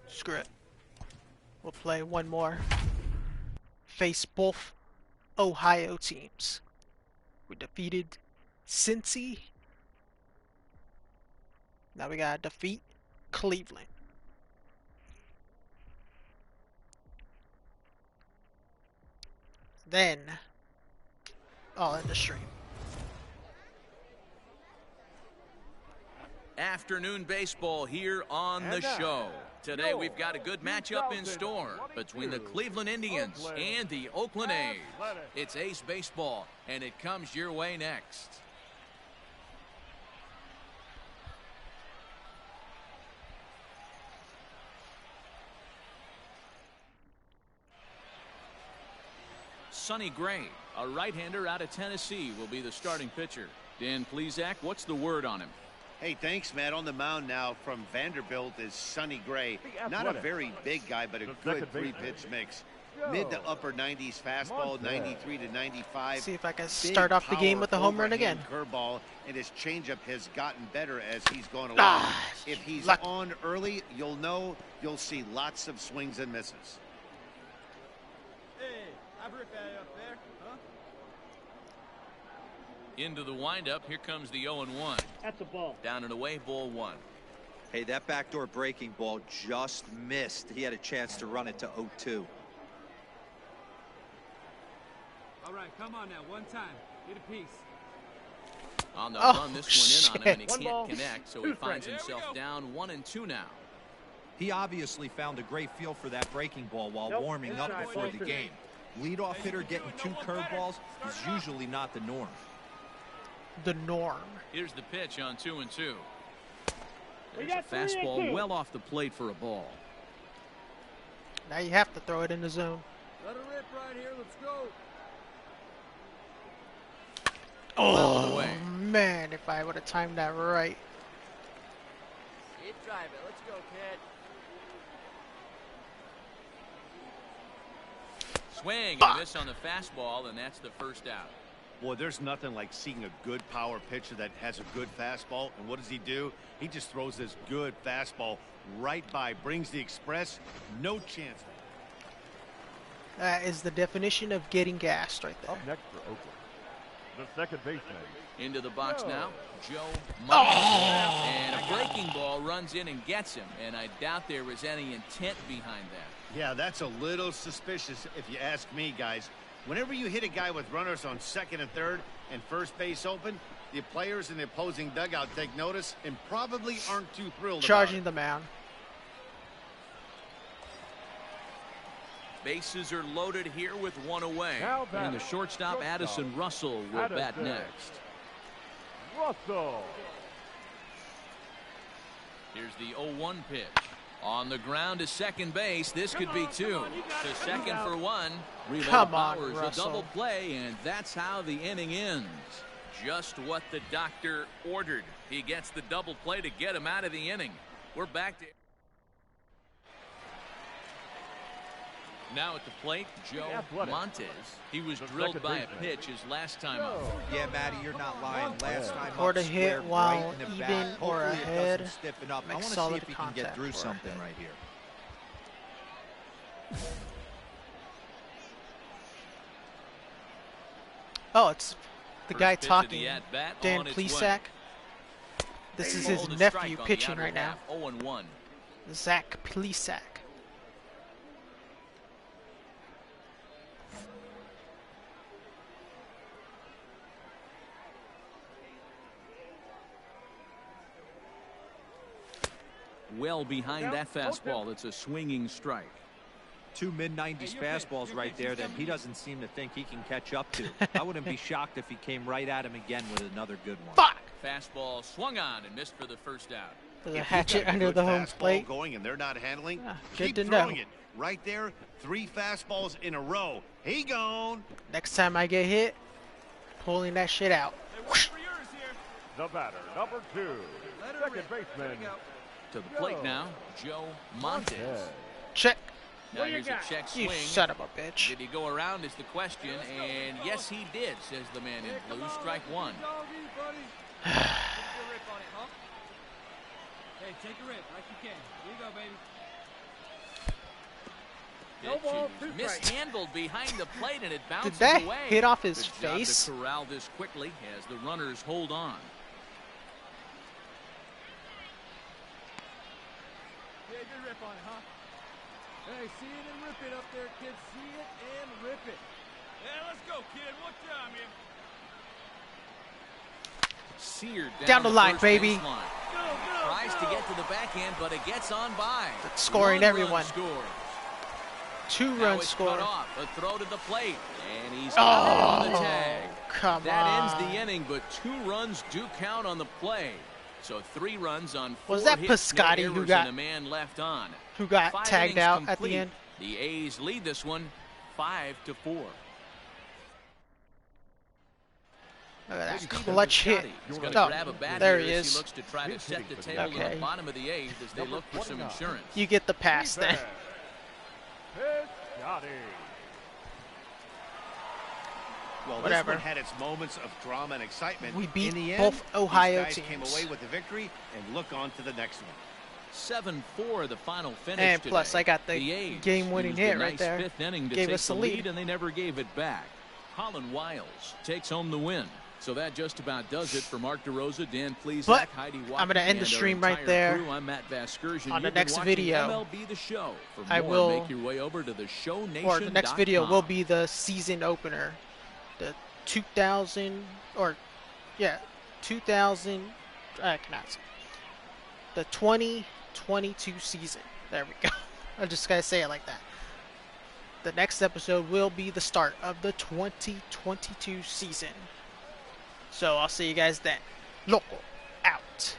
Screw it. We'll play one more. Face both Ohio teams. We defeated Cincy. Now we gotta defeat Cleveland. Then I'll end the stream. Afternoon baseball here on the And now, show. Today your we've got a good matchup in store between the Cleveland Indians Oakland and the Oakland A's. Athletics. It's Ace Baseball, and it comes your way next. Sonny Gray, a right-hander out of Tennessee, will be the starting pitcher. Dan Plesac, what's the word on him? Hey, thanks, Matt. On the mound now from Vanderbilt is Sonny Gray. The Not a Athletics. very big guy, but a The good second baseman. three-pitch mix. Go. Mid to upper 90s fastball, Montez. 93 to 95. See if I can Big start off the game power with a home run overhand again. Curveball, and his changeup has gotten better as he's gone along. Ah, If he's luck. on early, you'll see lots of swings and misses. Hey, I've ripped that up there, huh? Into the windup. Here comes the 0-1. That's a ball. Down and away, ball 1. Hey, that backdoor breaking ball just missed. He had a chance to run it to 0-2. All right, come on now, one time. Get a piece. On the Oh, run this one in on him, and he One can't ball, connect, so 2 he finds strikes. himself down 1-2 now. He obviously found a great feel for that breaking ball while Nope, warming up inside, before the ball 2. game. Leadoff hitter getting 2 curveballs is usually not the norm. The norm. Here's the pitch on 2-2. We There's a got 3 and fastball 2. well off the plate for a ball. Now you have to throw it in the zone. Let her rip right here. Let's go. Oh, away. man, if I would have timed that right. Get drive it. Let's go, kid. Swing and Fuck. a miss on the fastball, and that's the first out. Boy, there's nothing like seeing a good power pitcher that has a good fastball. And what does he do? He just throws this good fastball right by, brings the express, no chance. That is the definition of getting gassed right there. Up next for Oakland, the second baseman. Into the box Joe. now, Joe Oh. Montes. And a breaking ball runs in and gets him, and I doubt there was any intent behind that. Yeah, that's a little suspicious if you ask me, guys. Whenever you hit a guy with runners on second and third and first base open, the players in the opposing dugout take notice and probably aren't too thrilled Charging about the mound. Bases are loaded here with 1 away. Now And the batting, shortstop, Addison Russell, will bat Addison. next. Russell. Here's the 0-1 pitch. On the ground to second base. This could be 2. To second for 1. Relay Come on, powers a Russell. double play, and that's how the inning ends. Just what the doctor ordered. He gets the double play to get him out of the inning. We're back to... Now at the plate, Joe Athletic. Montes. He was The drilled second by a baseman. pitch his last time Joe. up. Yeah, Matty, you're not lying. Last time Or up, to hit squared while right in the even back. or Hopefully it ahead, doesn't stiffen up. I make want to see solid if he can get contact through or something ahead. right here. Oh, it's the First guy pitch of talking, the at-bat Dan on its way. Plesac. This is his Hold a nephew strike on the pitching outer right now. half, 0-1. Zach Plesac. Well behind that fastball. It's a swinging strike. 2 mid-90s fastballs right there that he doesn't seem to think he can catch up to. I wouldn't be shocked if he came right at him again with another good one. Fuck! Fastball swung on and missed for the first out. There's a If you've hatchet got a under good the home fastball plate. going and they're not handling, Ah, good keep to throwing know. it. Right there, 3 fastballs in a row. He gone. Next time I get hit, pulling that shit out. Hey, wait for yours here. The batter, number 2, Let her second rip. There baseman. we go. To the plate Joe now, Joe Montes. Montes. Check. Now What do you here's a got? check You swing. son of a bitch. Did he go around is the question, and yes he did, says the man in blue. Strike 1. Doggy, buddy. Take a rip on it, huh? Hey, take a rip like you can. Here you go, baby. No ball, Pitch 2 strikes. mishandled behind the plate, and it bounces Did that away. hit off his Good job face? to corral this quickly as the runners hold on. Yeah, good rip on it, huh? Hey, see it and rip it up there, kid. See it and rip it. Yeah, let's go, kid. One time here. Seared Down the line, first baby. baseline. Tries to get to the backhand, but it gets on by. Scoring 1 everyone. Run scores. 2 Now runs it's score. cut off. A throw to the plate, and he's on the Oh, tag. come That on. ends the inning, but 2 runs do count on the play. So 3 runs on 4 Was that hits, no Piscotty who errors, got- and a man left on. Who got 5 tagged innings out at complete. the end? The A's lead this one 5-4. Look at that Stephen clutch hit. Piscotty. He's going Oh, to grab a bat there here he as is. he looks to try to set the table to Okay. the bottom of the 8th as they look for some insurance. You get the pass then. Piscotty. Well, Whatever. this one had its moments of drama and excitement. We beat In the both end, Ohio these guys came teams. away with the victory and look on to the next one. 7-4 the final finish And today. plus, I got the A's game-winning used hit a right nice there. fifth inning to Gave take us the the lead, lead. and they never gave it back. Colin Wiles takes home the win. So that just about does it for Mark DeRosa, Dan Plesac, But Heidi Watkins, I'm going to end the and our stream right entire there. crew. I'm Matt Vasgersian. On the You've been next watching video, MLB The Show. For I more, will, make your way over to theShowNation.com. or the next video will be the season opener, the 2000 the 2022 season. There we go. I just gotta say it like that. The next episode will be the start of the 2022 season. So I'll see you guys then. Local out.